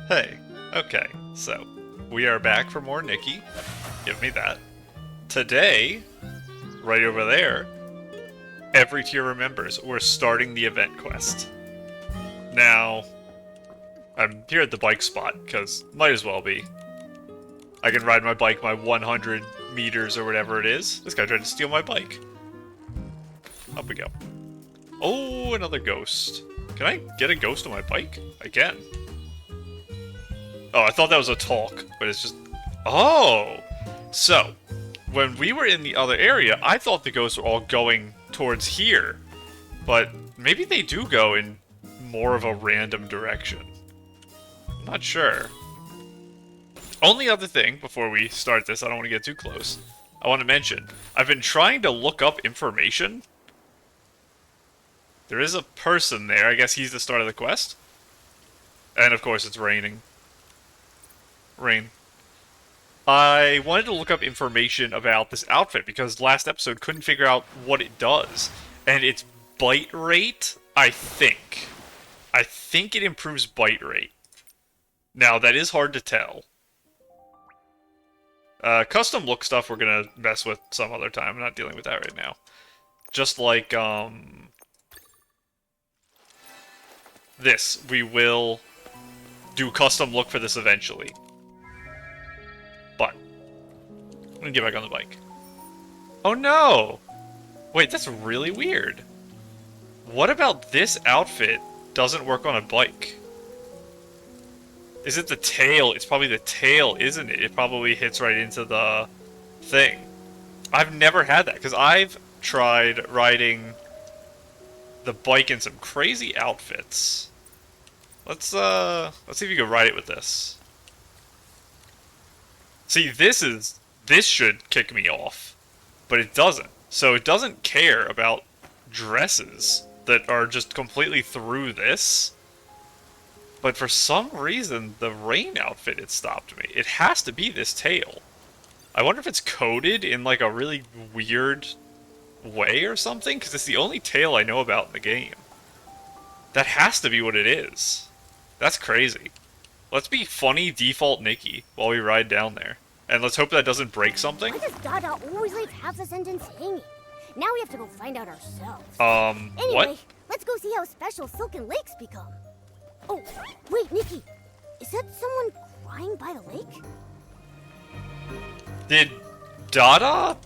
Hey, okay, so we are back for more Nikki. Give me that. Today, right over there, every tier remembers we're starting the event quest. Now, I'm here at the bike spot, because might as well be. I can ride my bike my 100 meters or whatever it is. This guy tried to steal my bike. Up we go. Oh, another ghost. Can I get a ghost on my bike? I can. Oh, I thought that was a talk, but it's just... Oh! So, when we were in the other area, I thought the ghosts were all going towards here. But maybe they do go in more of a random direction. I'm not sure. Only other thing, before we start this, I don't want to get too close, I want to mention, I've been trying to look up information. There is a person there, I guess he's the start of the quest. And of course it's raining. Rain. I wanted to look up information about this outfit because last episode couldn't figure out what it does. And its bite rate, I think. I think it improves bite rate. Now, that is hard to tell. Custom look stuff we're gonna mess with some other time. I'm not dealing with that right now. Just like, this. We will do custom look for this eventually. But, I'm gonna get back on the bike. Oh no! Wait, that's really weird. What about this outfit doesn't work on a bike? Is it the tail? It's probably the tail, isn't it? It probably hits right into the thing. I've never had that, because I've tried riding the bike in some crazy outfits. Let's see if you can ride it with this. See, this should kick me off, but it doesn't. So it doesn't care about dresses that are just completely through this. But for some reason, the rain outfit, it stopped me. It has to be this tail. I wonder if it's coded in like a really weird way or something, because it's the only tail I know about in the game. That has to be what it is. That's crazy. Let's be funny default Nikki while we ride down there. And let's hope that doesn't break something. Why does Dada always leave half the sentence hanging? Now we have to go find out ourselves. Anyway, what? Let's go see how special Silken Lakes become. Oh, wait, Nikki. Is that someone crying by the lake? Did Dada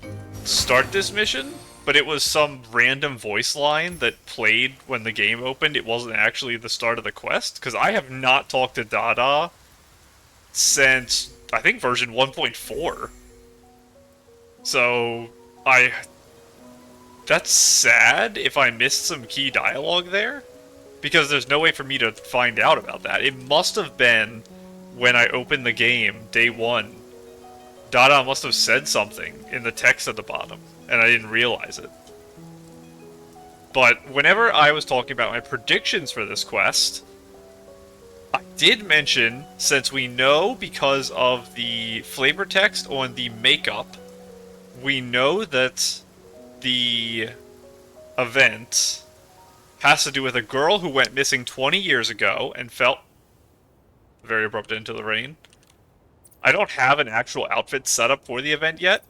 start this mission? But it was some random voice line that played when the game opened. It wasn't actually the start of the quest? Because I have not talked to Dada since, I think, version 1.4. So, that's sad if I missed some key dialogue there. Because there's no way for me to find out about that. It must have been when I opened the game, day one. Dada must have said something in the text at the bottom, and I didn't realize it. But whenever I was talking about my predictions for this quest, I did mention, since we know because of the flavor text on the makeup, we know that the event has to do with a girl who went missing 20 years ago and felt very abrupt into the rain. I don't have an actual outfit set up for the event yet.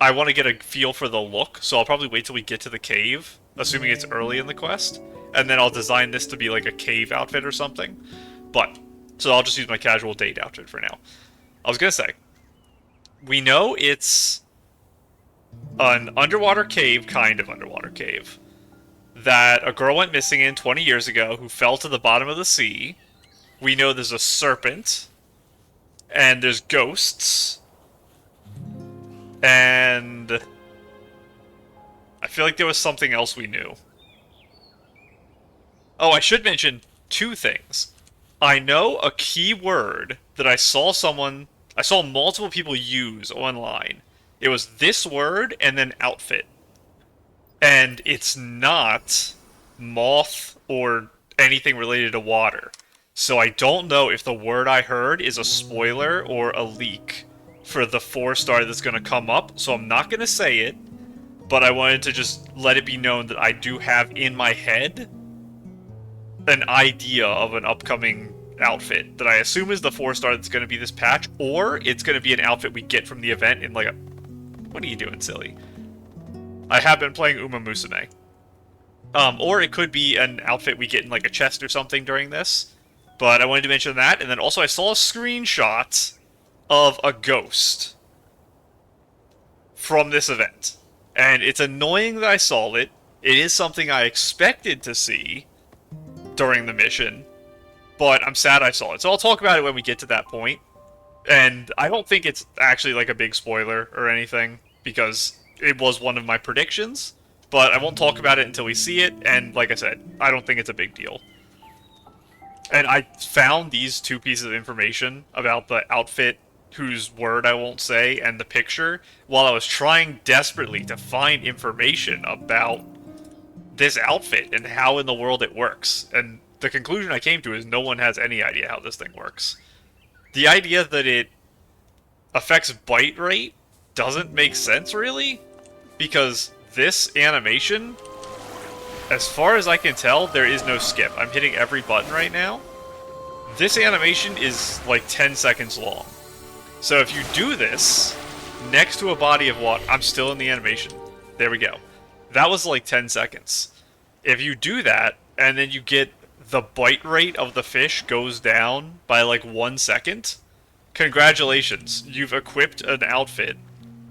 I want to get a feel for the look, so I'll probably wait till we get to the cave, assuming it's early in the quest, and then I'll design this to be like a cave outfit or something. But, so I'll just use my casual date outfit for now. I was gonna say, we know it's an underwater cave, kind of underwater cave, that a girl went missing in 20 years ago who fell to the bottom of the sea. We know there's a serpent, and there's ghosts, and I feel like there was something else we knew. Oh, I should mention two things. I know a key word that I saw multiple people use online. It was this word and then outfit. And it's not moth or anything related to water. So I don't know if the word I heard is a spoiler or a leak for the 4-star that's going to come up. So I'm not going to say it, but I wanted to just let it be known that I do have in my head an idea of an upcoming outfit that I assume is the 4-star that's going to be this patch, or it's going to be an outfit we get from the event in like a... What are you doing, silly? I have been playing Uma Musume. Or it could be an outfit we get in like a chest or something during this. But I wanted to mention that, and then also I saw a screenshot of a ghost from this event. And it's annoying that I saw it. It is something I expected to see during the mission, but I'm sad I saw it. So I'll talk about it when we get to that point. And I don't think it's actually like a big spoiler or anything, because it was one of my predictions, but I won't talk about it until we see it, and like I said, I don't think it's a big deal. And I found these 2 pieces of information about the outfit, whose word I won't say, and the picture, while I was trying desperately to find information about this outfit and how in the world it works. And the conclusion I came to is no one has any idea how this thing works. The idea that it affects bite rate doesn't make sense, really, because this animation, as far as I can tell, there is no skip. I'm hitting every button right now. This animation is like 10 seconds long. So if you do this next to a body of water... I'm still in the animation. There we go. That was like 10 seconds. If you do that, and then you get the bite rate of the fish goes down by like 1 second, congratulations. You've equipped an outfit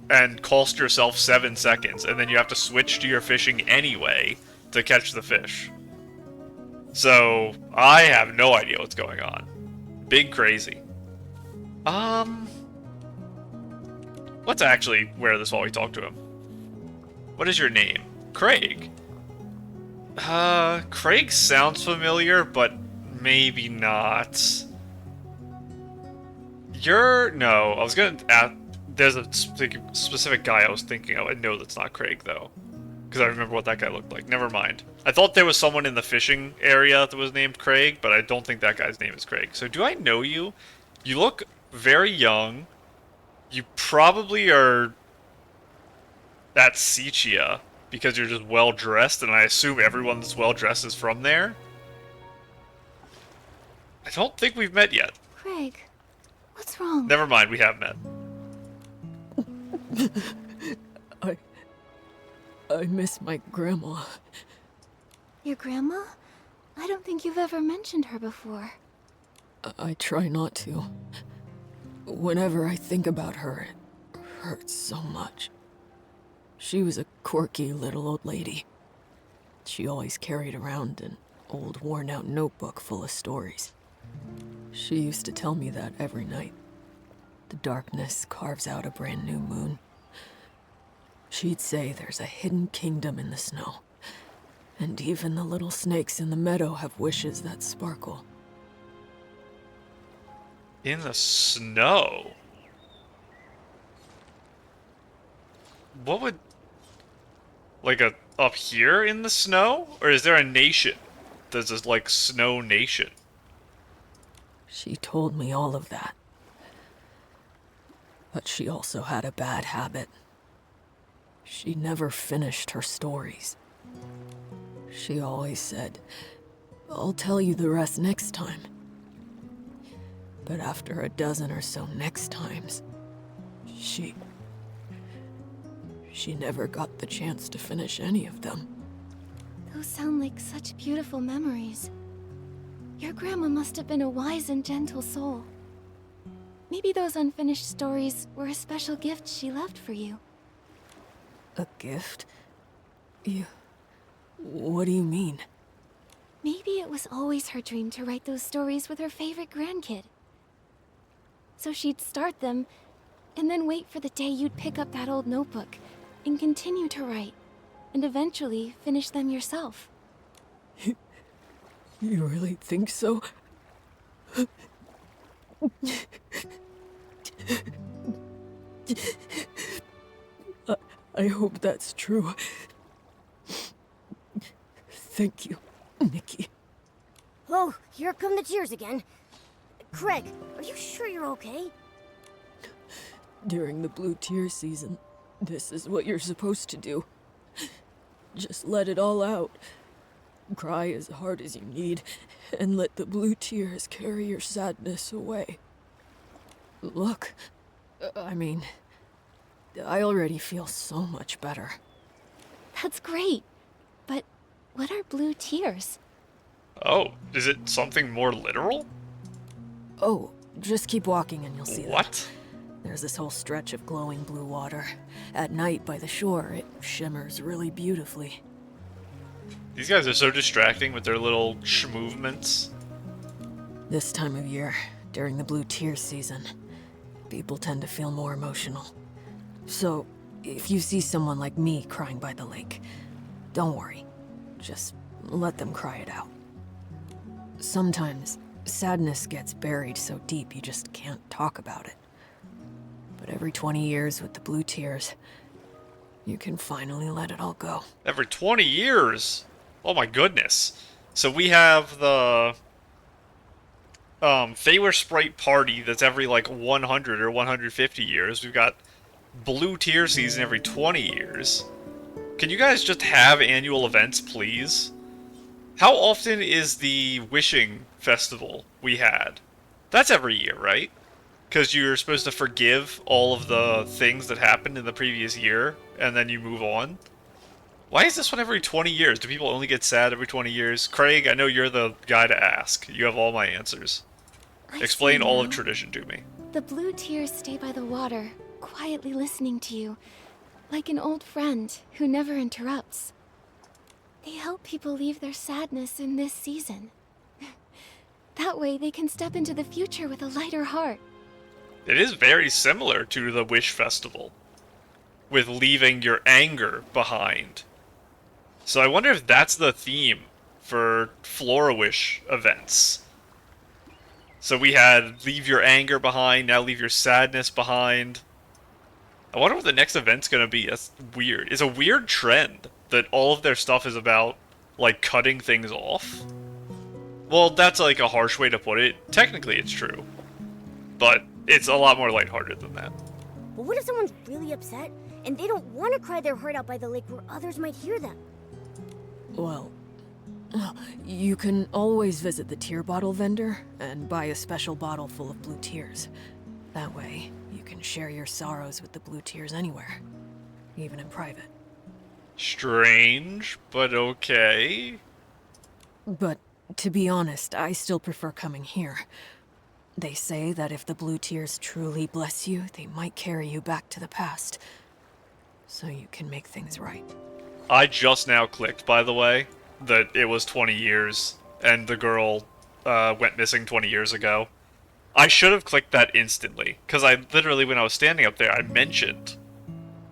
and cost yourself 7 seconds, and then you have to switch to your fishing anyway to catch the fish. So, I have no idea what's going on. Big crazy. Let's actually wear this while we talk to him. What is your name? Craig. Craig sounds familiar, but maybe not. No, I was gonna ask... There's a specific guy I was thinking of. I know that's not Craig, though. Because I remember what that guy looked like. Never mind. I thought there was someone in the fishing area that was named Craig, but I don't think that guy's name is Craig. So do I know you? You look very young. You probably are at Sichia, because you're just well-dressed, and I assume everyone that's well-dressed is from there. I don't think we've met yet. Craig, what's wrong? Never mind, we have met. I miss my grandma. Your grandma? I don't think you've ever mentioned her before. I try not to. Whenever I think about her, it hurts so much. She was a quirky little old lady. She always carried around an old worn-out notebook full of stories. She used to tell me that every night. The darkness carves out a brand new moon. She'd say there's a hidden kingdom in the snow, and even the little snakes in the meadow have wishes that sparkle. In the snow? What would... Like up here in the snow? Or is there a nation? There's this, like, snow nation. She told me all of that. But she also had a bad habit. She never finished her stories. She always said, "I'll tell you the rest next time." But after a dozen or so next times, she never got the chance to finish any of them. Those sound like such beautiful memories. Your grandma must have been a wise and gentle soul. Maybe those unfinished stories were a special gift she left for you. A gift? What do you mean? Maybe it was always her dream to write those stories with her favorite grandkid. So she'd start them, and then wait for the day you'd pick up that old notebook and continue to write, and eventually finish them yourself. You really think so? I hope that's true. Thank you, Nikki. Oh, here come the tears again. Craig, are you sure you're okay? During the blue tear season, this is what you're supposed to do. Just let it all out. Cry as hard as you need, and let the blue tears carry your sadness away. Look, I mean, I already feel so much better. That's great. But what are blue tears? Oh, is it something more literal? Oh, just keep walking and you'll see that. What? There's this whole stretch of glowing blue water. At night by the shore, it shimmers really beautifully. These guys are so distracting with their little movements. This time of year, during the blue tears season, people tend to feel more emotional. So, if you see someone like me crying by the lake, don't worry. Just let them cry it out. Sometimes, sadness gets buried so deep you just can't talk about it. But every 20 years with the blue tears, you can finally let it all go. Every 20 years? Oh my goodness. So we have the Feywish Sprite Party that's every like 100 or 150 years. We've got Blue Tear Season every 20 years. Can you guys just have annual events, please? How often is the Wishing Festival we had? That's every year, right? Because you're supposed to forgive all of the things that happened in the previous year, and then you move on. Why is this one every 20 years? Do people only get sad every 20 years? Craig, I know you're the guy to ask. You have all my answers. Explain all of tradition to me. The blue tears stay by the water, quietly listening to you, like an old friend who never interrupts. They help people leave their sadness in this season. That way they can step into the future with a lighter heart. It is very similar to the Wish Festival, with leaving your anger behind. So I wonder if that's the theme for Flora-Wish events. So we had leave your anger behind, now leave your sadness behind. I wonder what the next event's gonna be. That's weird. It's a weird trend that all of their stuff is about, like, cutting things off. Well, that's like a harsh way to put it. Technically it's true. But it's a lot more lighthearted than that. But what if someone's really upset and they don't want to cry their heart out by the lake where others might hear them? Well, you can always visit the tear bottle vendor and buy a special bottle full of blue tears. That way, you can share your sorrows with the blue tears anywhere, even in private. Strange, but okay. But to be honest, I still prefer coming here. They say that if the blue tears truly bless you, they might carry you back to the past, so you can make things right. I just now clicked, by the way, that it was 20 years, and the girl went missing 20 years ago. I should have clicked that instantly, because I literally, when I was standing up there, I mentioned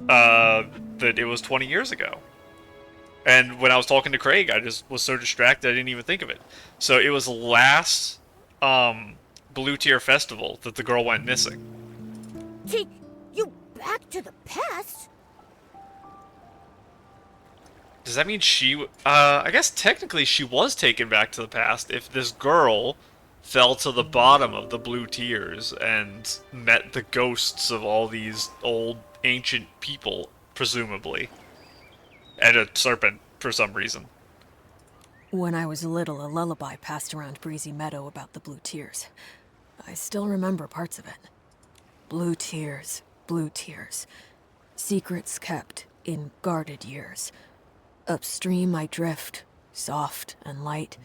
that it was 20 years ago. And when I was talking to Craig, I just was so distracted I didn't even think of it. So it was last Blue Tear Festival that the girl went missing. Take you back to the past? Does that mean she... I guess technically she was taken back to the past if this girl fell to the bottom of the Blue Tears and met the ghosts of all these old, ancient people, presumably. And a serpent, for some reason. When I was little, a lullaby passed around Breezy Meadow about the blue tears. I still remember parts of it. Blue tears, secrets kept in guarded years. Upstream I drift, soft and light,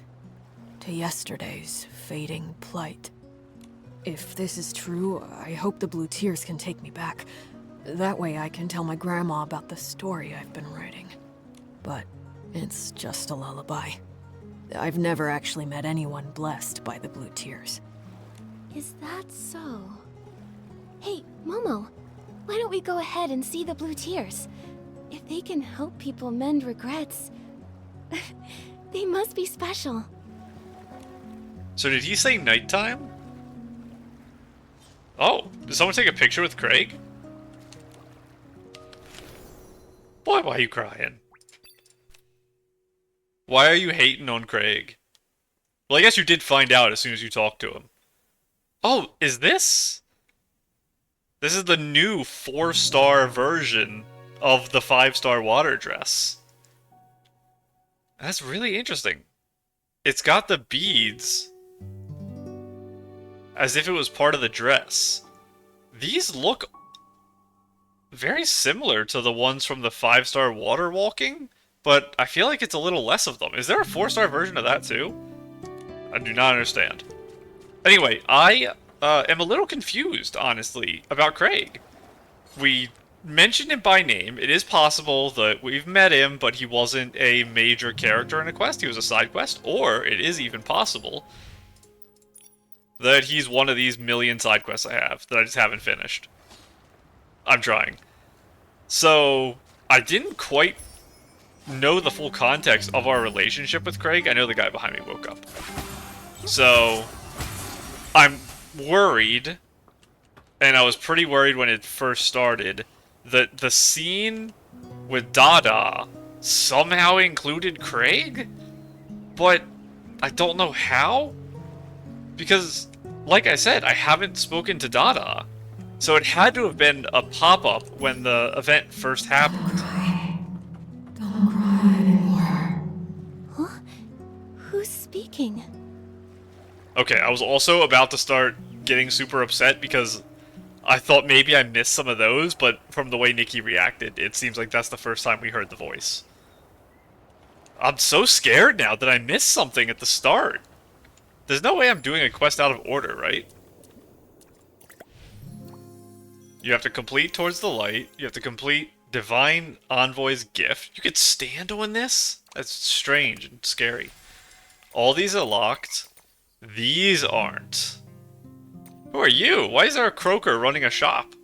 to yesterday's fading plight. If this is true, I hope the blue tears can take me back. That way I can tell my grandma about the story I've been writing. But it's just a lullaby. I've never actually met anyone blessed by the blue tears. Is that so? Hey, Momo, why don't we go ahead and see the blue tears? If they can help people mend regrets, they must be special. So did he say nighttime? Oh, did someone take a picture with Craig? Boy, why are you crying? Why are you hating on Craig? Well, I guess you did find out as soon as you talked to him. Oh, is this? This is the new 4-star version of the 5-star water dress. That's really interesting. It's got the beads as if it was part of the dress. These look very similar to the ones from the 5-star water walking, but I feel like it's a little less of them. Is there a 4-star version of that too? I do not understand. Anyway, I am a little confused, honestly, about Craig. We mentioned him by name. It is possible that we've met him, but he wasn't a major character in a quest. He was a side quest. Or it is even possible that he's one of these million side quests I have that I just haven't finished. I'm trying. So, I didn't quite know the full context of our relationship with Craig. I know the guy behind me woke up. So, I'm worried, and I was pretty worried when it first started, that the scene with Dada somehow included Craig? But I don't know how? Because, like I said, I haven't spoken to Dada. So it had to have been a pop-up when the event first happened. Don't cry anymore. Huh? Who's speaking? Okay, I was also about to start getting super upset because I thought maybe I missed some of those, but from the way Nikki reacted, it seems like that's the first time we heard the voice. I'm so scared now that I missed something at the start. There's no way I'm doing a quest out of order, right? You have to complete Towards the Light. You have to complete Divine Envoy's Gift. You could stand on this? That's strange and scary. All these are locked. These aren't. Who are you? Why is there a croaker running a shop?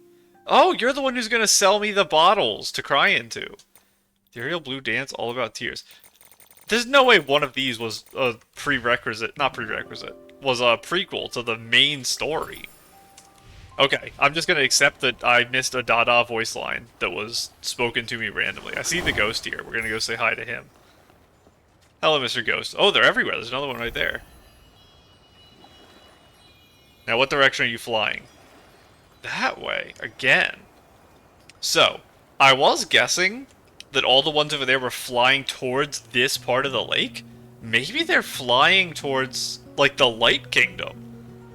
Oh, you're the one who's gonna sell me the bottles to cry into. The Ariel Blue Dance, all about tears. There's no way one of these was a prerequisite, not prerequisite, was a prequel to the main story. Okay, I'm just gonna accept that I missed a Dada voice line that was spoken to me randomly. I see the ghost here. We're gonna go say hi to him. Hello, Mr. Ghost. Oh, they're everywhere. There's another one right there. Now, what direction are you flying? That way. Again. So, I was guessing that all the ones over there were flying towards this part of the lake. Maybe they're flying towards, like, the Light Kingdom.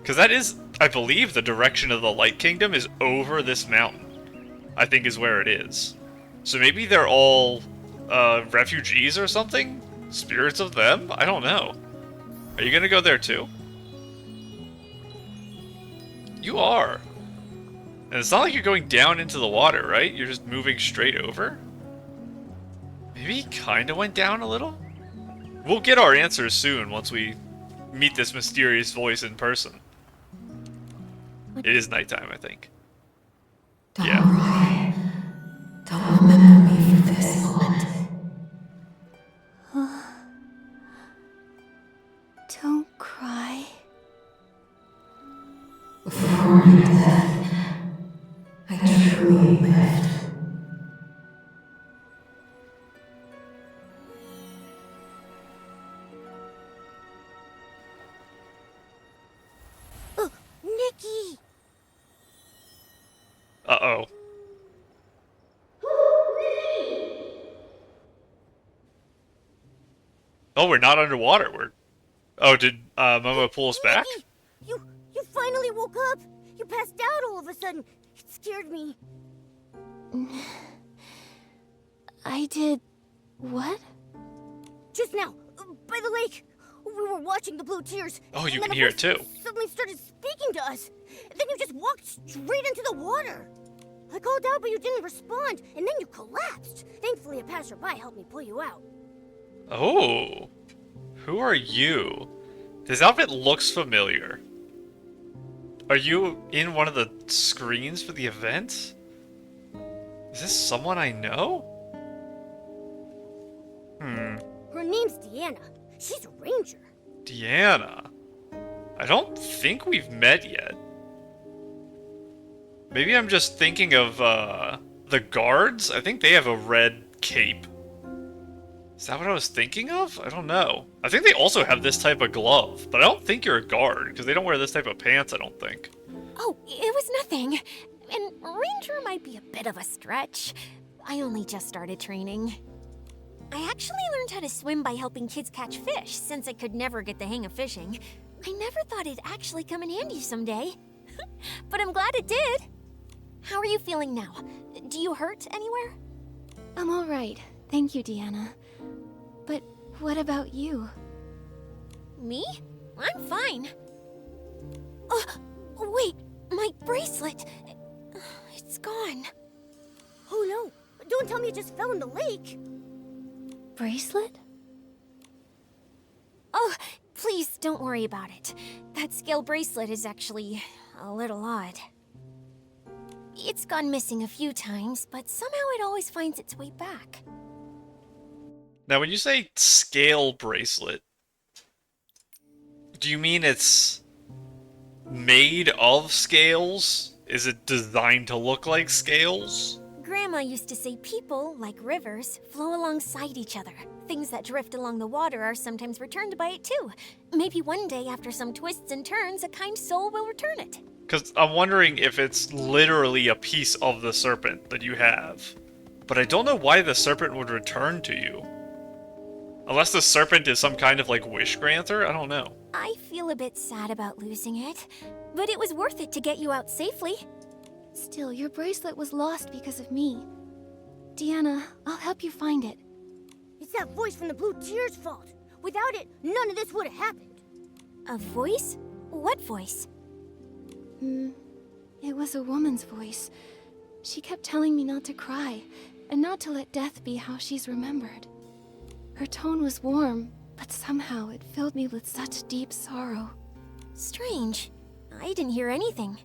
Because that is, I believe, the direction of the Light Kingdom is over this mountain. I think is where it is. So maybe they're all refugees or something? Spirits of them? I don't know. Are you gonna go there too? You are. And it's not like you're going down into the water, right? You're just moving straight over? Maybe he kinda went down a little? We'll get our answers soon once we meet this mysterious voice in person. It is nighttime, I think. Don't Yeah. cry. Don't remember me for this moment. Don't cry. Before my death, I truly lived. Nikki! Uh-oh. Oh, we're not underwater. We're... Oh, did Momo pull us back? Nikki! You finally woke up! You passed out all of a sudden. It scared me. I did... what? Just now, by the lake. We were watching the blue tears. Oh, you and then can a hear it voice too. Suddenly started speaking to us. And then you just walked straight into the water. I called out, but you didn't respond, and then you collapsed. Thankfully, a passerby helped me pull you out. Oh. Who are you? This outfit looks familiar. Are you in one of the screens for the event? Is this someone I know? Her name's Deanna. She's a ranger. Deanna. I don't think we've met yet. Maybe I'm just thinking of, the guards? I think they have a red cape. Is that what I was thinking of? I don't know. I think they also have this type of glove, but I don't think you're a guard, because they don't wear this type of pants, I don't think. Oh, it was nothing. And Ranger might be a bit of a stretch. I only just started training. I actually learned how to swim by helping kids catch fish, since I could never get the hang of fishing. I never thought it'd actually come in handy someday. But I'm glad it did. How are you feeling now? Do you hurt anywhere? I'm alright. Thank you, Deanna. But what about you? Me? I'm fine. Wait, my bracelet. It's gone. Oh no, don't tell me it just fell in the lake. Bracelet? Oh, please don't worry about it. That scale bracelet is actually a little odd. It's gone missing a few times, but somehow it always finds its way back. Now, when you say scale bracelet, do you mean it's made of scales? Is it designed to look like scales? Grandma used to say people, like rivers, flow alongside each other. Things that drift along the water are sometimes returned by it too. Maybe one day, after some twists and turns, a kind soul will return it. Because I'm wondering if it's literally a piece of the serpent that you have. But I don't know why the serpent would return to you. Unless the serpent is some kind of, like, wish granter? I don't know. I feel a bit sad about losing it, but it was worth it to get you out safely. Still, your bracelet was lost because of me. Deanna, I'll help you find it. It's that voice from the Blue Tear's fault. Without it, none of this would have happened. A voice? What voice? It was a woman's voice. She kept telling me not to cry, and not to let death be how she's remembered. Her tone was warm, but somehow it filled me with such deep sorrow. Strange. I didn't hear anything.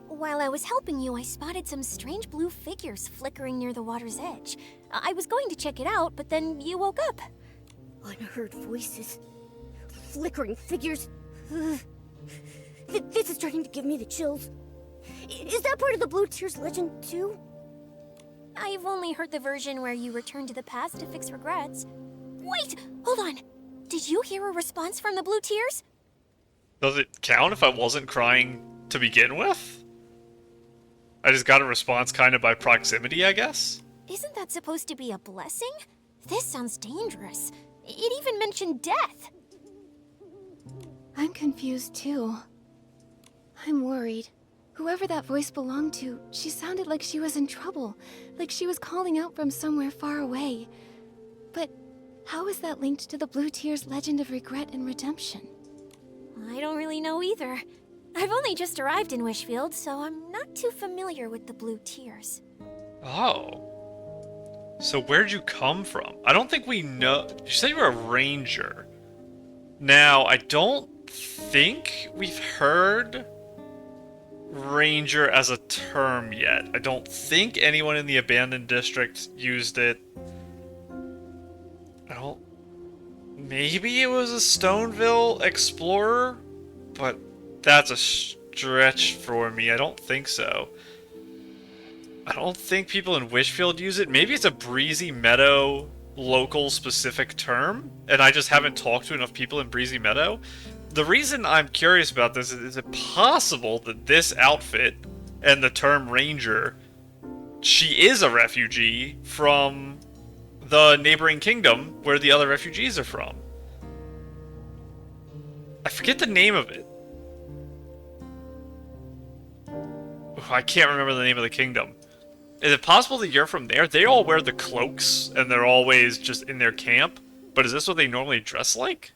While I was helping you, I spotted some strange blue figures flickering near the water's edge. I was going to check it out, but then you woke up. Unheard voices. Flickering figures. This is starting to give me the chills. Is that part of the Blue Tear's legend, too? I've only heard the version where you return to the past to fix regrets. Wait! Hold on! Did you hear a response from the Blue Tears? Does it count if I wasn't crying to begin with? I just got a response kind of by proximity, I guess? Isn't that supposed to be a blessing? This sounds dangerous. It even mentioned death. I'm confused too. I'm worried. Whoever that voice belonged to, she sounded like she was in trouble, like she was calling out from somewhere far away. But how is that linked to the Blue Tear's legend of regret and redemption? I don't really know either. I've only just arrived in Wishfield, so I'm not too familiar with the Blue Tears. Oh. So where'd you come from? I don't think we know. You said you were a ranger. Now, I don't think we've heard ranger as a term yet. I don't think anyone in the abandoned district used it. I don't... Maybe it was a Stoneville explorer? But that's a stretch for me. I don't think so. I don't think people in Wishfield use it. Maybe it's a Breezy Meadow local specific term, and I just haven't talked to enough people in Breezy Meadow. The reason I'm curious about this is it possible that this outfit and the term ranger, she is a refugee from the neighboring kingdom where the other refugees are from. I forget the name of it. I can't remember the name of the kingdom. Is it possible that you're from there? They all wear the cloaks, and they're always just in their camp. But is this what they normally dress like?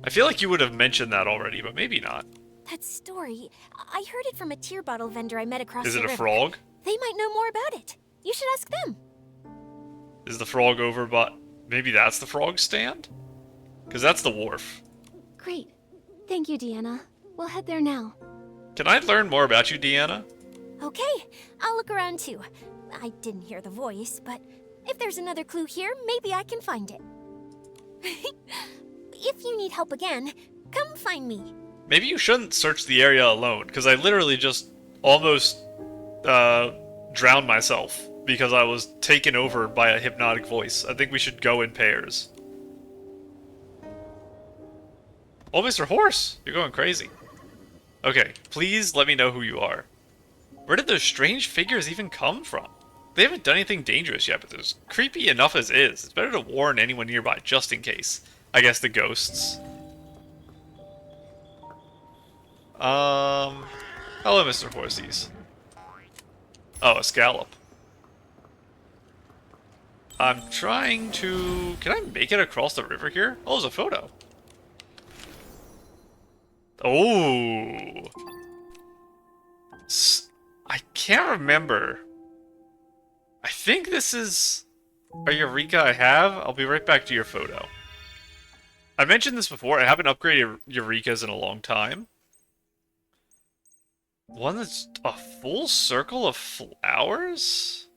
I feel like you would have mentioned that already, but maybe not. That story, I heard it from a tear bottle vendor I met across the river. Is it a frog? They might know more about it. You should ask them. Is the frog over by... Maybe that's the frog stand? Because that's the wharf. Great. Thank you, Deanna. We'll head there now. Can I learn more about you, Deanna? Okay, I'll look around too. I didn't hear the voice, but if there's another clue here, maybe I can find it. If you need help again, come find me. Maybe you shouldn't search the area alone, because I literally just almost drowned myself because I was taken over by a hypnotic voice. I think we should go in pairs. Oh, Mr. Horse! You're going crazy. Okay, please let me know who you are. Where did those strange figures even come from? They haven't done anything dangerous yet, but there's creepy enough as is. It's better to warn anyone nearby, just in case. I guess the ghosts. Hello, Mr. Horsies. Oh, a scallop. I'm trying to... Can I make it across the river here? Oh, there's a photo. Oh. I can't remember. I think this is a Eureka I have. I'll be right back to your photo. I mentioned this before. I haven't upgraded Eurekas in a long time. One that's a full circle of flowers?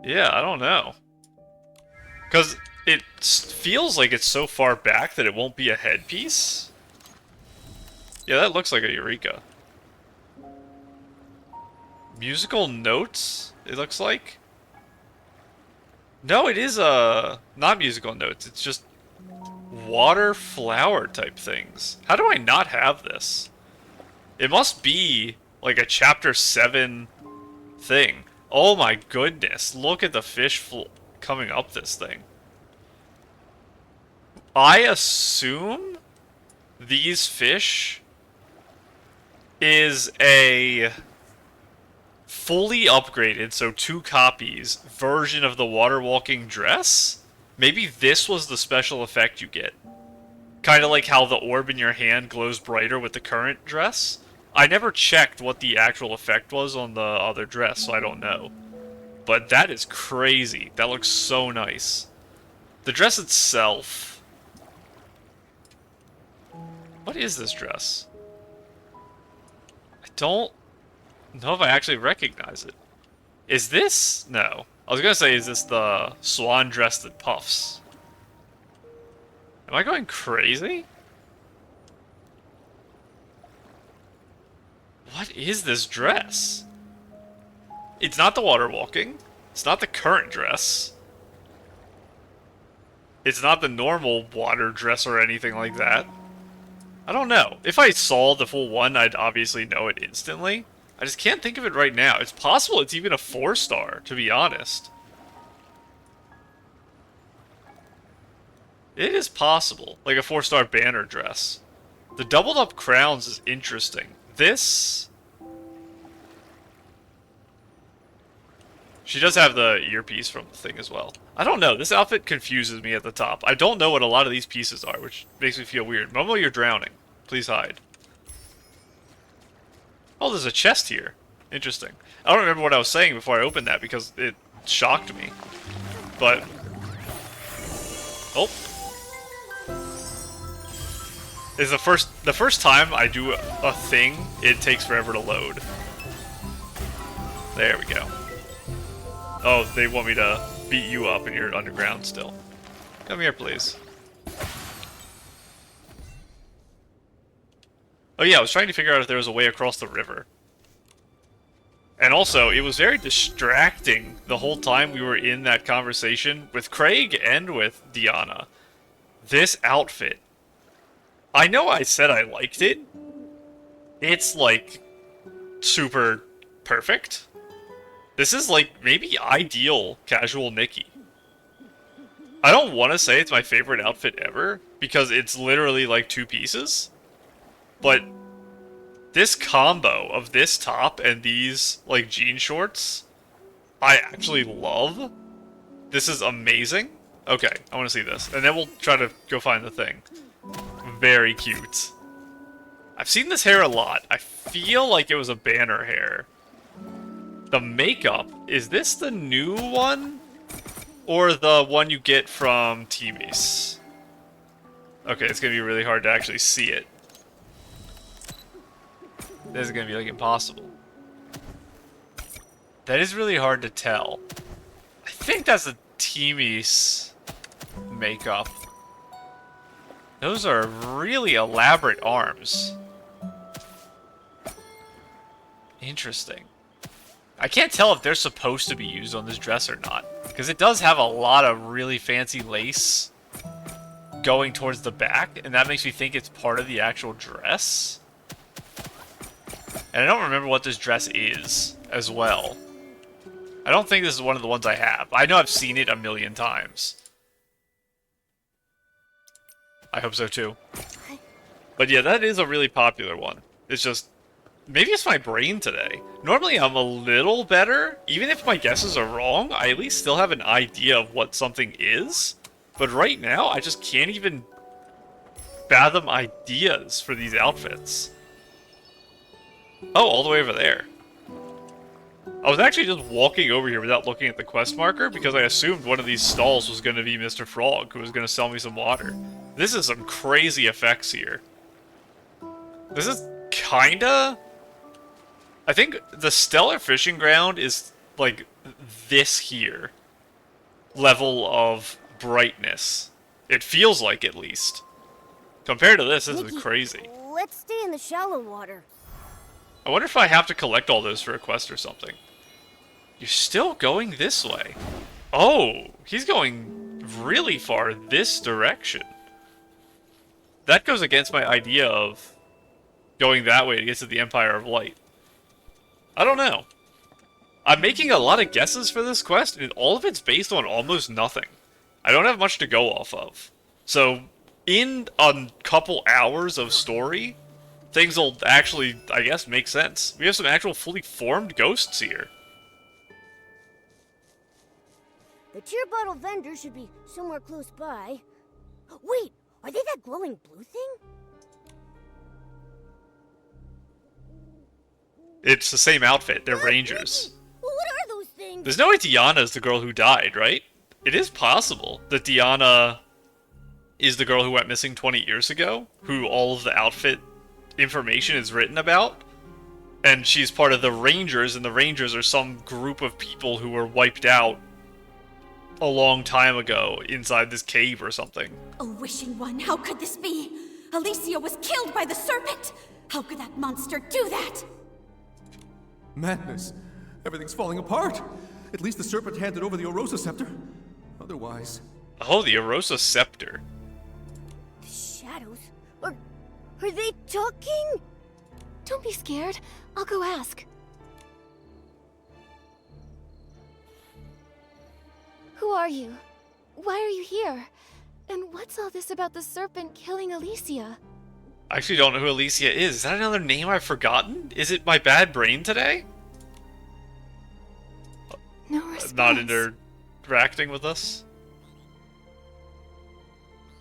Yeah, I don't know. Because it feels like it's so far back that it won't be a headpiece. Yeah, that looks like a Eureka. Musical notes, it looks like? No, it is not musical notes. It's just water flower type things. How do I not have this? It must be like a chapter 7 thing. Oh my goodness, look at the fish coming up this thing. I assume these fish is a fully upgraded, so 2 copies, version of the water walking dress? Maybe this was the special effect you get. Kind of like how the orb in your hand glows brighter with the current dress. I never checked what the actual effect was on the other dress, so I don't know. But that is crazy. That looks so nice. The dress itself... What is this dress? I don't know if I actually recognize it. Is this? No. I was gonna say, is this the swan dress that puffs? Am I going crazy? What is this dress? It's not the water walking. It's not the current dress. It's not the normal water dress or anything like that. I don't know. If I saw the full one, I'd obviously know it instantly. I just can't think of it right now. It's possible it's even a 4-star, to be honest. It is possible. Like a 4-star banner dress. The doubled up crowns is interesting. This... She does have the earpiece from the thing as well. I don't know. This outfit confuses me at the top. I don't know what a lot of these pieces are, which makes me feel weird. Momo, you're drowning. Please hide. Oh, there's a chest here. Interesting. I don't remember what I was saying before I opened that because it shocked me. But... Oh. Is the first time I do a thing, it takes forever to load. There we go. Oh, they want me to beat you up and you're underground still. Come here, please. Oh yeah, I was trying to figure out if there was a way across the river. And also, it was very distracting the whole time we were in that conversation with Craig and with Deanna. This outfit. I know I said I liked it. It's like super perfect. This is like maybe ideal casual Nikki. I don't want to say it's my favorite outfit ever because it's literally like 2 pieces. But this combo of this top and these like jean shorts, I actually love. This is amazing. Okay, I want to see this. And then we'll try to go find the thing. Very cute. I've seen this hair a lot. I feel like it was a banner hair. The makeup, is this the new one? Or the one you get from Timis? Okay, it's going to be really hard to actually see it. This is going to be like impossible. That is really hard to tell. I think that's a Timis makeup. Those are really elaborate arms. Interesting. I can't tell if they're supposed to be used on this dress or not. Because it does have a lot of really fancy lace going towards the back. And that makes me think it's part of the actual dress. And I don't remember what this dress is, as well. I don't think this is one of the ones I have. I know I've seen it a million times. I hope so too. But yeah, that is a really popular one. It's just, maybe it's my brain today. Normally I'm a little better. Even if my guesses are wrong, I at least still have an idea of what something is. But right now, I just can't even fathom ideas for these outfits. Oh, all the way over there. I was actually just walking over here without looking at the quest marker because I assumed one of these stalls was going to be Mr. Frog, who was going to sell me some water. This is some crazy effects here. This is kinda... I think the Stellar Fishing Ground is, like, this here. Level of brightness. It feels like, at least. Compared to this, this is crazy. Let's stay in the shallow water. I wonder if I have to collect all those for a quest or something. You're still going this way. Oh, he's going really far this direction. That goes against my idea of going that way to get to the Empire of Light. I don't know. I'm making a lot of guesses for this quest, and all of it's based on almost nothing. I don't have much to go off of. So, in a couple hours of story, things will actually, I guess, make sense. We have some actual fully formed ghosts here. The tear bottle vendor should be somewhere close by. Wait, are they that glowing blue thing? It's the same outfit. They're rangers. What are those things? There's no way Diana is the girl who died, right? It is possible that Diana is the girl who went missing 20 years ago, who all of the outfit information is written about, and she's part of the Rangers, and the Rangers are some group of people who were wiped out a long time ago inside this cave or something. Oh, wishing one, how could this be? Aleysia was killed by the serpent! How could that monster do that? Madness. Everything's falling apart. At least the serpent handed over the Orosa scepter. Otherwise... Oh, the Orosa scepter. The shadows? Are they talking? Don't be scared. I'll go ask. Who are you? Why are you here? And what's all this about the serpent killing Aleysia? I actually don't know who Aleysia is. Is that another name I've forgotten? Is it my bad brain today? No response. Not interacting with us?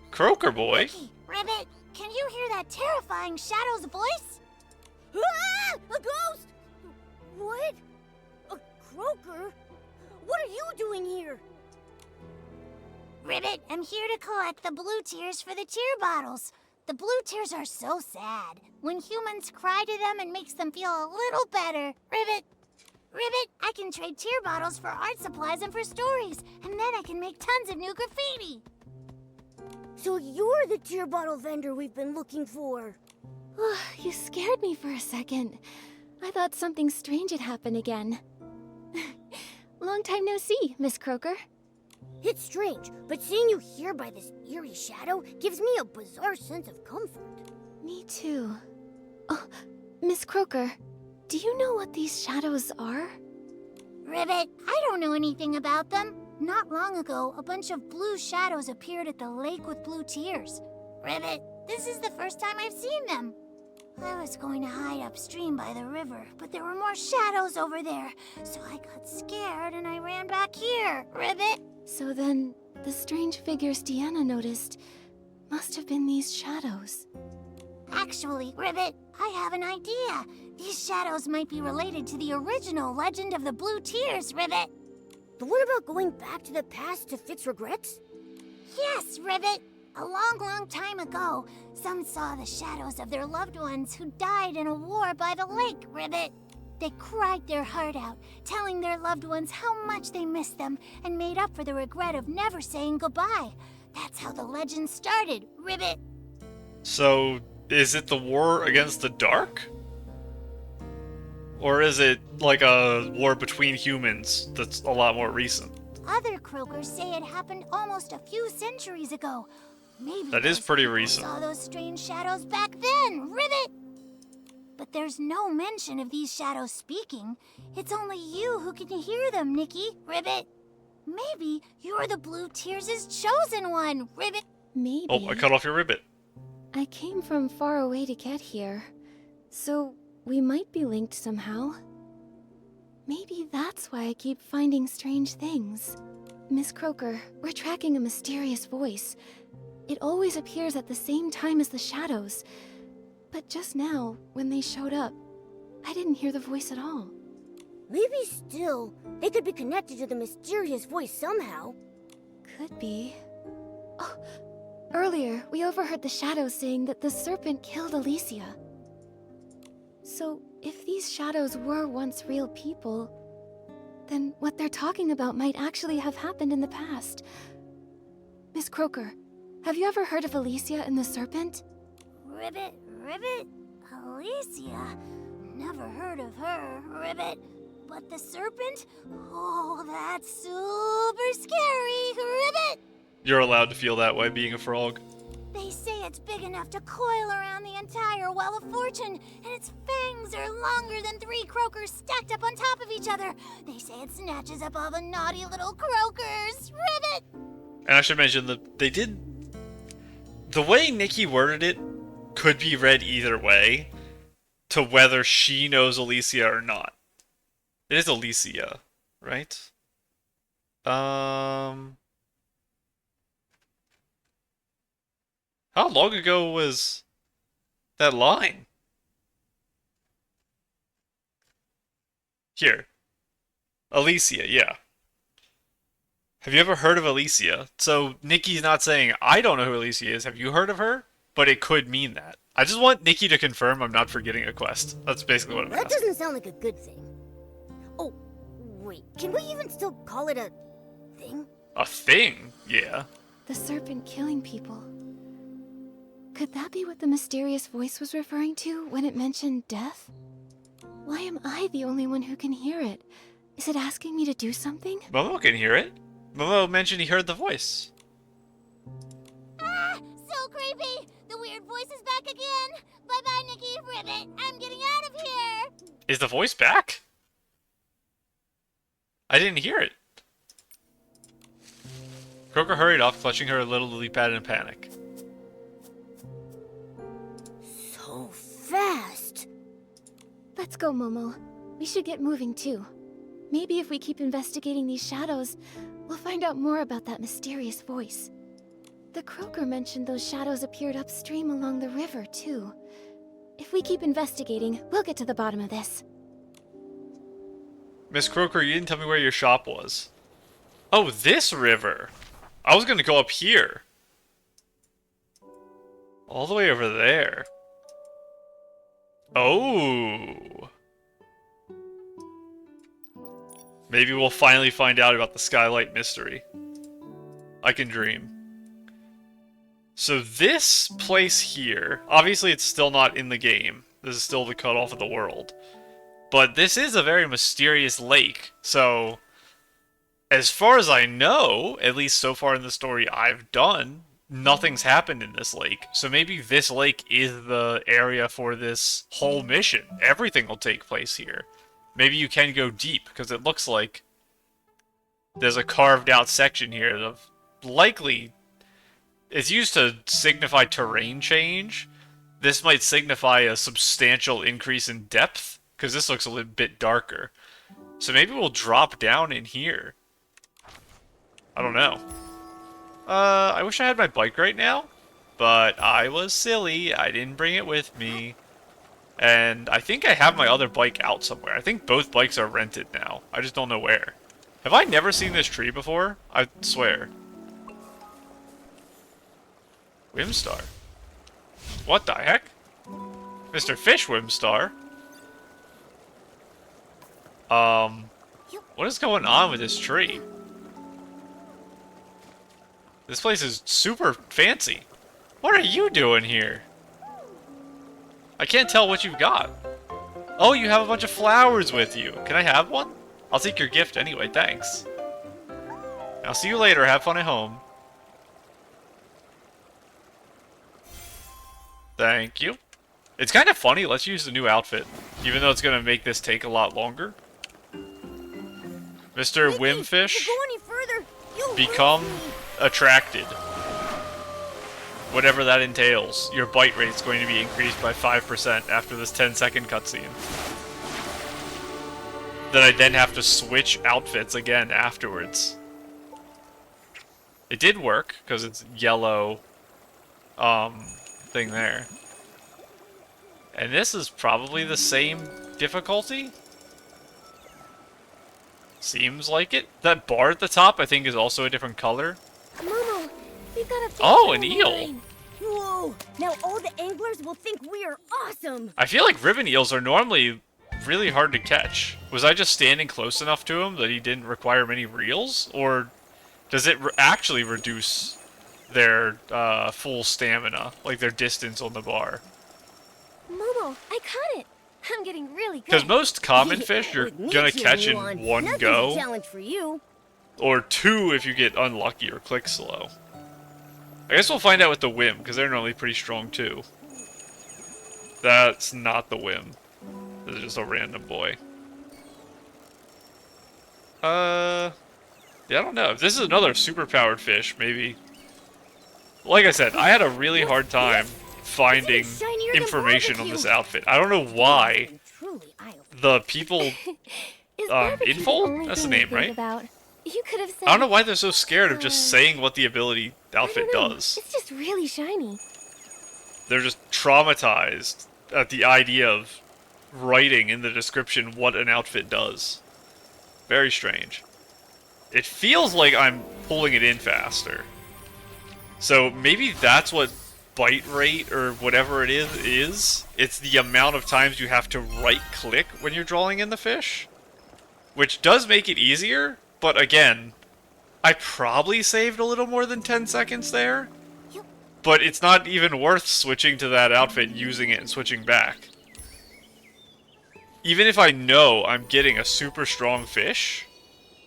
Croaker boy? Nikki, Ribbit, can you hear that terrifying Shadow's voice? Ah! A ghost! What? A croaker? What are you doing here? Ribbit, I'm here to collect the blue tears for the tear bottles. The blue tears are so sad. When humans cry to them, it makes them feel a little better. Ribbit, I can trade tear bottles for art supplies and for stories, and then I can make tons of new graffiti. So you're the tear bottle vendor we've been looking for. You scared me for a second. I thought something strange had happened again. Long time no see, Miss Croaker. It's strange, but seeing you here by this eerie shadow gives me a bizarre sense of comfort. Me too. Oh, Miss Croaker, do you know what these shadows are? Ribbit, I don't know anything about them. Not long ago, a bunch of blue shadows appeared at the lake with blue tears. Ribbit, this is the first time I've seen them. I was going to hide upstream by the river, but there were more shadows over there, so I got scared and I ran back here. Ribbit? So then, the strange figures Deanna noticed must have been these shadows. Actually, Ribbit, I have an idea. These shadows might be related to the original Legend of the Blue Tears, Ribbit. But what about going back to the past to fix regrets? Yes, Ribbit. A long, long time ago, some saw the shadows of their loved ones who died in a war by the lake, Ribbit. They cried their heart out, telling their loved ones how much they missed them and made up for the regret of never saying goodbye. That's how the legend started, Ribbit. So, is it the war against the dark? Or is it like a war between humans that's a lot more recent? Other croakers say it happened almost a few centuries ago. Maybe That is those pretty people recent. saw those strange shadows back then, Ribbit. But But there's no mention of these shadows speaking. It's only you who can hear them, Nikki. Ribbit. Maybe you're the Blue Tears' chosen one, Ribbit. Maybe. Oh, I cut off your ribbit. I came from far away to get here, so we might be linked somehow. Maybe that's why I keep finding strange things. Miss Croker, we're tracking a mysterious voice. It always appears at the same time as the shadows. But just now, when they showed up, I didn't hear the voice at all. Maybe still, they could be connected to the mysterious voice somehow. Could be. Oh, earlier, we overheard the shadows saying that the serpent killed Aleysia. So, if these shadows were once real people, then what they're talking about might actually have happened in the past. Miss Croker, have you ever heard of Aleysia and the serpent? Ribbit? Aleysia? Never heard of her, Ribbit. But the serpent? Oh, that's super scary, Ribbit! You're allowed to feel that way being a frog. They say it's big enough to coil around the entire Well of Fortune, and its fangs are longer than 3 croakers stacked up on top of each other. They say it snatches up all the naughty little croakers. Ribbit! And I should mention that they did... The way Nikki worded it could be read either way, to whether she knows Aleysia or not. It is Aleysia, right? How long ago was that line? Here. Aleysia, yeah. Have you ever heard of Aleysia? So, Nikki's not saying, I don't know who Aleysia is. Have you heard of her? But it could mean that. I just want Nikki to confirm I'm not forgetting a quest. That's basically what I'm That asking. doesn't sound like a good thing. Oh, wait, can we even still call it a thing? A thing? Yeah. The serpent killing people. Could that be what the mysterious voice was referring to when it mentioned death? Why am I the only one who can hear it? Is it asking me to do something? Momo can hear it. Momo mentioned he heard the voice. Ah, so creepy! The weird voice is back again! Bye-bye, Nikki, Ribbit, I'm getting out of here! Is the voice back? I didn't hear it. Croker hurried off, clutching her little lily pad in a panic. So fast! Let's go, Momo. We should get moving too. Maybe if we keep investigating these shadows, we'll find out more about that mysterious voice. The Croker mentioned those shadows appeared upstream along the river too. If we keep investigating, we'll get to the bottom of this. Miss Croker, you didn't tell me where your shop was. Oh, this river! I was gonna go up here. All the way over there. Oh! Maybe we'll finally find out about the Skylight mystery. I can dream. So this place here, obviously it's still not in the game. This is still the cutoff of the world. But this is a very mysterious lake, so as far as I know, at least so far in the story I've done, nothing's happened in this lake. So maybe this lake is the area for this whole mission. Everything will take place here. Maybe you can go deep, because it looks like there's a carved out section here of likely... It's used to signify terrain change. This might signify a substantial increase in depth, because this looks a little bit darker. So maybe we'll drop down in here. I don't know. I wish I had my bike right now, but I was silly. I didn't bring it with me. And I think I have my other bike out somewhere. I think both bikes are rented now. I just don't know where. Have I never seen this tree before? I swear. Whimstar. What the heck? Mr. Fish Whimstar? What is going on with this tree? This place is super fancy. What are you doing here? I can't tell what you've got. Oh, you have a bunch of flowers with you. Can I have one? I'll take your gift anyway, thanks. I'll see you later. Have fun at home. Thank you. It's kind of funny. Let's use the new outfit, even though it's gonna make this take a lot longer. Mr. Nikki, Wimfish, if you go any further, you'll become lose me. attracted. Whatever that entails. Your bite rate's going to be increased by 5% after this 10-second cutscene. Then I then have to switch outfits again afterwards. It did work, because it's yellow thing there. And this is probably the same difficulty? Seems like it. That bar at the top, I think, is also a different color. Momo, we got a fish Oh, in an the eel. line. Whoa! Now all the anglers will think we are awesome. I feel like ribbon eels are normally really hard to catch. Was I just standing close enough to him that he didn't require many reels? Or does it actually reduce their full stamina, like their distance on the bar? Momo, I caught it. I'm getting really good. Because most common fish you're With me gonna cheering catch you in on, one nothing's go, a challenge for you. or two if you get unlucky or click slow. I guess we'll find out with the whim, because they're normally pretty strong too. That's not the whim. This is just a random boy. Yeah, I don't know. If this is another superpowered fish, maybe. Like I said, I had a really hard time finding It's even shinier than information on barbecue. this outfit. I don't know why Truly eye-opening. the people... Is barbecue the Infold? only That's thing the you name, think right? About? You could have said. I don't know why they're so scared of just saying what the ability outfit I don't know. does. It's just really shiny. They're just traumatized at the idea of writing in the description what an outfit does. Very strange. It feels like I'm pulling it in faster. So maybe that's what bite rate or whatever it is. It's the amount of times you have to right-click when you're drawing in the fish. Which does make it easier, but again, I probably saved a little more than 10 seconds there. But it's not even worth switching to that outfit, using it, and switching back. Even if I know I'm getting a super strong fish,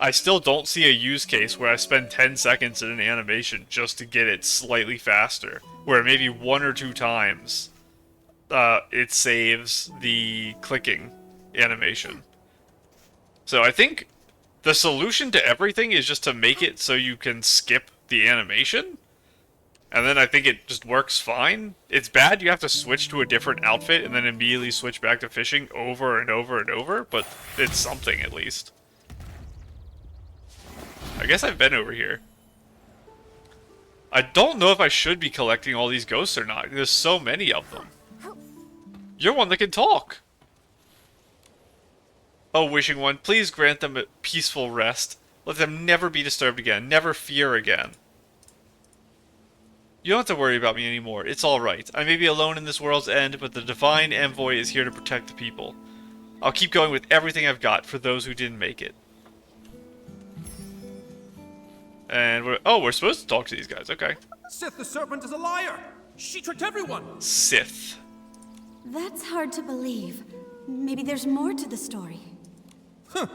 I still don't see a use case where I spend 10 seconds in an animation just to get it slightly faster. Where maybe one or two times it saves the clicking animation. So I think the solution to everything is just to make it so you can skip the animation. And then I think it just works fine. It's bad you have to switch to a different outfit and then immediately switch back to fishing over and over and over, but it's something at least. I guess I've been over here. I don't know if I should be collecting all these ghosts or not. There's so many of them. You're one that can talk. Oh, wishing one, please grant them a peaceful rest. Let them never be disturbed again. Never fear again. You don't have to worry about me anymore. It's alright. I may be alone in this world's end, but the Divine Envoy is here to protect the people. I'll keep going with everything I've got for those who didn't make it. And we're supposed to talk to these guys. Okay. Sith the Serpent is a liar! She tricked everyone! Sith. That's hard to believe. Maybe there's more to the story. Huh.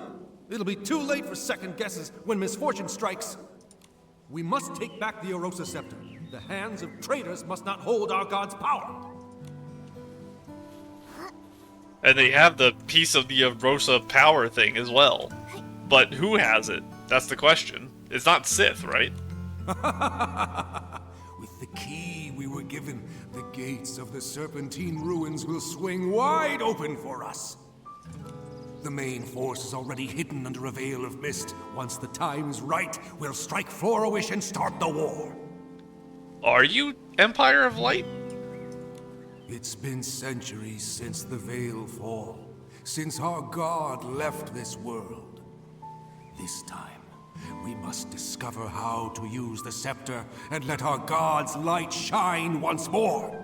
It'll be too late for second guesses when misfortune strikes. We must take back the Orosa Scepter. The hands of traitors must not hold our god's power. And they have the piece of the Orosa power thing as well. But who has it? That's the question. It's not Sith, right? With the key we were given, the gates of the Serpentine ruins will swing wide open for us. The main force is already hidden under a veil of mist. Once the time's right, we'll strike Florowish and start the war. Are you Empire of Light? It's been centuries since the Veil fall, since our god left this world. This time, we must discover how to use the scepter and let our god's light shine once more.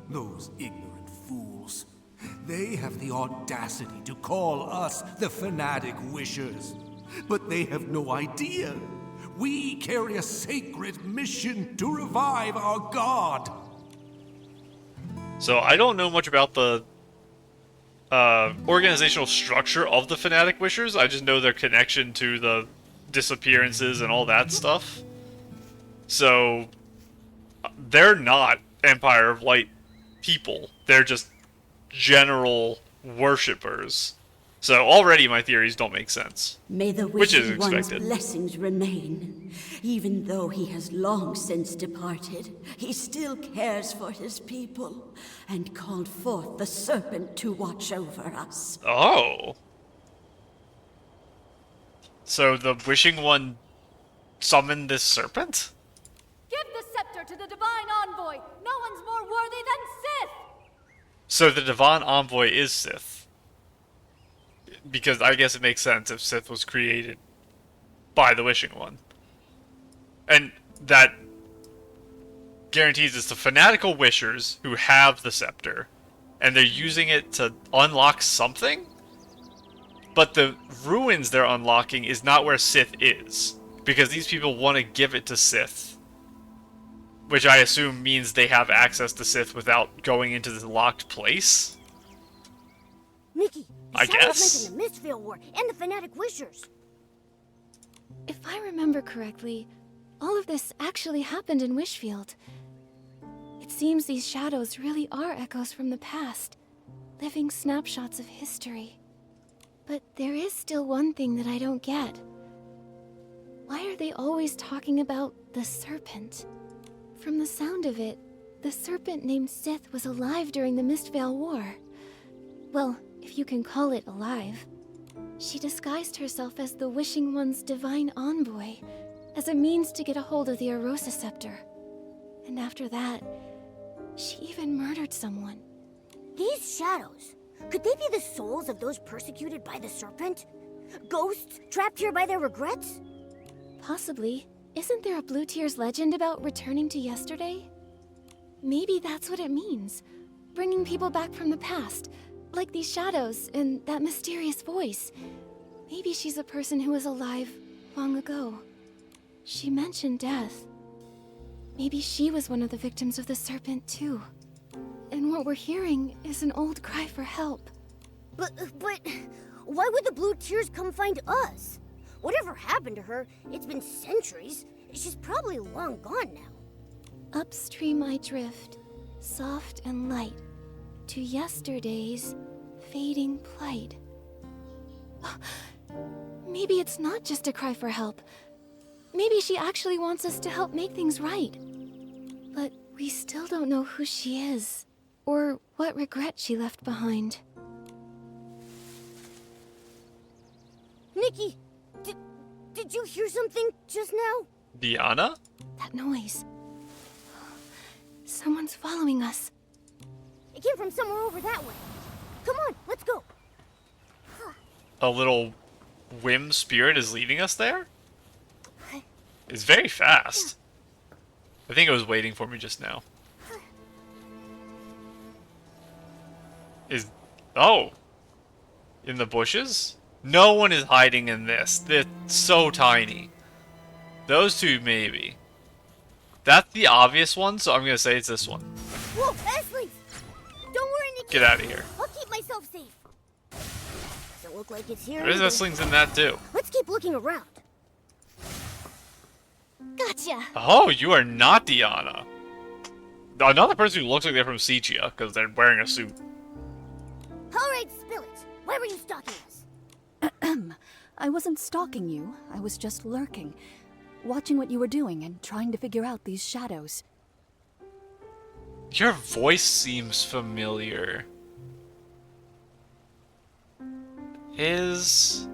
Those ignorant fools. They have the audacity to call us the Fanatic Wishers. But they have no idea. We carry a sacred mission to revive our god. So I don't know much about the organizational structure of the Fanatic Wishers. I just know their connection to the disappearances and all that stuff. So they're not Empire of Light people. They're just general worshippers. So already my theories don't make sense. May the Which is Wishing One's expected. blessings remain. Even though he has long since departed, he still cares for his people and called forth the serpent to watch over us. Oh. So the Wishing One summoned this serpent? Give the scepter to the Divine Envoy! No one's more worthy than Sith! So the Divine Envoy is Sith. Because I guess it makes sense if Sith was created by the Wishing One. And that guarantees it's the fanatical wishers who have the scepter, and they're using it to unlock something? But the ruins they're unlocking is not where Sith is, because these people want to give it to Sith. Which I assume means they have access to Sith without going into this locked place? Nikki, I Shadows guess. mentioned the Mistvale War and the Fanatic Wishers. If I remember correctly, all of this actually happened in Wishfield. It seems these shadows really are echoes from the past, living snapshots of history. But there is still one thing that I don't get. Why are they always talking about the serpent? From the sound of it, the serpent named Sith was alive during the Mistvale War. Well, if you can call it alive. She disguised herself as the Wishing One's divine envoy, as a means to get a hold of the Arosa Scepter. And after that, she even murdered someone. These shadows, could they be the souls of those persecuted by the serpent? Ghosts trapped here by their regrets? Possibly. Isn't there a Blue Tears legend about returning to yesterday? Maybe that's what it means. Bringing people back from the past. Like these shadows and that mysterious voice. Maybe she's a person who was alive long ago. She mentioned death. Maybe she was one of the victims of the serpent too. And what we're hearing is an old cry for help. But why would the Blue Tears come find us? Whatever happened to her, it's been centuries. She's probably long gone now. Upstream I drift, soft and light, to yesterday's fading plight. Maybe it's not just a cry for help. Maybe she actually wants us to help make things right. But we still don't know who she is, or what regret she left behind. Nikki, did you hear something just now? Diana? That noise. Someone's following us. It came from somewhere over that way. Come on, let's go. A little whim spirit is leading us there? It's very fast. I think it was waiting for me just now. Oh! In the bushes? No one is hiding in this. They're so tiny. Those two, maybe. That's the obvious one, so I'm gonna say it's this one. Whoa, Esley! Don't worry, Nikki. Get out of here. I'll keep myself safe. Doesn't look like it's here. There's either. Esslings in that too. Let's keep looking around. Gotcha. Oh, you are not Diana. Another person who looks like they're from Sichia, because they're wearing a suit. All right, spill it. Why were you stalking us? I wasn't stalking you. I was just lurking, watching what you were doing and trying to figure out these shadows. Your voice seems familiar. And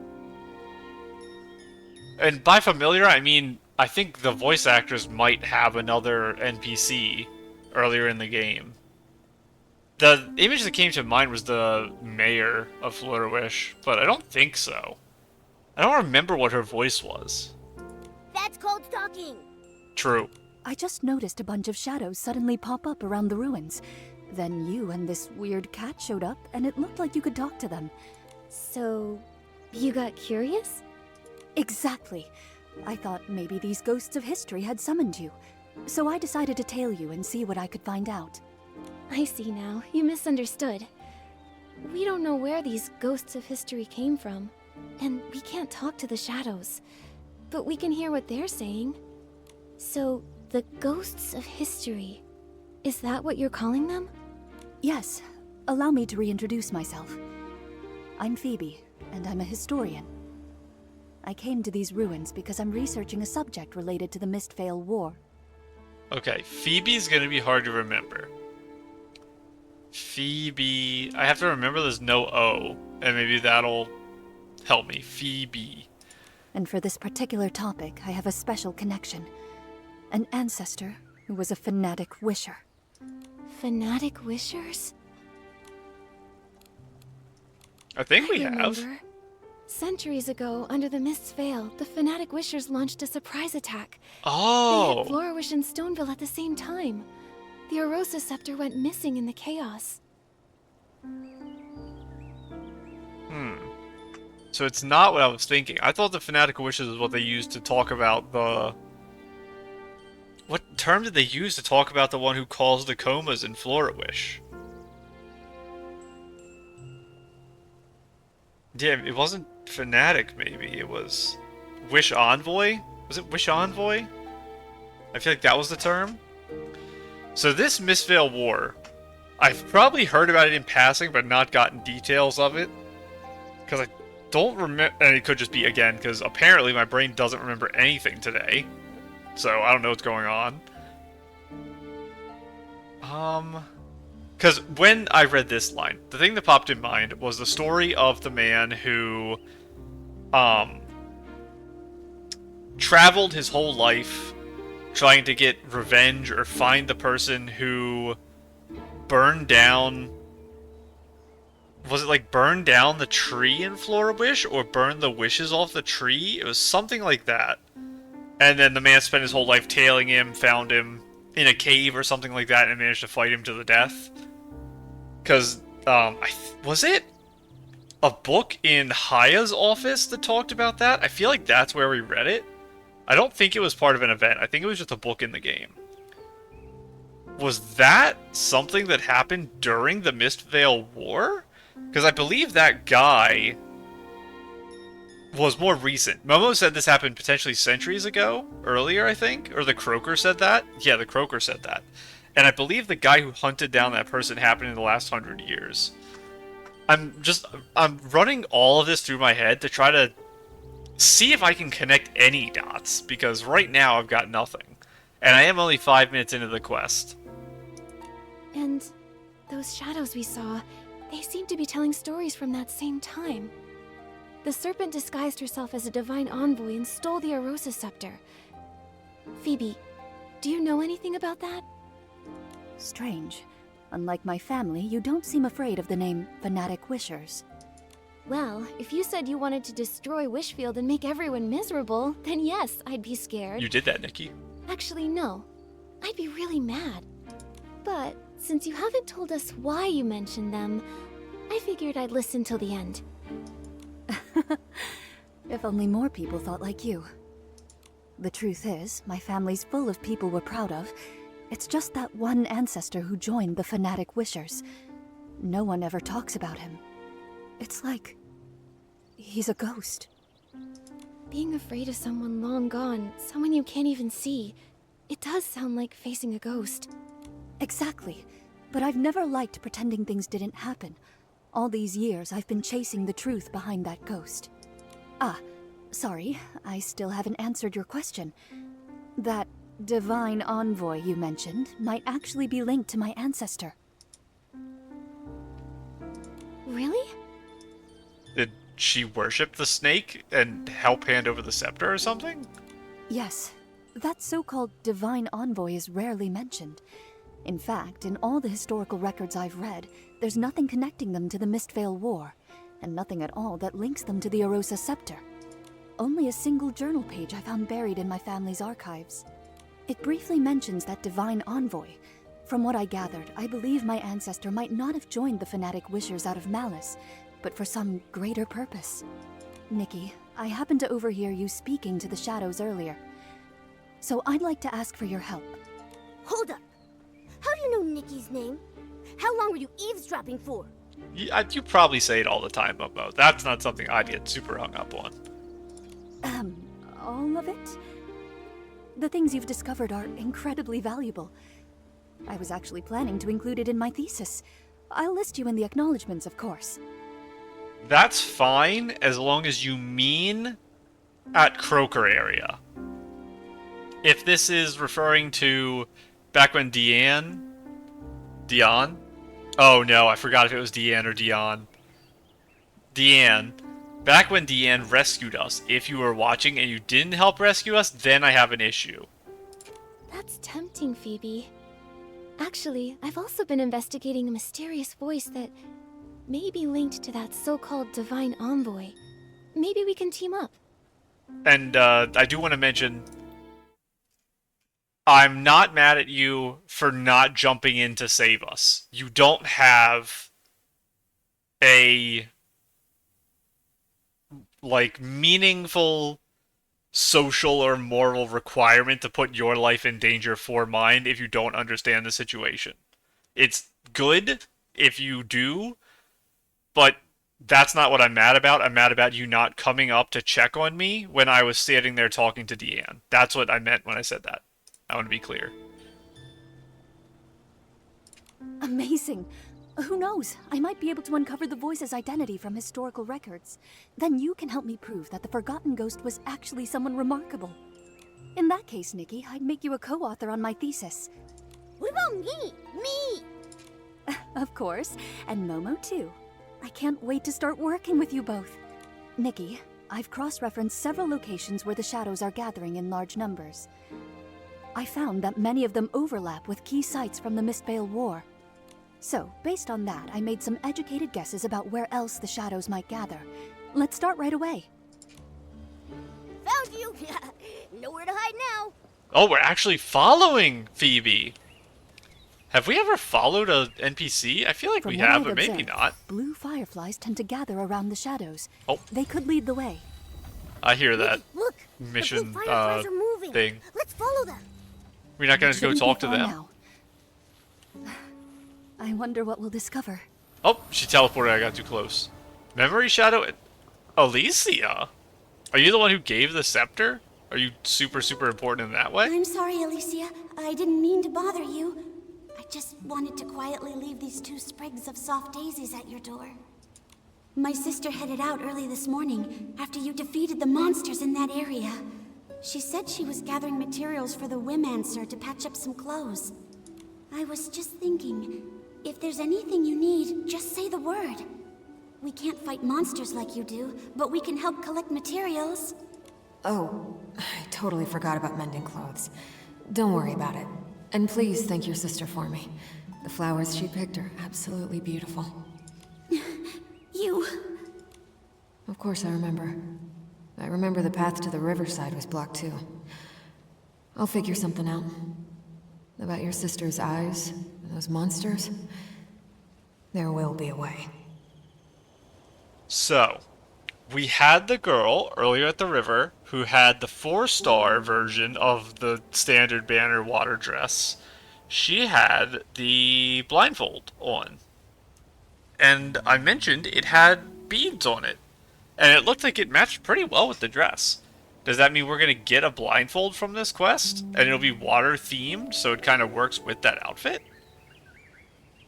by familiar, I mean, I think the voice actors might have another NPC earlier in the game. The image that came to mind was the mayor of Flutterwish, but I don't think so. I don't remember what her voice was. That's called stalking. True. I just noticed a bunch of shadows suddenly pop up around the ruins. Then you and this weird cat showed up, and it looked like you could talk to them. So, you got curious? Exactly. I thought maybe these ghosts of history had summoned you. So I decided to tail you and see what I could find out. I see now. You misunderstood. We don't know where these ghosts of history came from, and we can't talk to the shadows. But we can hear what they're saying. So, the ghosts of history. Is that what you're calling them? Yes, allow me to reintroduce myself. I'm Phoebe, and I'm a historian. I came to these ruins because I'm researching a subject related to the Mistveil War. Okay, Phoebe's gonna be hard to remember. Phoebe... I have to remember there's no O, and maybe that'll help me. Phoebe. And for this particular topic, I have a special connection. An ancestor who was a fanatic wisher. Fanatic wishers? I think we I have. remember. Centuries ago, under the Mist's Veil, the fanatic wishers launched a surprise attack. They Oh! hit Florawish and Stoneville at the same time. The Arosa scepter went missing in the chaos. So it's not what I was thinking. I thought the Fanatical Wishes is what they used to talk about the... What term did they use to talk about the one who caused the comas in Florawish? Yeah, it wasn't Fanatic, maybe. It was... Wish Envoy? Was it Wish Envoy? I feel like that was the term. So this Mistveil War, I've probably heard about it in passing, but not gotten details of it. Because I don't remember... And it could just be, again, because apparently my brain doesn't remember anything today. So I don't know what's going on. Because when I read this line, the thing that popped in mind was the story of the man who, traveled his whole life trying to get revenge or find the person who burned down... Was it like burn down the tree in Florawish or burn the wishes off the tree? It was something like that. And then the man spent his whole life tailing him, found him in a cave or something like that, and managed to fight him to the death. Because, was it a book in Haya's office that talked about that? I feel like that's where we read it. I don't think it was part of an event. I think it was just a book in the game. Was that something that happened during the Mistveil War? Because I believe that guy was more recent. Momo said this happened potentially centuries ago, earlier, I think? Or the Croaker said that? Yeah, the Croaker said that. And I believe the guy who hunted down that person happened in the last 100 years. I'm running all of this through my head to try to see if I can connect any dots, because right now I've got nothing. And I am only 5 minutes into the quest. And those shadows we saw, they seem to be telling stories from that same time. The serpent disguised herself as a divine envoy and stole the Arosa scepter. Phoebe, do you know anything about that? Strange. Unlike my family, you don't seem afraid of the name Fanatic Wishers. Well, if you said you wanted to destroy Wishfield and make everyone miserable, then yes, I'd be scared. You did that, Nikki. Actually, no. I'd be really mad. But since you haven't told us why you mentioned them, I figured I'd listen till the end. If only more people thought like you. The truth is, my family's full of people we're proud of. It's just that one ancestor who joined the Fanatic Wishers. No one ever talks about him. It's like he's a ghost. Being afraid of someone long gone, someone you can't even see, it does sound like facing a ghost. Exactly. But I've never liked pretending things didn't happen. All these years, I've been chasing the truth behind that ghost. Ah, sorry, I still haven't answered your question. That divine envoy you mentioned might actually be linked to my ancestor. Really? Did she worship the snake and help hand over the scepter or something? Yes. That so-called divine envoy is rarely mentioned. In fact, in all the historical records I've read, there's nothing connecting them to the Mistveil War, and nothing at all that links them to the Arosa scepter. Only a single journal page I found buried in my family's archives. It briefly mentions that divine envoy. From what I gathered, I believe my ancestor might not have joined the Fanatic Wishers out of malice, but for some greater purpose. Nikki, I happened to overhear you speaking to the shadows earlier, so I'd like to ask for your help. Hold up! How do you know Nikki's name? How long were you eavesdropping for? You probably say it all the time, Momo. That's not something I'd get super hung up on. All of it? The things you've discovered are incredibly valuable. I was actually planning to include it in my thesis, I'll list you in the acknowledgements, of course. That's fine, as long as you mean at Croker area. If this is referring to back when Dion? Oh no, I forgot if it was Deanne or Dion. Deanne. Back when Deanne rescued us, if you were watching and you didn't help rescue us, then I have an issue. That's tempting, Phoebe. Actually, I've also been investigating a mysterious voice that may be linked to that so-called divine envoy. Maybe we can team up. And I do want to mention, I'm not mad at you for not jumping in to save us. You don't have a meaningful social or moral requirement to put your life in danger for mine if you don't understand the situation. It's good if you do, but that's not what I'm mad about. I'm mad about you not coming up to check on me when I was standing there talking to Deanne. That's what I meant when I said that. I want to be clear. Amazing. Who knows? I might be able to uncover the voice's identity from historical records. Then you can help me prove that the Forgotten Ghost was actually someone remarkable. In that case, Nikki, I'd make you a co-author on my thesis. What about me? Me! Of course, and Momo too. I can't wait to start working with you both. Nikki, I've cross-referenced several locations where the shadows are gathering in large numbers. I found that many of them overlap with key sites from the Mistveil War. So, based on that, I made some educated guesses about where else the shadows might gather. Let's start right away. Found you! Nowhere to hide now. Oh, we're actually following Phoebe. Have we ever followed a NPC? I feel like we have, but maybe not. Blue fireflies tend to gather around the shadows. Oh. They could lead the way. I hear that Look, mission the blue fireflies are moving. thing. Let's follow them. We're not going to go Shouldn't talk be to far them? now. I wonder what we'll discover. Oh, she teleported. I got too close. Memory Shadow? Aleysia? Are you the one who gave the scepter? Are you super, super important in that way? I'm sorry, Aleysia. I didn't mean to bother you. I just wanted to quietly leave these 2 sprigs of soft daisies at your door. My sister headed out early this morning after you defeated the monsters in that area. She said she was gathering materials for the Wimancer to patch up some clothes. I was just thinking, if there's anything you need, just say the word. We can't fight monsters like you do, but we can help collect materials. Oh, I totally forgot about mending clothes. Don't worry about it. And please thank your sister for me. The flowers she picked are absolutely beautiful. You... Of course I remember. I remember the path to the riverside was blocked too. I'll figure something out. About your sister's eyes, and those monsters, there will be a way. So, we had the girl earlier at the river who had the 4-star version of the standard banner water dress. She had the blindfold on. And I mentioned it had beads on it. And it looked like it matched pretty well with the dress. Does that mean we're going to get a blindfold from this quest? And it'll be water themed, so it kind of works with that outfit?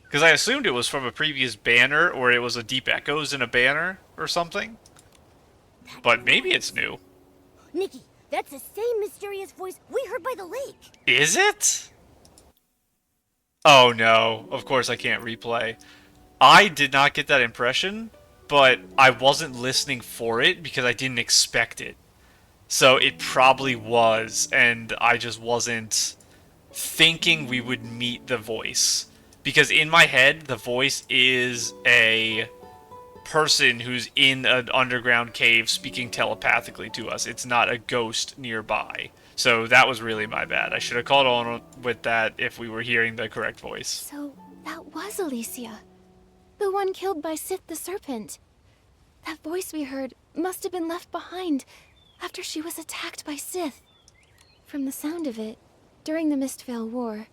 Because I assumed it was from a previous banner, or it was a Deep Echoes in a banner, or something. But maybe it's new. Nikki, that's the same mysterious voice we heard by the lake. Is it? Oh no, of course I can't replay. I did not get that impression, but I wasn't listening for it because I didn't expect it. So it probably was, and I just wasn't thinking we would meet the voice. Because in my head, the voice is a person who's in an underground cave speaking telepathically to us. It's not a ghost nearby. So that was really my bad. I should have caught on with that if we were hearing the correct voice. So, that was Aleysia. The one killed by Sith the Serpent. That voice we heard must have been left behind after she was attacked by Sith. From the sound of it, during the Mistveil War,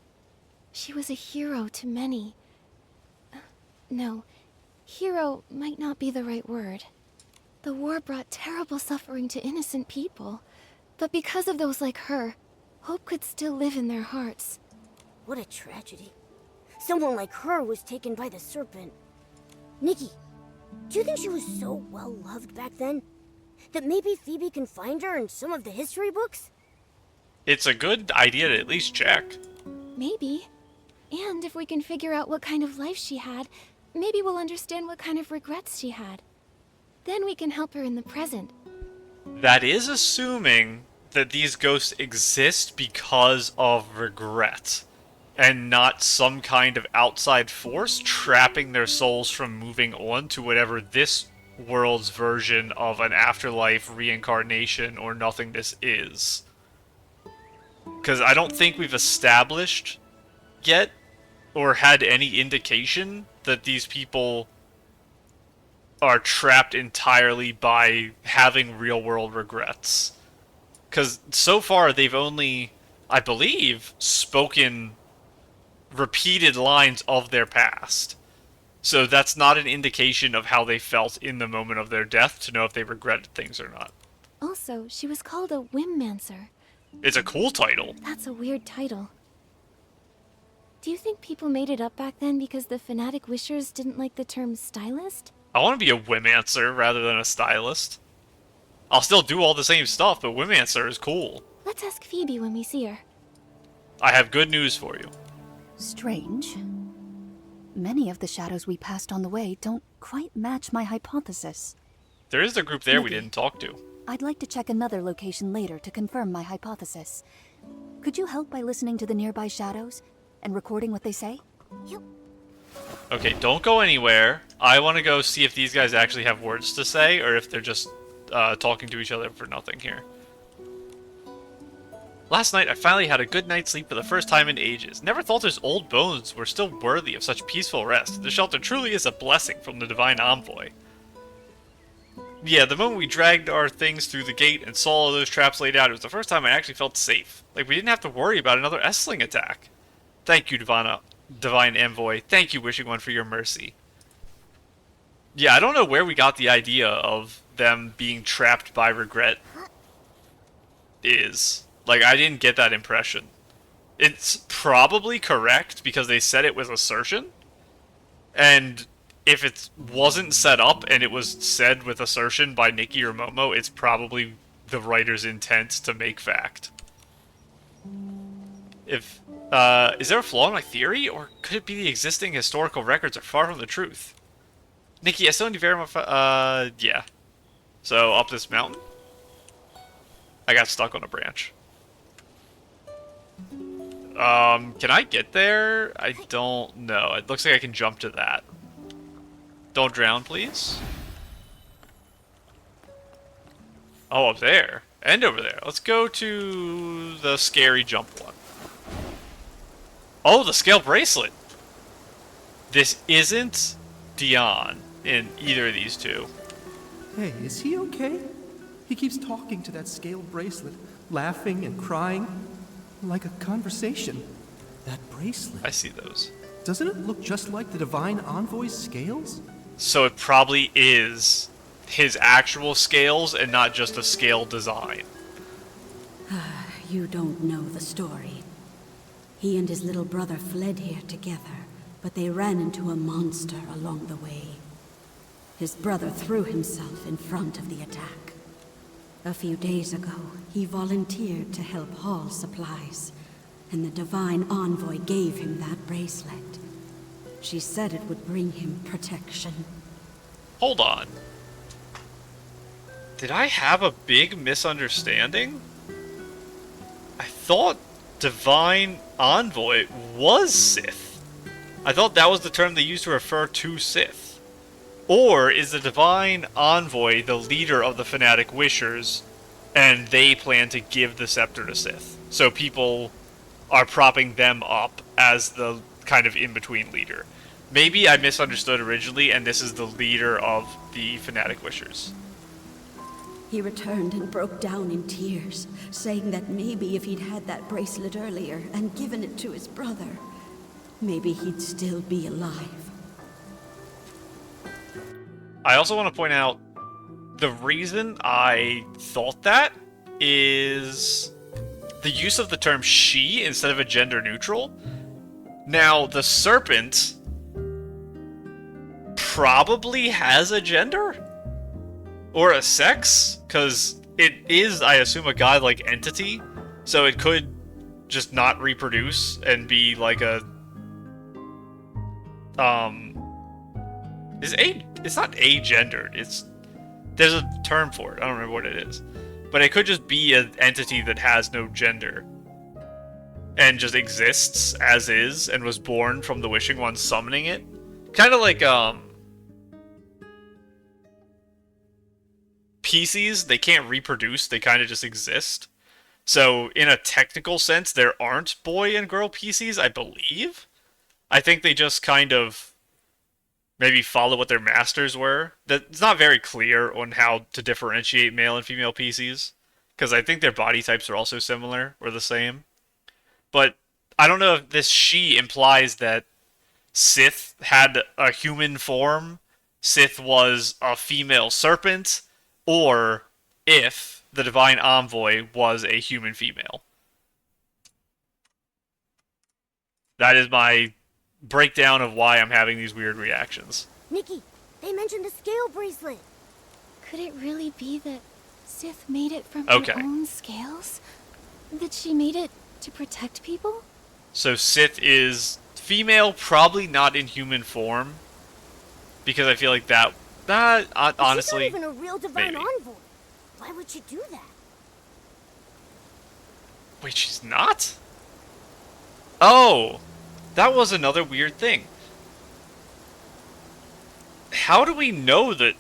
she was a hero to many. No, hero might not be the right word. The war brought terrible suffering to innocent people, but because of those like her, hope could still live in their hearts. What a tragedy. Someone like her was taken by the serpent. Nikki, do you think she was so well loved back then? That maybe Phoebe can find her in some of the history books? It's a good idea to at least check. Maybe. And if we can figure out what kind of life she had, maybe we'll understand what kind of regrets she had. Then we can help her in the present. That is assuming that these ghosts exist because of regret, and not some kind of outside force trapping their souls from moving on to whatever this world's version of an afterlife, reincarnation, or nothingness is. Because I don't think we've established yet, or had any indication, that these people are trapped entirely by having real-world regrets. Because so far they've only, I believe, spoken repeated lines of their past. So that's not an indication of how they felt in the moment of their death to know if they regretted things or not. Also, she was called a whimmancer. It's a cool title. That's a weird title. Do you think people made it up back then because the fanatic wishers didn't like the term stylist? I want to be a whimmancer rather than a stylist. I'll still do all the same stuff, but whimmancer is cool. Let's ask Phoebe when we see her. I have good news for you. Strange. Many of the shadows we passed on the way don't quite match my hypothesis. There is the group there we Nikki, didn't talk to. I'd like to check another location later to confirm my hypothesis. Could you help by listening to the nearby shadows and recording what they say? Okay, don't go anywhere. I want to go see if these guys actually have words to say, or if they're just talking to each other for nothing here. Last night, I finally had a good night's sleep for the first time in ages. Never thought those old bones were still worthy of such peaceful rest. The shelter truly is a blessing from the Divine Envoy. Yeah, the moment we dragged our things through the gate and saw all those traps laid out, it was the first time I actually felt safe. Like, we didn't have to worry about another S-Sling attack. Thank you, Divine Envoy. Thank you, Wishing One, for your mercy. Yeah, I don't know where we got the idea of them being trapped by regret is. Like, I didn't get that impression. It's probably correct because they said it with assertion. And if it wasn't set up and it was said with assertion by Nikki or Momo, it's probably the writer's intent to make fact. If, is there a flaw in my theory? Or could it be the existing historical records are far from the truth? Nikki, I still need to verify, yeah. So, up this mountain? I got stuck on a branch. Can I get there? I don't know. It looks like I can jump to that. Don't drown, please. Oh, up there. And over there. Let's go to the scary jump one. Oh, the scale bracelet! This isn't Dion in either of these two. Hey, is he okay? He keeps talking to that scale bracelet, laughing and crying. Like a conversation. That bracelet. I see those. Doesn't it look just like the Divine Envoy's scales? So it probably is his actual scales and not just a scale design. You don't know the story. He and his little brother fled here together, but they ran into a monster along the way. His brother threw himself in front of the attack. A few days ago, he volunteered to help haul supplies, and the Divine Envoy gave him that bracelet. She said it would bring him protection. Hold on. Did I have a big misunderstanding? I thought Divine Envoy was Sith. I thought that was the term they used to refer to Sith. Or is the Divine Envoy the leader of the Fanatic Wishers, and they plan to give the scepter to Sith? So people are propping them up as the kind of in-between leader. Maybe I misunderstood originally, and this is the leader of the Fanatic Wishers. He returned and broke down in tears, saying that maybe if he'd had that bracelet earlier and given it to his brother, maybe he'd still be alive. I also want to point out, the reason I thought that is the use of the term she instead of a gender neutral. Now, the serpent probably has a gender? Or a sex? Because it is, I assume, a godlike entity, so it could just not reproduce and be like a... It's not agendered, there's a term for it, I don't remember what it is. But it could just be an entity that has no gender. And just exists as is, and was born from the Wishing One summoning it. Kind of like, PCs, they can't reproduce, they kind of just exist. So, in a technical sense, there aren't boy and girl PCs, I believe. I think they just kind of maybe follow what their masters were. It's not very clear on how to differentiate male and female PCs, because I think their body types are also similar, or the same. But I don't know if this she implies that Sith had a human form, Sith was a female serpent, or if the Divine Envoy was a human female. That is my breakdown of why I'm having these weird reactions. Nikki, they mentioned the scale bracelet. Could it really be that Sith made it from Okay. her own scales? That she made it to protect people? So Sith is female, probably not in human form, because I feel like that honestly, she's not even a real Divine maybe. Envoy. Why would she do that? Wait, she's not? Oh, that was another weird thing. How do we know that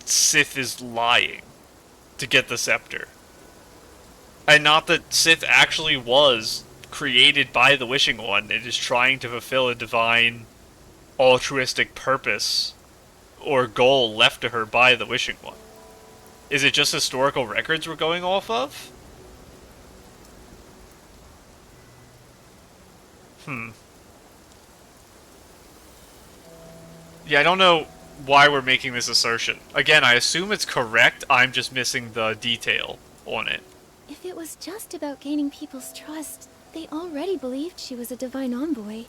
Sith is lying to get the scepter? And not that Sith actually was created by the Wishing One and is trying to fulfill a divine, altruistic purpose or goal left to her by the Wishing One. Is it just historical records we're going off of? Yeah, I don't know why we're making this assertion. Again, I assume it's correct, I'm just missing the detail on it. If it was just about gaining people's trust, they already believed she was a Divine Envoy.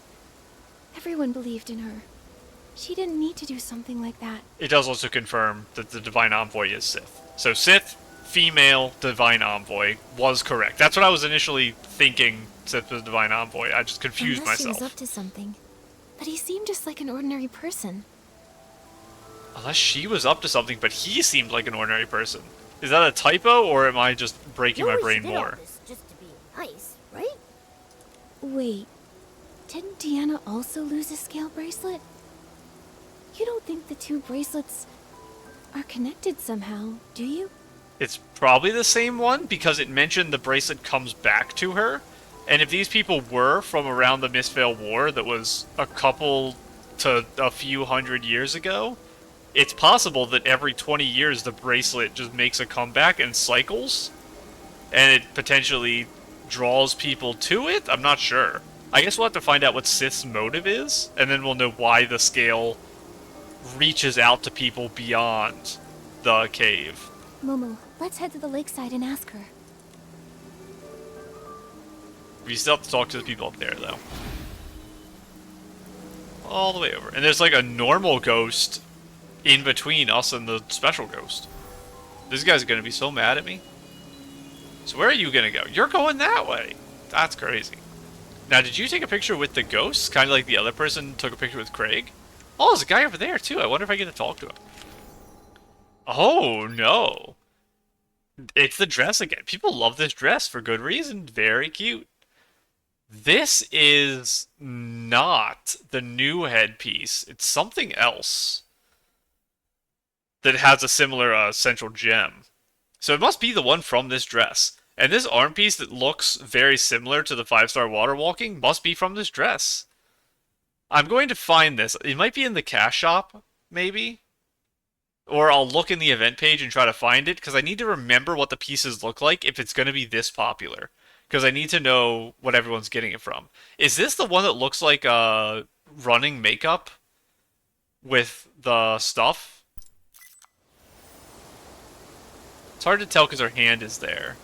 Everyone believed in her. She didn't need to do something like that. It does also confirm that the Divine Envoy is Sith. So Sith, female, Divine Envoy, was correct. That's what I was initially thinking Sith was Divine Envoy. I just confused Unless myself. she was up to something. But he seemed just like an ordinary person. Unless she was up to something, but he seemed like an ordinary person. Is that a typo, or am I just breaking my brain more? Just to be nice, right? Wait, didn't Deanna also lose a scale bracelet? You don't think the two bracelets are connected somehow, do you? It's probably the same one, because it mentioned the bracelet comes back to her. And if these people were from around the Mistveil War that was a couple to a few hundred years ago, it's possible that every 20 years the bracelet just makes a comeback and cycles. And it potentially draws people to it? I'm not sure. I guess we'll have to find out what Sith's motive is, and then we'll know why the scale reaches out to people beyond the cave. Momo, let's head to the lakeside and ask her. We still have to talk to the people up there, though. All the way over. And there's like a normal ghost in between us and the special ghost. This guy's gonna be so mad at me. So where are you gonna go? You're going that way. That's crazy. Now, did you take a picture with the ghost? Kind of like the other person took a picture with Craig? Oh, there's a guy over there, too. I wonder if I get to talk to him. Oh, no. It's the dress again. People love this dress for good reason. Very cute. This is not the new headpiece. It's something else that has a similar central gem. So it must be the one from this dress. And this arm piece that looks very similar to the 5-star water walking must be from this dress. I'm going to find this. It might be in the cash shop, maybe? Or I'll look in the event page and try to find it, because I need to remember what the pieces look like if it's going to be this popular. Because I need to know what everyone's getting it from. Is this the one that looks like running makeup with the stuff? It's hard to tell because her hand is there.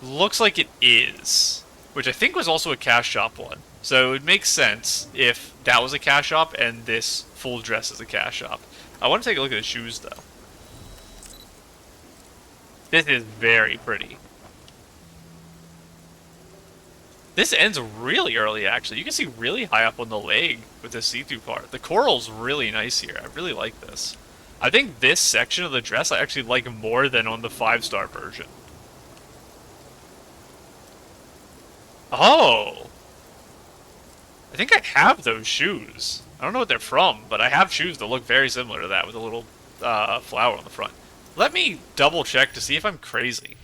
Looks like it is. Which I think was also a cash shop one. So it makes sense if that was a cash shop and this full dress is a cash shop. I want to take a look at the shoes, though. This is very pretty. This ends really early, actually. You can see really high up on the leg with the see-through part. The coral's really nice here. I really like this. I think this section of the dress I actually like more than on the 5-star version. Oh! I think I have those shoes. I don't know what they're from, but I have shoes that look very similar to that with a little flower on the front. Let me double check to see if I'm crazy.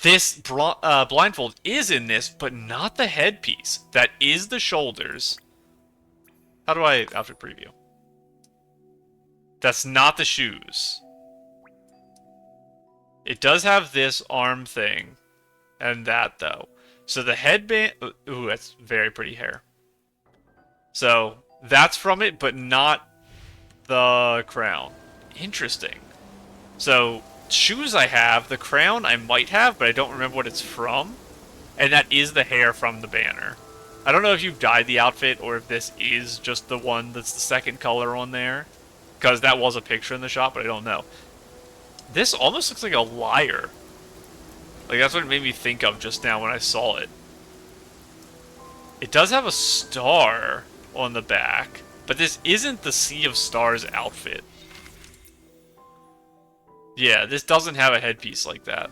This blindfold is in this, but not the headpiece. That is the shoulders. How do I outfit preview? That's not the shoes. It does have this arm thing and that, though. So the headband... Ooh, that's very pretty hair. So that's from it, but not the crown. Interesting. So shoes I have, the crown I might have, but I don't remember what it's from. And that is the hair from the banner. I don't know if you've dyed the outfit or if this is just the one that's the second color on there. Because that was a picture in the shop, but I don't know. This almost looks like a lyre. Like, that's what it made me think of just now when I saw it. It does have a star on the back, but this isn't the Sea of Stars outfit. Yeah, this doesn't have a headpiece like that.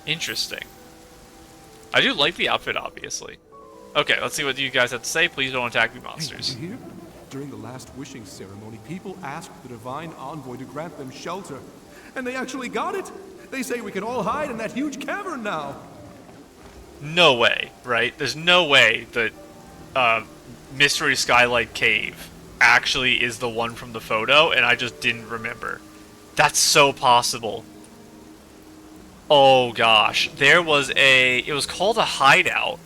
Interesting. I do like the outfit, obviously. Okay, let's see what you guys have to say. Please don't attack me, monsters. Hey, did you hear? During the last wishing ceremony, people asked the Divine Envoy to grant them shelter. And they actually got it! They say we can all hide in that huge cavern now! No way, right? There's no way that Mystery Skylight Cave actually is the one from the photo, and I just didn't remember. That's so possible. Oh gosh, there was it was called a hideout.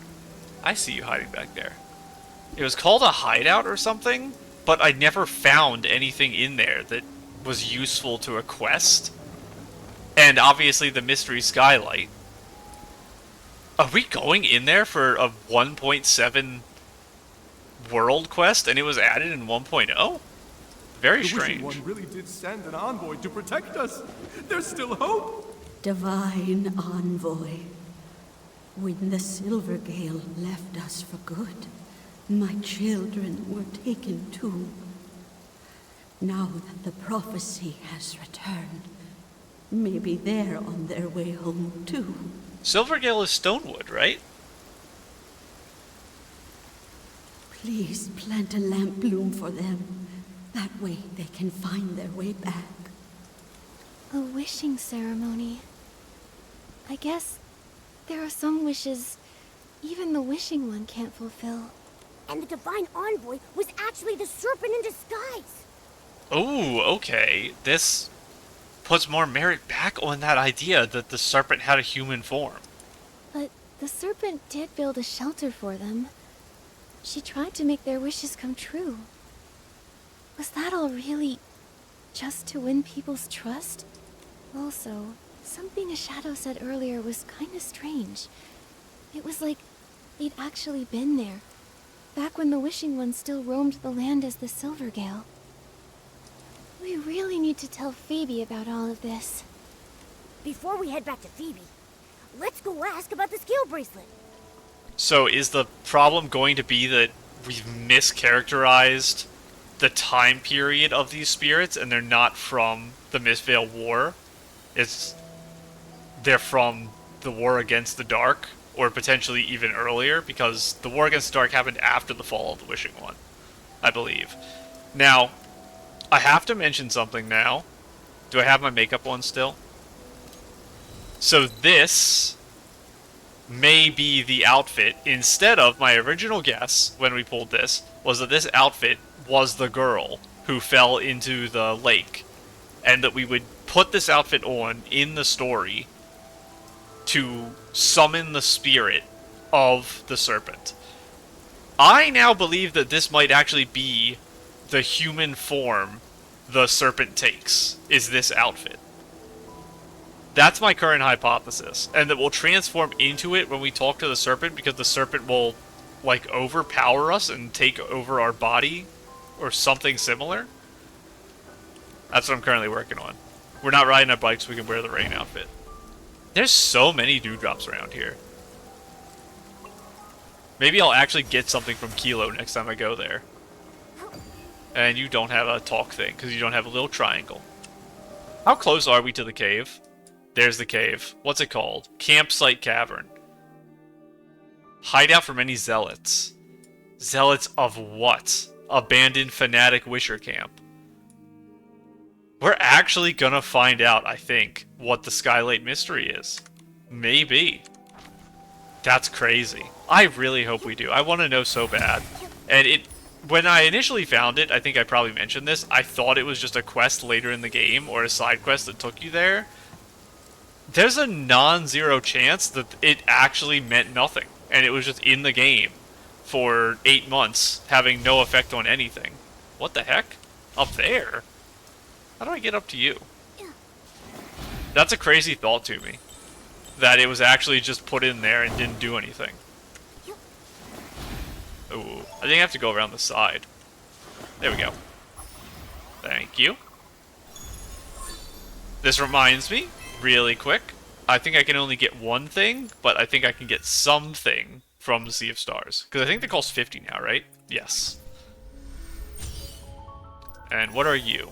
I see you hiding back there. It was called a hideout or something, but I never found anything in there that was useful to a quest. And obviously the Mystery Skylight. Are we going in there for a 1.7 world quest and it was added in 1.0? Very strange. The Wishing One really did send an envoy to protect us. There's still hope. Divine Envoy, when the Silvergale left us for good, my children were taken too. Now that the prophecy has returned, maybe they're on their way home too. Silvergale is Stonewood, right? Please plant a lamp bloom for them. That way they can find their way back. A wishing ceremony. I guess there are some wishes even the Wishing One can't fulfill. And the Divine Envoy was actually the serpent in disguise. Oh, okay. This puts more merit back on that idea that the serpent had a human form. But the serpent did build a shelter for them. She tried to make their wishes come true. Was that all really just to win people's trust? Also, something a shadow said earlier was kinda strange. It was like they'd actually been there, back when the Wishing One still roamed the land as the Silvergale. We really need to tell Phoebe about all of this. Before we head back to Phoebe, let's go ask about the scale bracelet. So is the problem going to be that we've mischaracterized the time period of these spirits and they're not from the Mistvale War? They're from the War Against the Dark, or potentially even earlier, because the War Against the Dark happened after the fall of the Wishing One, I believe. Now, I have to mention something now. Do I have my makeup on still? So this may be the outfit, instead of my original guess when we pulled this, was that this outfit was the girl who fell into the lake, and that we would put this outfit on in the story to summon the spirit of the serpent. I now believe that this might actually be the human form the serpent takes, is this outfit. That's my current hypothesis. And that we'll transform into it when we talk to the serpent, because the serpent will, like, overpower us and take over our body, or something similar. That's what I'm currently working on. We're not riding our bikes, we can wear the rain outfit. There's so many dewdrops around here. Maybe I'll actually get something from Kilo next time I go there. And you don't have a talk thing, because you don't have a little triangle. How close are we to the cave? There's the cave. What's it called? Campsite Cavern. Hideout from any zealots. Zealots of what? Abandoned fanatic wisher camp. We're actually gonna find out, I think, what the Skylight mystery is. Maybe. That's crazy. I really hope we do. I want to know so bad. And when I initially found it, I think I probably mentioned this, I thought it was just a quest later in the game, or a side quest that took you there. There's a non-zero chance that it actually meant nothing, and it was just in the game for 8 months, having no effect on anything. What the heck? Up there? How do I get up to you? That's a crazy thought to me. That it was actually just put in there and didn't do anything. Ooh, I think I have to go around the side. There we go. Thank you. This reminds me, really quick, I think I can only get one thing, but I think I can get something from the Sea of Stars. Because I think they cost 50 now, right? Yes. And what are you?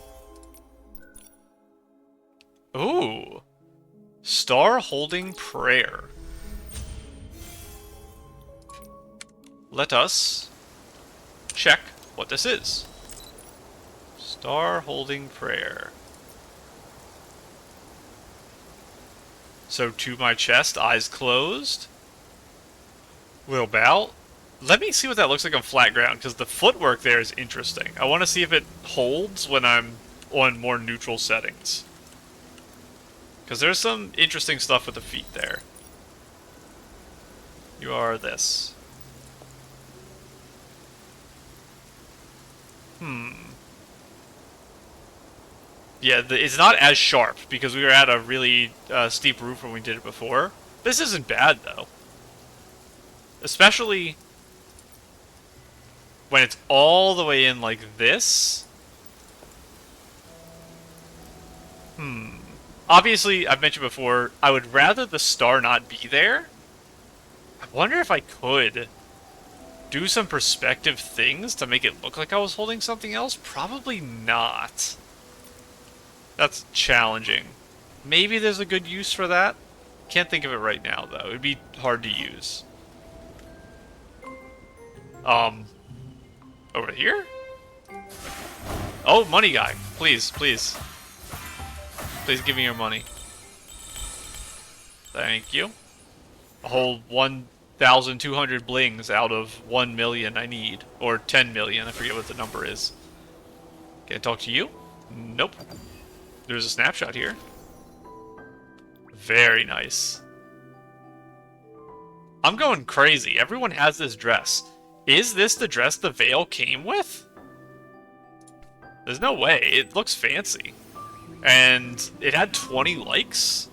Ooh. Star Holding Prayer. Let us check what this is. Star Holding Prayer. So to my chest, eyes closed. Will bow. Let me see what that looks like on flat ground, because the footwork there is interesting. I want to see if it holds when I'm on more neutral settings. Because there's some interesting stuff with the feet there. You are this. Yeah, it's not as sharp, because we were at a really steep roof when we did it before. This isn't bad, though. Especially when it's all the way in like this. Obviously, I've mentioned before, I would rather the star not be there. I wonder if I could do some perspective things to make it look like I was holding something else. Probably not. That's challenging. Maybe there's a good use for that. Can't think of it right now, though. It'd be hard to use. Over here? Oh, money guy. Please, please. Please give me your money. Thank you. A whole 1,200 blings out of 1 million I need. Or 10 million, I forget what the number is. Can I talk to you? Nope. There's a snapshot here. Very nice. I'm going crazy. Everyone has this dress. Is this the dress the veil came with? There's no way. It looks fancy. And it had 20 likes.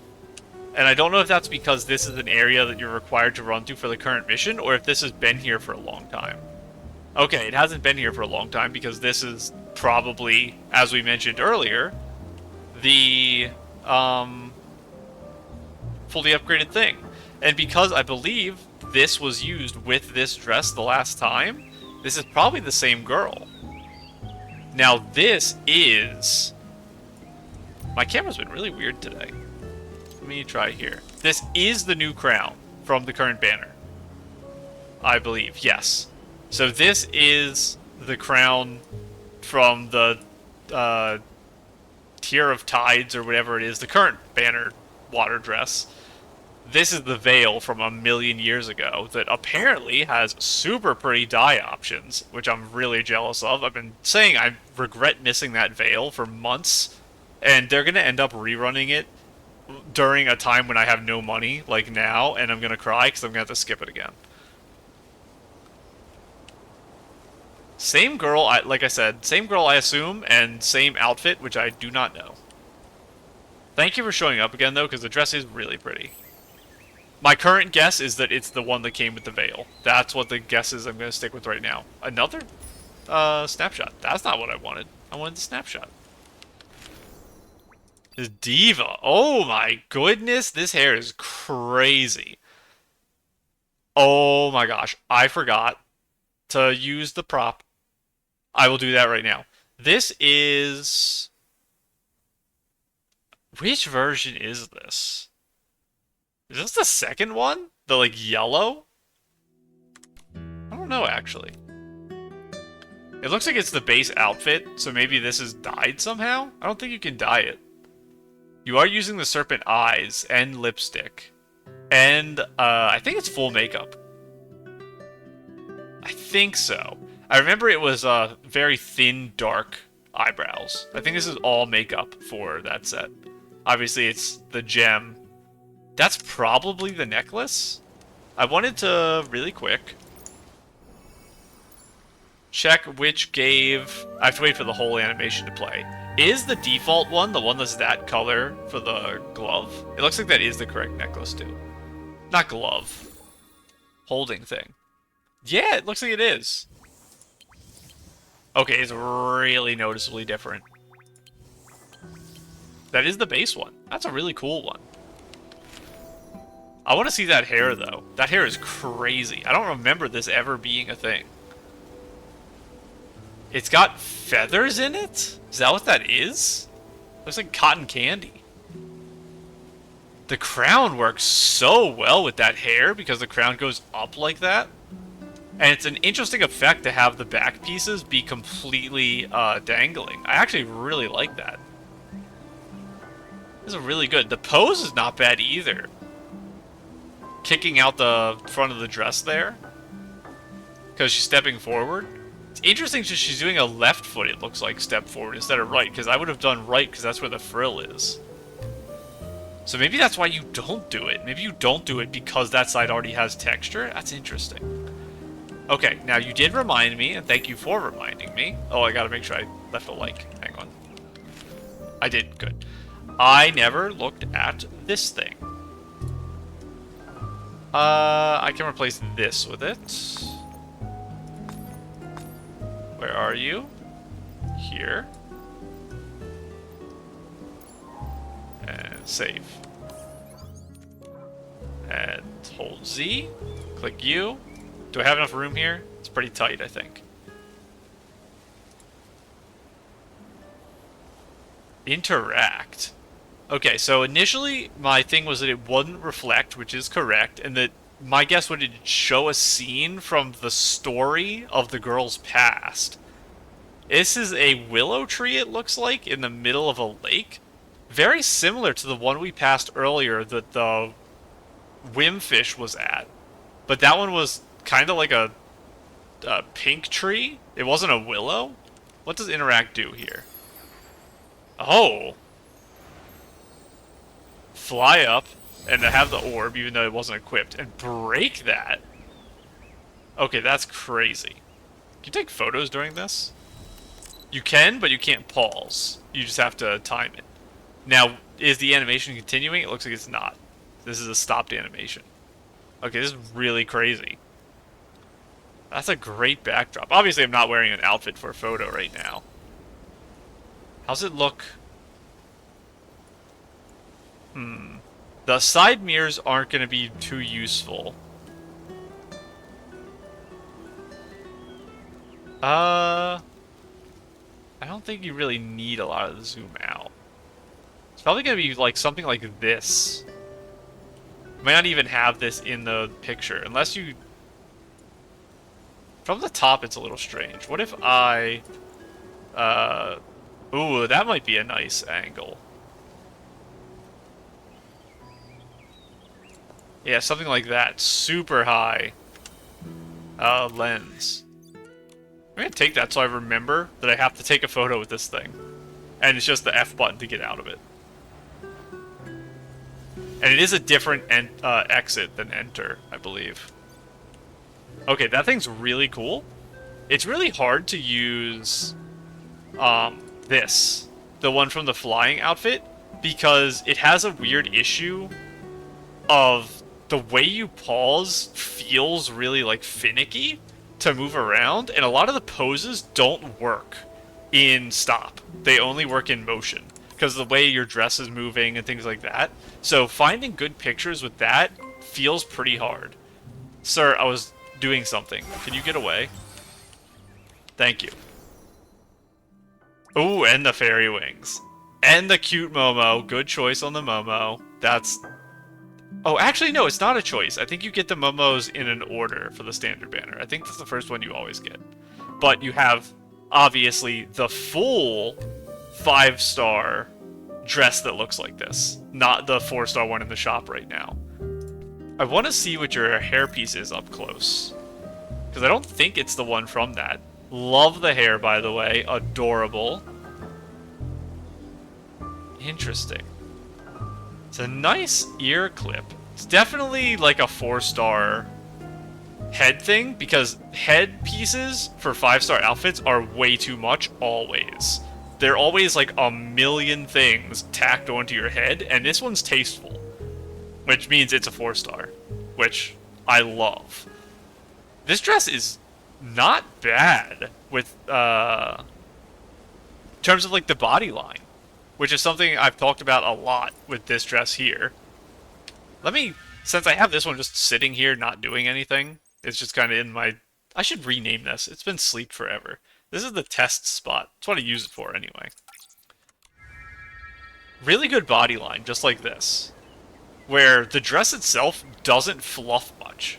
And I don't know if that's because this is an area that you're required to run to for the current mission, or if this has been here for a long time. Okay, it hasn't been here for a long time, because this is probably, as we mentioned earlier, the fully upgraded thing. And because I believe this was used with this dress the last time, this is probably the same girl. Now this is... My camera's been really weird today. Let me try here. This is the new crown from the current banner. I believe, yes. So this is the crown from the Tier of Tides or whatever it is, the current banner water dress. This is the veil from a million years ago that apparently has super pretty dye options, which I'm really jealous of. I've been saying I regret missing that veil for months. And they're going to end up rerunning it during a time when I have no money, like now, and I'm going to cry because I'm going to have to skip it again. Same girl, like I said, same girl I assume, and same outfit, which I do not know. Thank you for showing up again, though, because the dress is really pretty. My current guess is that it's the one that came with the veil. That's what the guess is I'm going to stick with right now. Another snapshot. That's not what I wanted. I wanted the snapshot. This diva. Oh my goodness. This hair is crazy. Oh my gosh. I forgot to use the prop. I will do that right now. This is... Which version is this? Is this the second one? The, like, yellow? I don't know, actually. It looks like it's the base outfit, so maybe this is dyed somehow? I don't think you can dye it. You are using the serpent eyes and lipstick. And, I think it's full makeup. I think so. I remember it was, very thin, dark eyebrows. I think this is all makeup for that set. Obviously, it's the gem. That's probably the necklace. I wanted to, really quick, check which gave... I have to wait for the whole animation to play. Is the default one the one that's that color for the glove? It looks like that is the correct necklace, too. Not glove. Holding thing. Yeah, it looks like it is. Okay, it's really noticeably different. That is the base one. That's a really cool one. I want to see that hair, though. That hair is crazy. I don't remember this ever being a thing. It's got feathers in it? Is that what that is? Looks like cotton candy. The crown works so well with that hair because the crown goes up like that. And it's an interesting effect to have the back pieces be completely dangling. I actually really like that. This is really good. The pose is not bad either. Kicking out the front of the dress there. Because she's stepping forward. It's interesting that she's doing a left foot, it looks like, step forward instead of right. Because I would have done right because that's where the frill is. So maybe that's why you don't do it. Maybe you don't do it because that side already has texture. That's interesting. Okay, now you did remind me, and thank you for reminding me. Oh, I gotta make sure I left a like. Hang on. I did, good. I never looked at this thing. I can replace this with it. Where are you? Here. And save. And hold Z. Click U. Do I have enough room here? It's pretty tight, I think. Interact. Okay, so initially my thing was that it wouldn't reflect, which is correct, and that my guess would show a scene from the story of the girl's past. This is a willow tree, it looks like, in the middle of a lake. Very similar to the one we passed earlier that the Wimfish was at. But that one was kind of like a pink tree. It wasn't a willow. What does interact do here? Oh! Fly up and to have the orb, even though it wasn't equipped, and break that. Okay, that's crazy. Can you take photos during this? You can, but you can't pause. You just have to time it. Now, is the animation continuing? It looks like it's not. This is a stopped animation. Okay, this is really crazy. That's a great backdrop. Obviously, I'm not wearing an outfit for a photo right now. How's it look? The side mirrors aren't going to be too useful. I don't think you really need a lot of the zoom out. It's probably going to be like something like this. You might not even have this in the picture, unless you... From the top, it's a little strange. What if I... Ooh, that might be a nice angle. Yeah, something like that. Super high lens. I'm going to take that so I remember that I have to take a photo with this thing. And it's just the F button to get out of it. And it is a different exit than enter, I believe. Okay, that thing's really cool. It's really hard to use this. The one from the flying outfit. because it has a weird issue of the way you pause feels really like finicky to move around, and a lot of the poses don't work in stop. They only work in motion because of the way your dress is moving and things like that. So finding good pictures with that feels pretty hard. Sir, I was doing something. Can you get away? Thank you. Ooh, and the fairy wings. And the cute Momo. Good choice on the Momo. That's... Oh, actually, no, it's not a choice. I think you get the Momos in an order for the standard banner. I think that's the first one you always get. But you have, obviously, the full 5-star dress that looks like this. Not the 4-star one in the shop right now. I want to see what your hairpiece is up close. Because I don't think it's the one from that. Love the hair, by the way. Adorable. Interesting. It's a nice ear clip. It's definitely like a 4-star head thing, because head pieces for 5-star outfits are way too much always. They're always like a million things tacked onto your head, and this one's tasteful. Which means it's a 4-star, which I love. This dress is not bad with, in terms of like the body line, which is something I've talked about a lot with this dress here. Let me, since I have this one just sitting here not doing anything, it's just kind of in my, I should rename this. It's been sleeped forever. This is the test spot. That's what I use it for anyway. Really good body line, just like this, where the dress itself doesn't fluff much.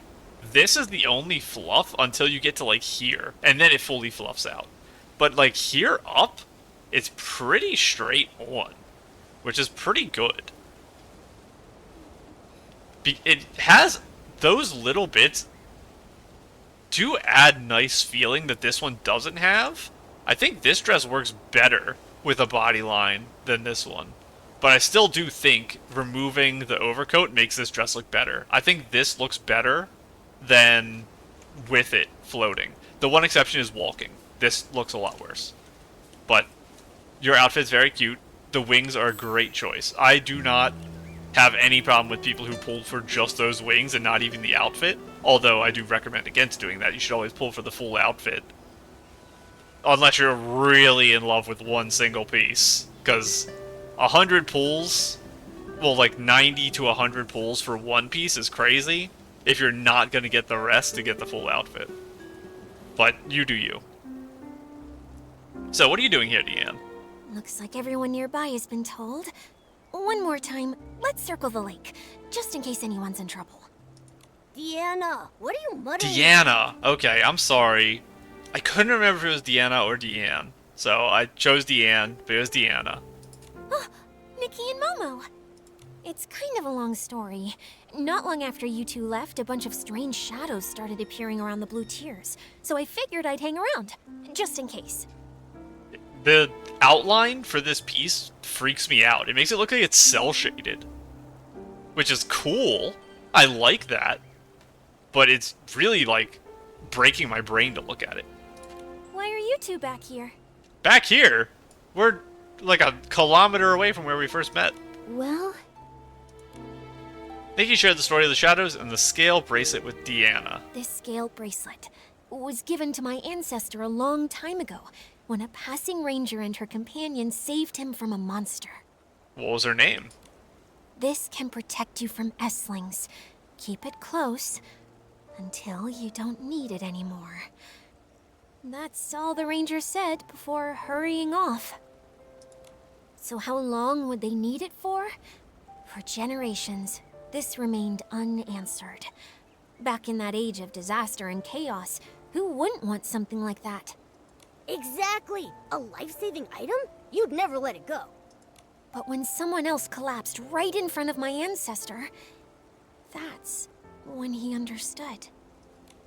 This is the only fluff until you get to like here, and then it fully fluffs out. But like here up, it's pretty straight on, which is pretty good. It has those little bits do add nice feeling that this one doesn't have. I think this dress works better with a body line than this one. But I still do think removing the overcoat makes this dress look better. I think this looks better than with it floating. The one exception is walking. This looks a lot worse. But your outfit's very cute. The wings are a great choice. I do not have any problem with people who pull for just those wings and not even the outfit. Although I do recommend against doing that. You should always pull for the full outfit. Unless you're really in love with one single piece. Because 100 pulls, well, like 90 to 100 pulls for one piece is crazy if you're not going to get the rest to get the full outfit. But you do you. So what are you doing here, Deanne? Looks like everyone nearby has been told. One more time, let's circle the lake, just in case anyone's in trouble. Deanna, what are you muttering? Deanna! Okay, I'm sorry. I couldn't remember if it was Deanna or Deanne. So I chose Deanne, but it was Deanna. Oh, Nikki and Momo. It's kind of a long story. Not long after you two left, a bunch of strange shadows started appearing around the blue tiers. So I figured I'd hang around, just in case. The outline for this piece freaks me out. It makes it look like it's cel-shaded. Which is cool. I like that. But it's really, like, breaking my brain to look at it. Why are you two back here? Back here? We're like a kilometer away from where we first met. Well... Nikki shared the story of the shadows and the scale bracelet with Deanna. This scale bracelet was given to my ancestor a long time ago, when a passing ranger and her companion saved him from a monster. What was her name? This can protect you from Esslings. Keep it close until you don't need it anymore. That's all the ranger said before hurrying off. So how long would they need it for? For generations, this remained unanswered. Back in that age of disaster and chaos, who wouldn't want something like that? Exactly! A life-saving item? You'd never let it go. But when someone else collapsed right in front of my ancestor, that's when he understood.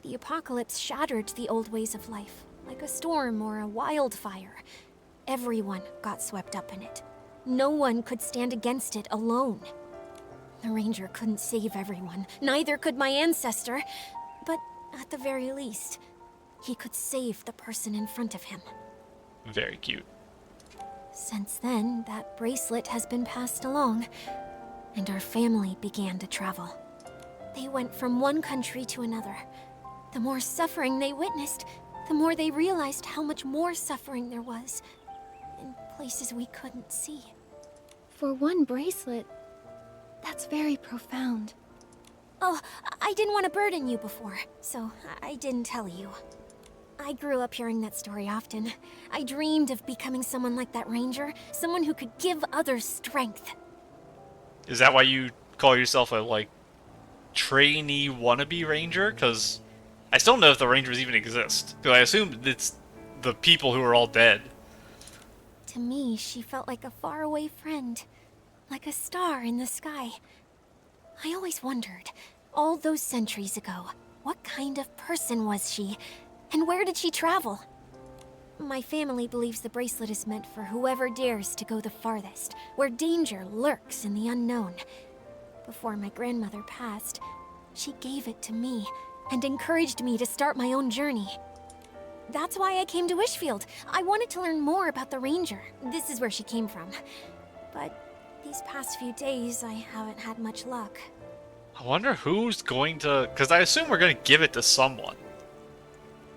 The apocalypse shattered the old ways of life, like a storm or a wildfire. Everyone got swept up in it. No one could stand against it alone. The ranger couldn't save everyone, neither could my ancestor, but at the very least, he could save the person in front of him. Very cute. Since then, that bracelet has been passed along, and our family began to travel. They went from one country to another. The more suffering they witnessed, the more they realized how much more suffering there was, in places we couldn't see. For one bracelet, that's very profound. Oh, I didn't want to burden you before, so I didn't tell you. I grew up hearing that story often. I dreamed of becoming someone like that ranger, someone who could give others strength. Is that why you call yourself a, like, trainee wannabe ranger? Because I still don't know if the rangers even exist. Because I assume it's the people who are all dead. To me, she felt like a faraway friend, like a star in the sky. I always wondered, all those centuries ago, what kind of person was she, and where did she travel? My family believes the bracelet is meant for whoever dares to go the farthest, where danger lurks in the unknown. Before my grandmother passed, she gave it to me and encouraged me to start my own journey. That's why I came to Wishfield. I wanted to learn more about the ranger. This is where she came from. But these past few days, I haven't had much luck. I wonder who's going to... Because I assume we're going to give it to someone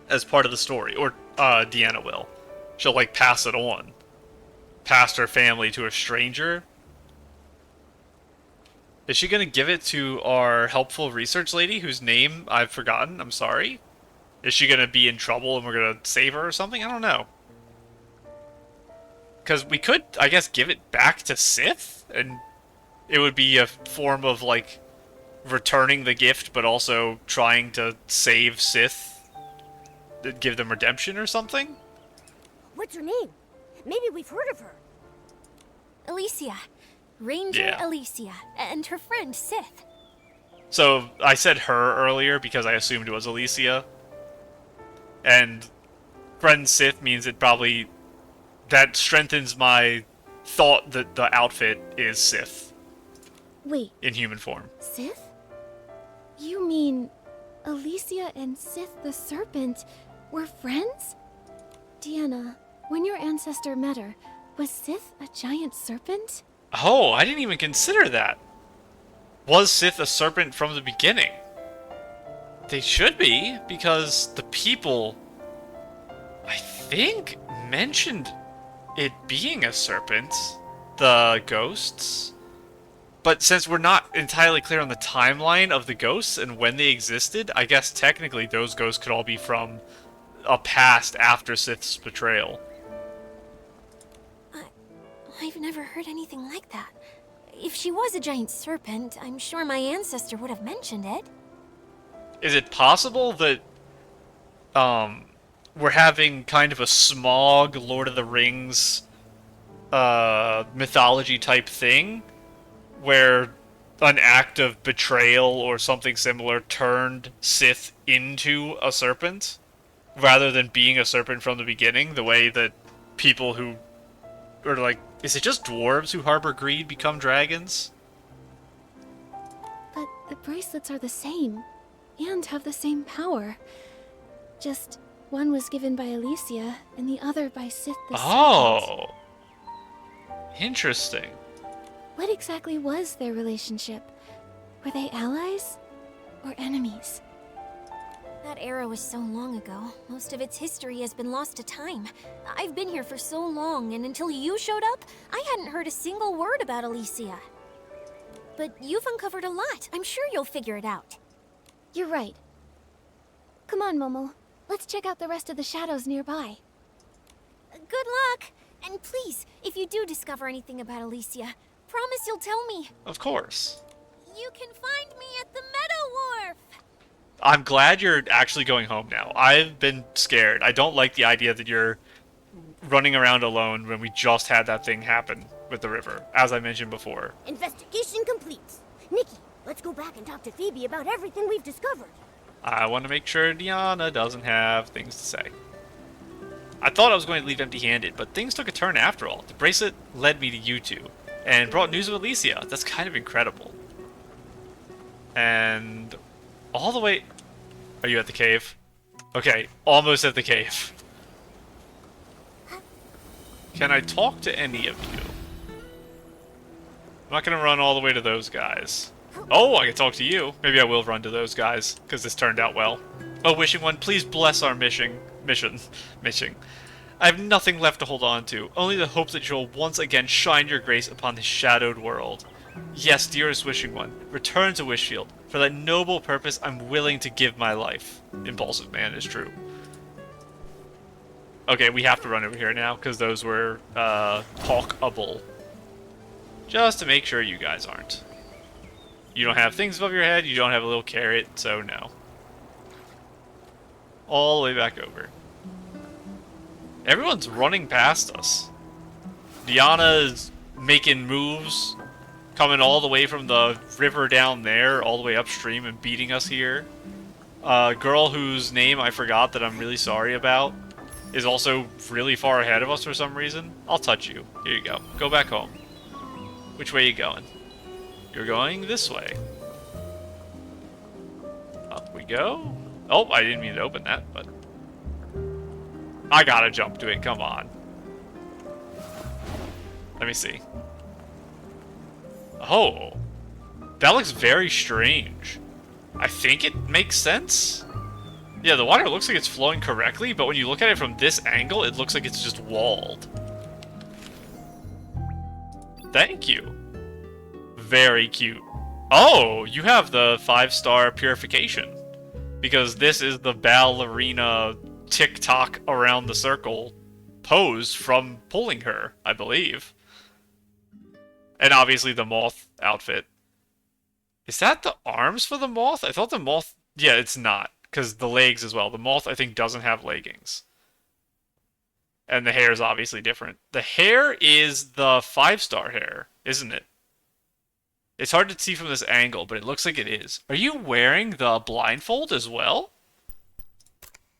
as part of the story. Or Deanna will. She'll, like, pass it on. Past her family to a stranger. Is she going to give it to our helpful research lady whose name I've forgotten? I'm sorry. Is she going to be in trouble and we're going to save her or something? I don't know. Because we could, I guess, give it back to Sith, and it would be a form of, like, returning the gift, but also trying to save Sith, give them redemption or something? What's her name? Maybe we've heard of her. Aleysia. Ranger Aleysia, and her friend Sith. So, I said her earlier because I assumed it was Aleysia. And friend Sith means it probably... That strengthens my thought that the outfit is Sith. Wait. In human form. Sith? You mean Aleysia and Sith the Serpent were friends? Deanna, when your ancestor met her, was Sith a giant serpent? Oh, I didn't even consider that. Was Sith a serpent from the beginning? They should be, because the people, I think, mentioned it being a serpent. The ghosts. But since we're not entirely clear on the timeline of the ghosts and when they existed, I guess technically those ghosts could all be from a past after Sith's betrayal. I've never heard anything like that. If she was a giant serpent, I'm sure my ancestor would have mentioned it. Is it possible that we're having kind of a Smog Lord of the Rings mythology type thing where an act of betrayal or something similar turned Sith into a serpent rather than being a serpent from the beginning, the way that people who are like, is it just dwarves who harbor greed become dragons? But the bracelets are the same, and have the same power. Just one was given by Aleysia, and the other by Sith the Serpent. Oh! Interesting. What exactly was their relationship? Were they allies? Or enemies? That era was so long ago. Most of its history has been lost to time. I've been here for so long, and until you showed up, I hadn't heard a single word about Aleysia. But you've uncovered a lot. I'm sure you'll figure it out. You're right. Come on, Momo. Let's check out the rest of the shadows nearby. Good luck! And please, if you do discover anything about Aleysia, promise you'll tell me. Of course. You can find me at the Meadow Wharf! I'm glad you're actually going home now. I've been scared. I don't like the idea that you're running around alone when we just had that thing happen with the river, as I mentioned before. Investigation complete. Nikki, let's go back and talk to Phoebe about everything we've discovered. I want to make sure Deanna doesn't have things to say. I thought I was going to leave empty-handed, but things took a turn after all. The bracelet led me to you two, and brought news of Aleysia. That's kind of incredible. And all the way... Are you at the cave? Okay, almost at the cave. Can I talk to any of you? I'm not gonna run all the way to those guys. Oh, I can talk to you. Maybe I will run to those guys, because this turned out well. Oh, Wishing One, please bless our mission. I have nothing left to hold on to, only the hope that you'll once again shine your grace upon this shadowed world. Yes, dearest Wishing One, return to Wishfield. For that noble purpose, I'm willing to give my life. Impulsive man is true. Okay, we have to run over here now, because those were, talkable. Just to make sure you guys aren't. You don't have things above your head, you don't have a little carrot, so no. All the way back over. Everyone's running past us. Diana's making moves, coming all the way from the river down there, all the way upstream and beating us here. A girl whose name I forgot that I'm really sorry about is also really far ahead of us for some reason. I'll touch you. Here you go. Go back home. Which way are you going? You're going this way. Up we go. Oh, I didn't mean to open that, but... I gotta jump to it, come on. Let me see. Oh. That looks very strange. I think it makes sense. Yeah, the water looks like it's flowing correctly, but when you look at it from this angle, it looks like it's just walled. Thank you. Very cute. Oh, you have the 5-star purification. Because this is the ballerina tick-tock around the circle pose from pulling her, I believe. And obviously the moth outfit. Is that the arms for the moth? I thought the moth... Yeah, it's not. Because the legs as well. The moth, I think, doesn't have leggings. And the hair is obviously different. The hair is the 5-star hair, isn't it? It's hard to see from this angle, but it looks like it is. Are you wearing the blindfold as well?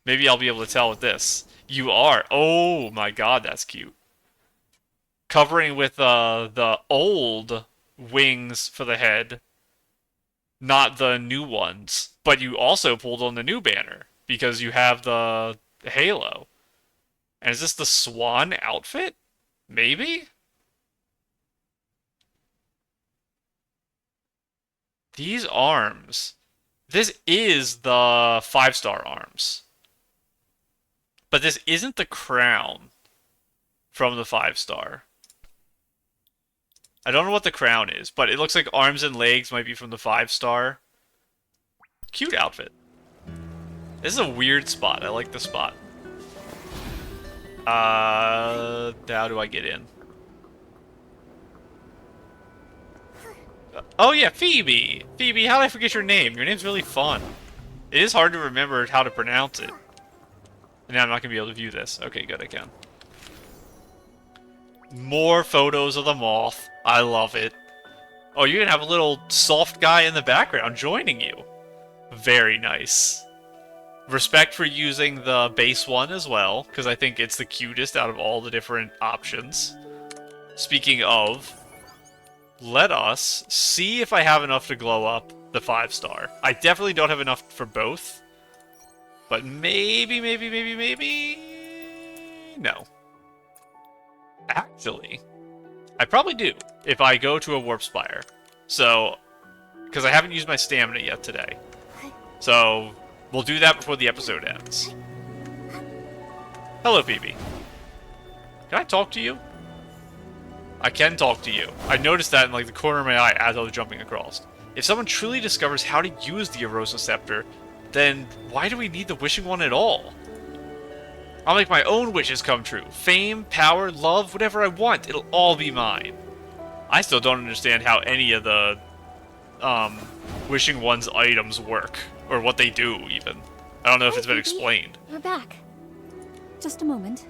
Maybe I'll be able to tell with this. You are. Oh my god, that's cute. Covering with the old wings for the head. Not the new ones. But you also pulled on the new banner. Because you have the halo. And is this the swan outfit? Maybe? These arms. This is the 5-star arms. But this isn't the crown from the 5-star. I don't know what the crown is, but it looks like arms and legs might be from the 5-star. Cute outfit. This is a weird spot. I like the spot. How do I get in? Oh yeah, Phoebe! Phoebe, how did I forget your name? Your name's really fun. It is hard to remember how to pronounce it. And now I'm not going to be able to view this. Okay, good, I can. More photos of the moth. I love it. Oh, you're going to have a little soft guy in the background joining you. Very nice. Respect for using the base one as well, because I think it's the cutest out of all the different options. Speaking of... let us see if I have enough to glow up the 5-star. I definitely don't have enough for both. But maybe... no. Actually, I probably do if I go to a warp spire. So, because I haven't used my stamina yet today. So, we'll do that before the episode ends. Hello, Phoebe. Can I talk to you? I can talk to you. I noticed that in like the corner of my eye as I was jumping across. If someone truly discovers how to use the Erosa Scepter, then why do we need the Wishing One at all? I'll make my own wishes come true. Fame, power, love, whatever I want. It'll all be mine. I still don't understand how any of the Wishing One's items work. Or what they do, even. I don't know if it's been explained. We're back. Just a moment.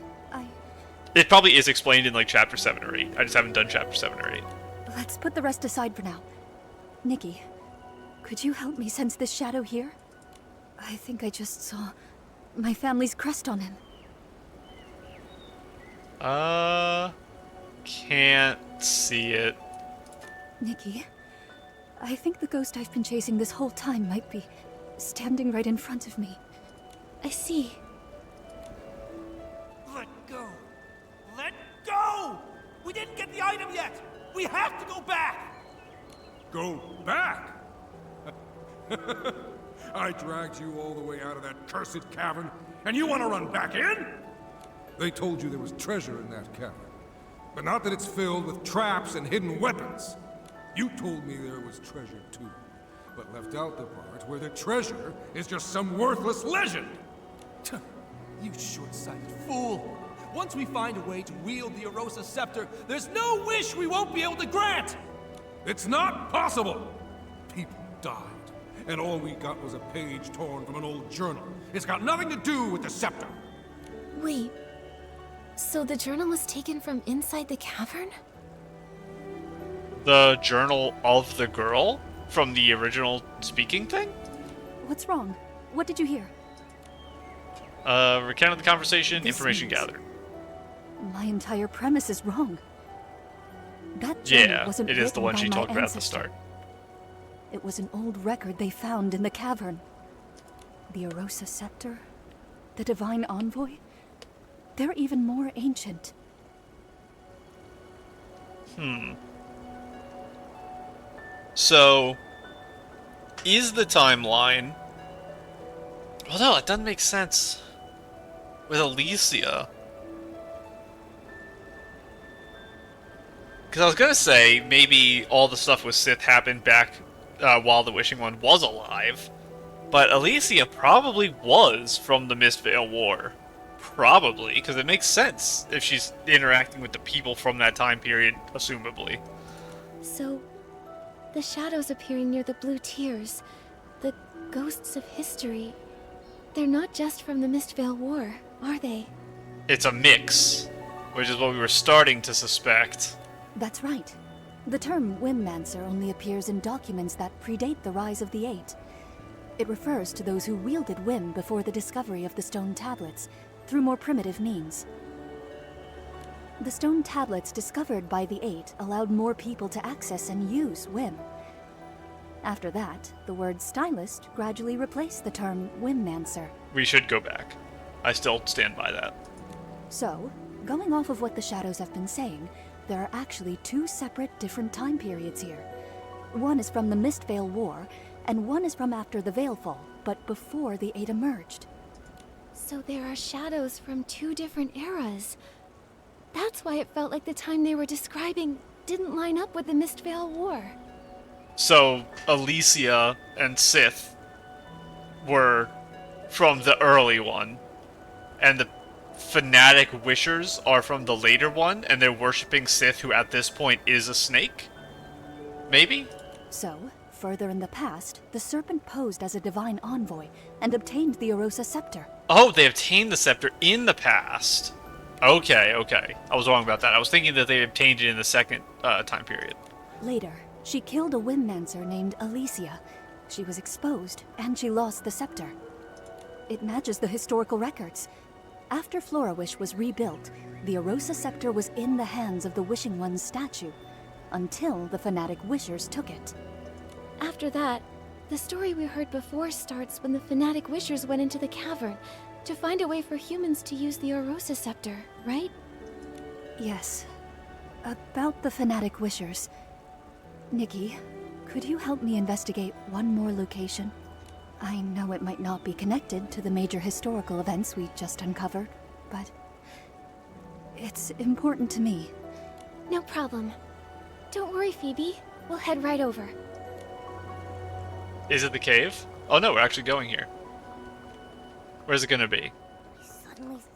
It probably is explained in like chapter 7 or 8. I just haven't done chapter 7 or 8. Let's put the rest aside for now. Nikki, could you help me sense this shadow here? I think I just saw my family's crest on him. Can't see it. Nikki, I think the ghost I've been chasing this whole time might be standing right in front of me. I see. Let go! Let go! We have to go back! Go back? I dragged you all the way out of that cursed cavern, and you want to run back in? They told you there was treasure in that cavern, but not that it's filled with traps and hidden weapons. You told me there was treasure too, but left out the part where the treasure is just some worthless legend. You short-sighted fool! Once we find a way to wield the Arosa scepter, there's no wish we won't be able to grant! It's not possible! People died, and all we got was a page torn from an old journal. It's got nothing to do with the scepter! Wait, so the journal was taken from inside the cavern? The journal of the girl from the original speaking thing? What's wrong? What did you hear? Recounted the conversation, This information means- gathered. My entire premise is wrong. That journal Yeah, wasn't it is the written one by she my talked about at the ancestor. start. It was an old record they found in the cavern. The Arosa scepter, the divine envoy, they're even more ancient. So, is the timeline... Well, no, it doesn't make sense. With Aleysia. Because I was gonna say, maybe all the stuff with Sith happened back while the Wishing One was alive. But Aleysia probably was from the Mistvale War. Probably, because it makes sense if she's interacting with the people from that time period, assumably. So, the shadows appearing near the blue tears, the ghosts of history, they're not just from the Mistvale War, are they? It's a mix, which is what we were starting to suspect. That's right. The term Whimmancer only appears in documents that predate the rise of the Eight. It refers to those who wielded Whim before the discovery of the stone tablets, through more primitive means. The stone tablets discovered by the Eight allowed more people to access and use Whim. After that, the word stylist gradually replaced the term Whimmancer. We should go back. I still stand by that. So, going off of what the shadows have been saying, there are actually two separate different time periods here. One is from the Mistvale War, and one is from after the Veilfall, but before the Eight emerged. So there are shadows from two different eras. That's why it felt like the time they were describing didn't line up with the Mistvale War. So, Aleysia and Sith were from the early one, and the fanatic wishers are from the later one, and they're worshipping Sith, who at this point is a snake? Maybe? So, further in the past, the serpent posed as a divine envoy and obtained the Arosa scepter. Oh, they obtained the scepter in the past. Okay, okay. I was wrong about that. I was thinking that they obtained it in the second time period. Later, she killed a Whimmancer named Aleysia. She was exposed, and she lost the scepter. It matches the historical records. After Florawish was rebuilt, the Arosa scepter was in the hands of the Wishing One's statue, until the fanatic wishers took it. After that, the story we heard before starts when the fanatic wishers went into the cavern to find a way for humans to use the Arosa scepter, right? Yes. About the fanatic wishers. Nikki, could you help me investigate one more location? I know it might not be connected to the major historical events we just uncovered, but it's important to me. No problem. Don't worry, Phoebe. We'll head right over. Is it the cave? Oh no, we're actually going here. Where's it gonna be?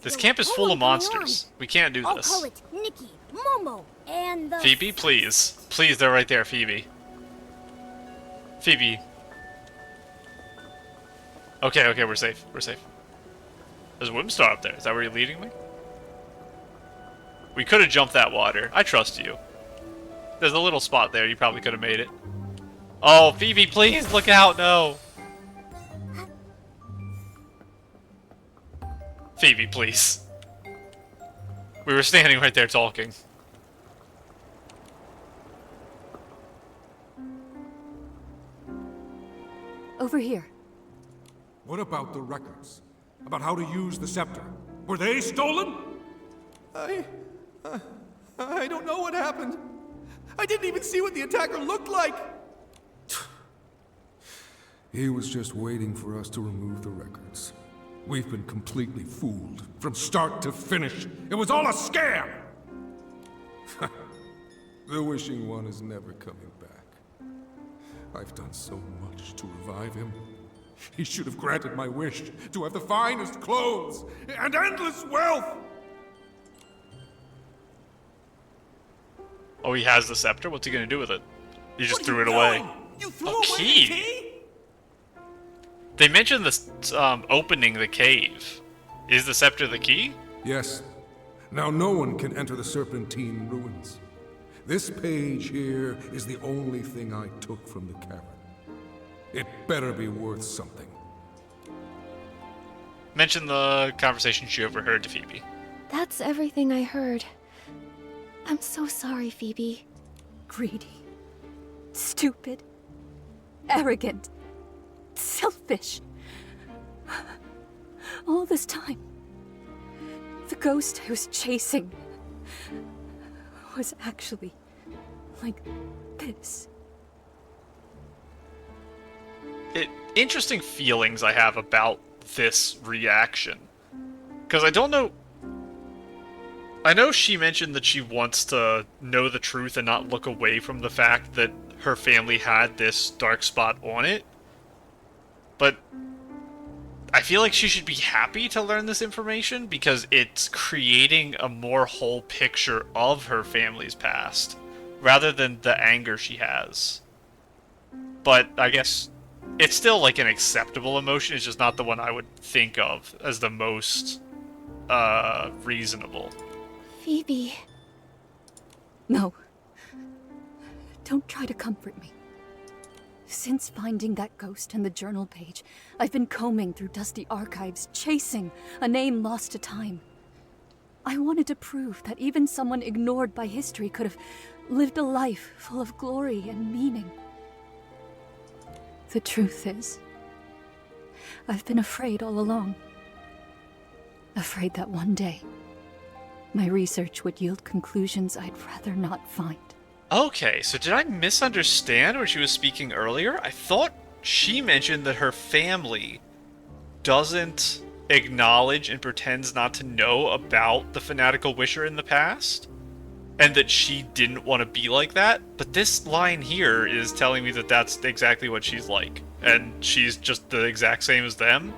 This camp is full of monsters. We can't do I'll this. call it Nikki, Momo, and the... Phoebe, please. Please, they're right there, Phoebe. Phoebe. Okay, okay, we're safe. We're safe. There's a Whimstar up there. Is that where you're leading me? We could have jumped that water. I trust you. There's a little spot there. You probably could have made it. Oh, Phoebe, please, look out. No. Phoebe, please. We were standing right there talking. Over here. What about the records? About how to use the scepter? Were they stolen? I don't know what happened. I didn't even see what the attacker looked like! He was just waiting for us to remove the records. We've been completely fooled, from start to finish. It was all a scam! The Wishing One is never coming back. I've done so much to revive him. He should have granted my wish to have the finest clothes and endless wealth! Oh, he has the scepter? What's he gonna do with it? He just threw it doing? away. You threw A away key? the key? They mentioned this, opening the cave. Is the scepter the key? Yes. Now no one can enter the Serpentine ruins. This page here is the only thing I took from the cavern. It better be worth something. Mention the conversation she overheard to Phoebe. That's everything I heard. I'm so sorry, Phoebe. Greedy. Stupid. Arrogant. Selfish. All this time, the ghost I was chasing was actually like this. Interesting feelings I have about this reaction. Because I don't know... I know she mentioned that she wants to know the truth and not look away from the fact that her family had this dark spot on it. But I feel like she should be happy to learn this information because it's creating a more whole picture of her family's past, rather than the anger she has. But I guess it's still like an acceptable emotion, it's just not the one I would think of as the most reasonable. Phoebe. No. Don't try to comfort me. Since finding that ghost in the journal page, I've been combing through dusty archives, chasing a name lost to time. I wanted to prove that even someone ignored by history could have lived a life full of glory and meaning. The truth is, I've been afraid all along. Afraid that one day, my research would yield conclusions I'd rather not find. Okay, so did I misunderstand when she was speaking earlier? I thought she mentioned that her family doesn't acknowledge and pretends not to know about the fanatical wisher in the past, and that she didn't want to be like that. But this line here is telling me that that's exactly what she's like, and she's just the exact same as them,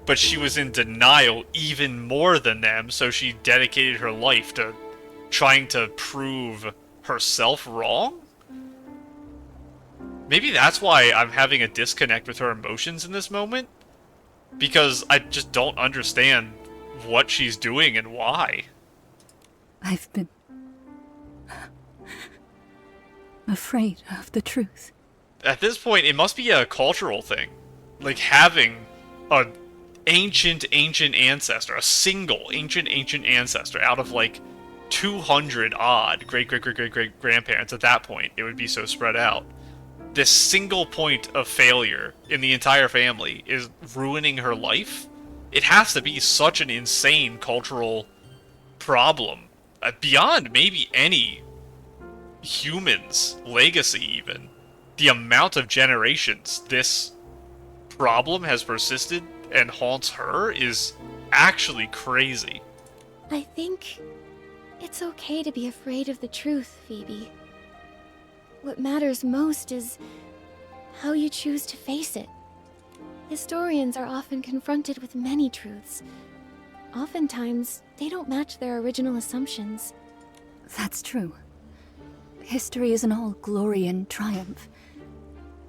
but she was in denial even more than them, so she dedicated her life to trying to prove herself wrong? Maybe that's why I'm having a disconnect with her emotions in this moment, because I just don't understand what she's doing and why. I've been afraid of the truth. At this point, it must be a cultural thing. Like having an ancient ancestor, a single ancient ancestor out of like 200 odd great-great-great-great-grandparents. At that point, it would be so spread out. This single point of failure in the entire family is ruining her life. It has to be such an insane cultural problem, beyond maybe any human's legacy even. The amount of generations this problem has persisted and haunts her is actually crazy. I think it's okay to be afraid of the truth, Phoebe. What matters most is how you choose to face it. Historians are often confronted with many truths. Oftentimes, they don't match their original assumptions. That's true. History isn't all glory and triumph.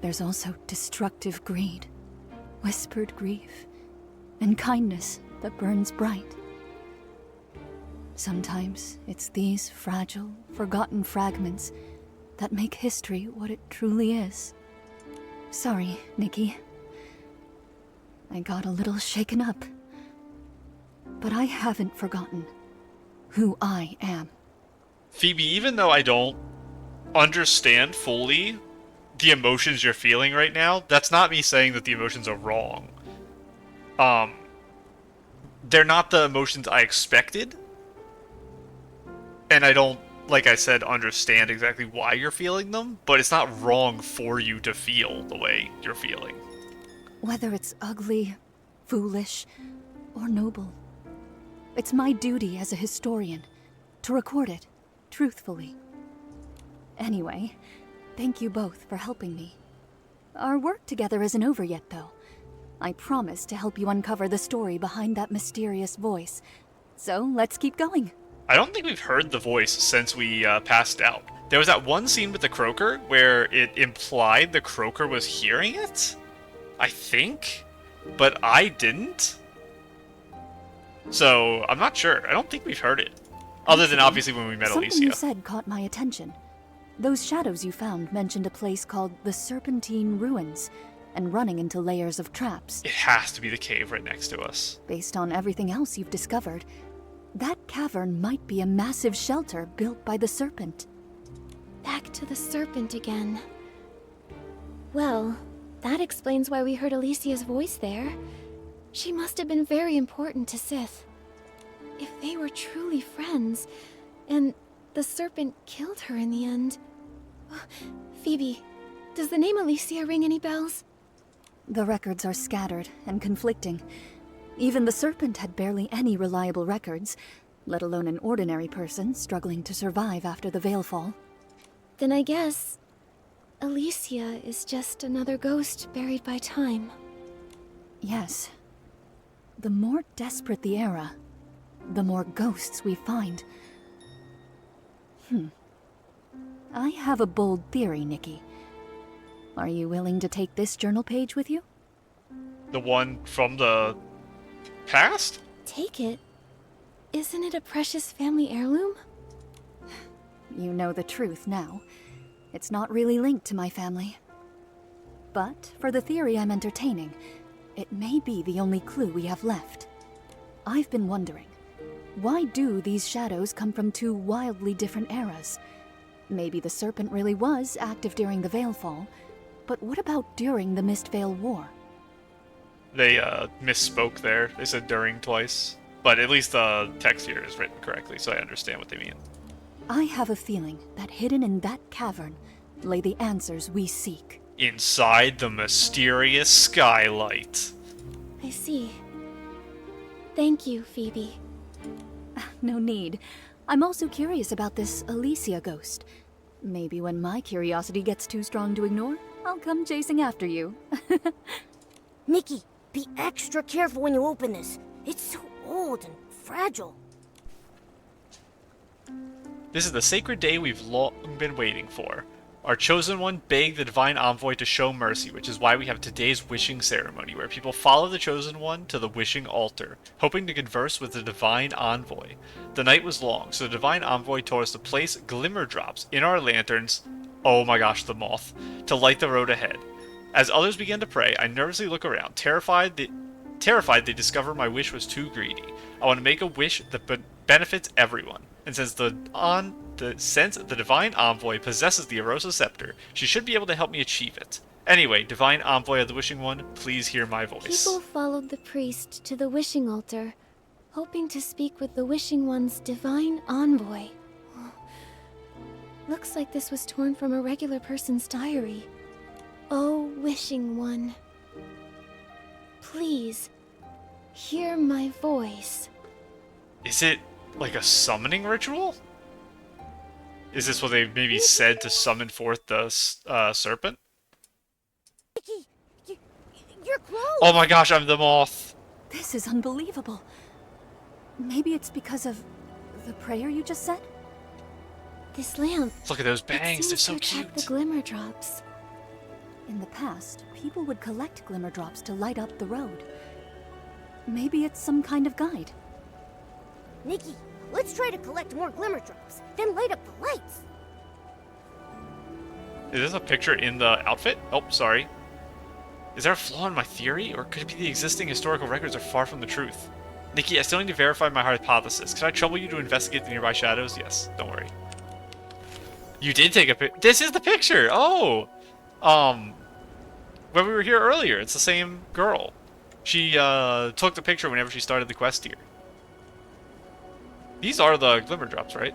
There's also destructive greed, whispered grief, and kindness that burns bright. Sometimes it's these fragile, forgotten fragments that make history what it truly is. Sorry, Nikki. I got a little shaken up. But I haven't forgotten who I am. Phoebe, even though I don't understand fully the emotions you're feeling right now, that's not me saying that the emotions are wrong. They're not the emotions I expected. And I don't, like I said, understand exactly why you're feeling them, but it's not wrong for you to feel the way you're feeling. Whether it's ugly, foolish, or noble, it's my duty as a historian to record it truthfully. Anyway, thank you both for helping me. Our work together isn't over yet, though. I promise to help you uncover the story behind that mysterious voice. So let's keep going. I don't think we've heard the voice since we passed out. There was that one scene with the croaker where it implied the croaker was hearing it? I think? But I didn't? So, I'm not sure. I don't think we've heard it. Other than obviously when we met Something Aleysia. you said caught my attention. Those shadows you found mentioned a place called the Serpentine Ruins, and running into layers of traps. It has to be the cave right next to us. Based on everything else you've discovered, that cavern might be a massive shelter built by the serpent. Back to the serpent again. Well, that explains why we heard Aleysia's voice there. She must have been very important to Sith. If they were truly friends, and the serpent killed her in the end... Phoebe, does the name Aleysia ring any bells? The records are scattered and conflicting. Even the serpent had barely any reliable records, let alone an ordinary person struggling to survive after the Veilfall. Then I guess... Aleysia is just another ghost buried by time. Yes. The more desperate the era, the more ghosts we find. I have a bold theory, Nikki. Are you willing to take this journal page with you? The one from the past? Take it? Isn't it a precious family heirloom? You know the truth now. It's not really linked to my family. But for the theory I'm entertaining, it may be the only clue we have left. I've been wondering, why do these shadows come from two wildly different eras? Maybe the serpent really was active during the Veilfall, but what about during the Mistveil War? They misspoke there. They said during twice. But at least the text here is written correctly, so I understand what they mean. I have a feeling that hidden in that cavern lay the answers we seek. Inside the mysterious skylight. I see. Thank you, Phoebe. No need. I'm also curious about this Aleysia ghost. Maybe when my curiosity gets too strong to ignore, I'll come chasing after you. Nikki, be extra careful when you open this. It's so old and fragile. This is the sacred day we've long been waiting for. Our chosen one begged the divine envoy to show mercy, which is why we have today's wishing ceremony, where people follow the chosen one to the wishing altar, hoping to converse with the divine envoy. The night was long, so the divine envoy told us to place glimmer drops in our lanterns, oh my gosh, the moth, to light the road ahead. As others began to pray, I nervously look around, terrified they discover my wish was too greedy. I want to make a wish that benefits everyone, and since the divine envoy possesses the Arosa scepter, she should be able to help me achieve it. Anyway, divine envoy of the wishing one, please hear my voice. People followed the priest to the wishing altar, hoping to speak with the wishing one's divine envoy. Looks like this was torn from a regular person's diary. Oh, wishing one. Please, hear my voice. Is it like a summoning ritual? Is this what they maybe said to summon forth the serpent? Nikki, you're close. Oh my gosh, I'm the moth. This is unbelievable. Maybe it's because of the prayer you just said? This lamp. Look at those bangs, they're seems so to attract cute. the glimmer drops. In the past, people would collect glimmer drops to light up the road. Maybe it's some kind of guide. Nikki, let's try to collect more glimmer drops, then light up the lights. Is this a picture in the outfit? Oh, sorry. Is there a flaw in my theory, or could it be the existing historical records are far from the truth? Nikki, I still need to verify my hypothesis. Can I trouble you to investigate the nearby shadows? Yes, don't worry. You did take a pic. This is the picture! Oh! When we were here earlier, it's the same girl. She, took the picture whenever she started the quest here. These are the glimmer drops, right?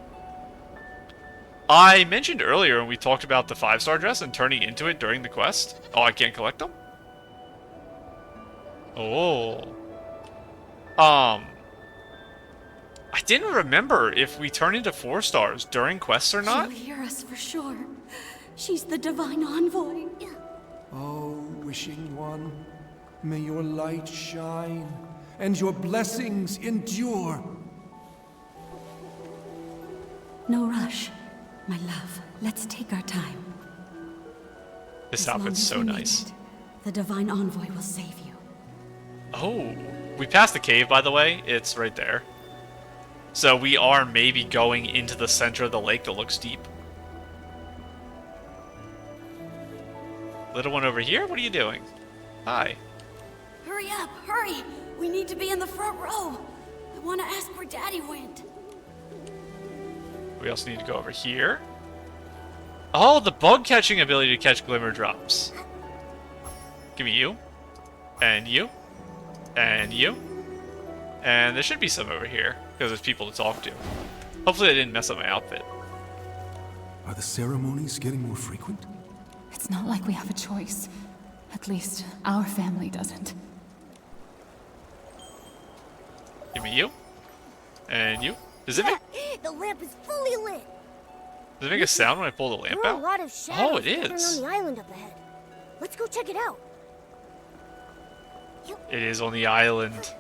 I mentioned earlier when we talked about the 5-star dress and turning into it during the quest. Oh, I can't collect them? Oh. I didn't remember if we turn into 4 stars during quests or not. She'll hear us for sure. She's the divine envoy. Oh, wishing one, may your light shine and your blessings endure. No rush, my love. Let's take our time. This As long outfit's as so you need nice. it, the divine envoy will save you. Oh, we passed the cave, by the way. It's right there. So we are maybe going into the center of the lake that looks deep. Little one over here, what are you doing? Hi. Hurry up, hurry! We need to be in the front row. I want to ask where Daddy went. We also need to go over here. Oh, the bug catching ability to catch glimmer drops. Give me you. And you. And you. And there should be some over here, because there's people to talk to. Hopefully they didn't mess up my outfit. Are the ceremonies getting more frequent? It's not like we have a choice. At least, our family doesn't. Give me you. And you. Does it make, The lamp is fully lit. does it make a sound when I pull the lamp There are a out? lot of shadows Oh, it gathering is. on the island up ahead. Let's go check it out. It is on the island.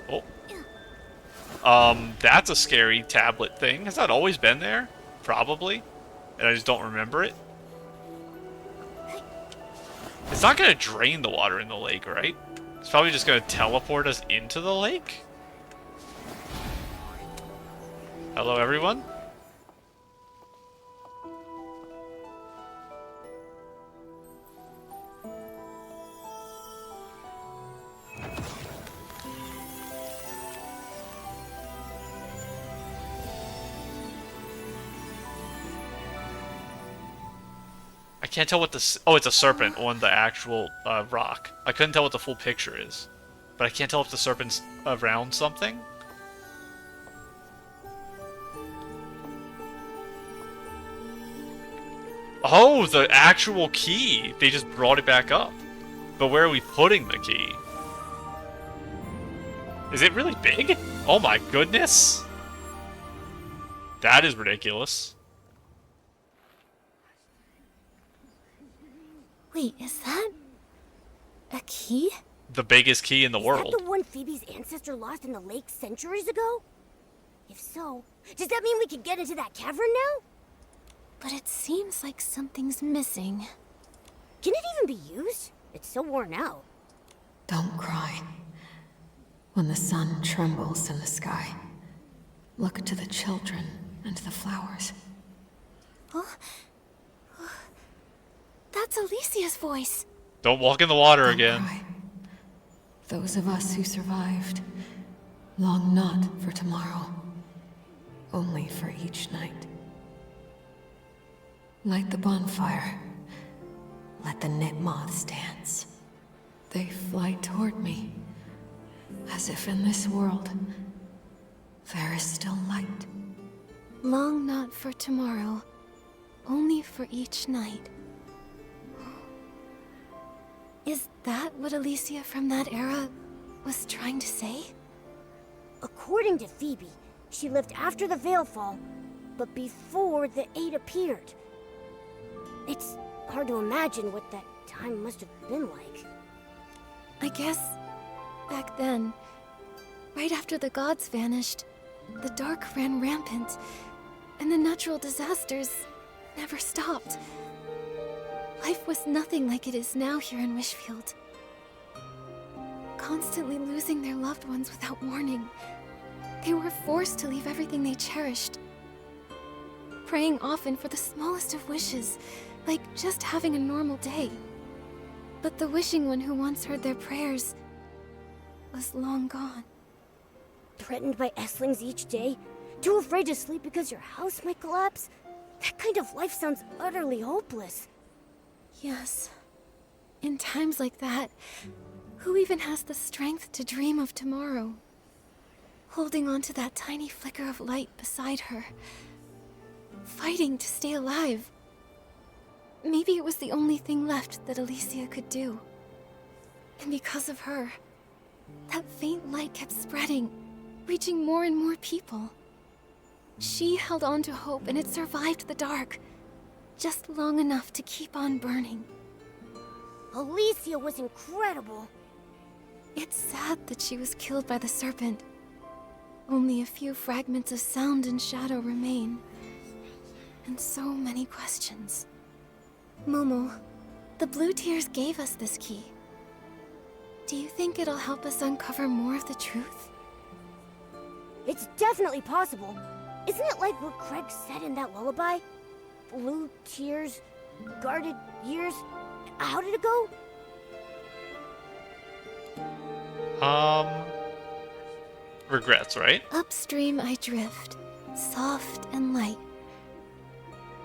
Oh. That's a scary tablet thing. Has that always been there? Probably. And I just don't remember it. It's not going to drain the water in the lake, right? It's probably just going to teleport us into the lake. Hello, everyone. I can't tell what the... Oh, it's a serpent on the actual rock. I couldn't tell what the full picture is. But I can't tell if the serpent's around something. Oh, the actual key! They just brought it back up. But where are we putting the key? Is it really big? Oh my goodness! That is ridiculous. Wait, is that a key? The biggest key in the Is world. that the one Phoebe's ancestor lost in the lake centuries ago? If so, does that mean we can get into that cavern now? But it seems like something's missing. Can it even be used? It's so worn out. Don't cry. When the sun trembles in the sky, look to the children and the flowers. Huh? That's Aleysia's voice. Don't walk in the water Don't again. cry. Those of us who survived long not for tomorrow, only for each night. Light the bonfire. Let the knit moths dance. They fly toward me, as if in this world there is still light. Long not for tomorrow, only for each night. Is that what Aleysia from that era was trying to say? According to Phoebe, she lived after the Veilfall, but before the Eight appeared. It's hard to imagine what that time must have been like. I guess back then, right after the gods vanished, the dark ran rampant, and the natural disasters never stopped. Life was nothing like it is now here in Wishfield. Constantly losing their loved ones without warning, they were forced to leave everything they cherished. Praying often for the smallest of wishes, like just having a normal day. But the wishing one who once heard their prayers was long gone. Threatened by Esslings each day? Too afraid to sleep because your house might collapse? That kind of life sounds utterly hopeless. Yes. In times like that, who even has the strength to dream of tomorrow? Holding on to that tiny flicker of light beside her, fighting to stay alive. Maybe it was the only thing left that Aleysia could do. And because of her, that faint light kept spreading, reaching more and more people. She held on to hope and it survived the dark, just long enough to keep on burning. Aleysia was incredible. It's sad that she was killed by the serpent. Only a few fragments of sound and shadow remain. And so many questions. Momo, the Blue Tears gave us this key. Do you think it'll help us uncover more of the truth? It's definitely possible. Isn't it like what Craig said in that lullaby? Blue tears, guarded years. How did it go? Regrets, right? Upstream I drift, soft and light,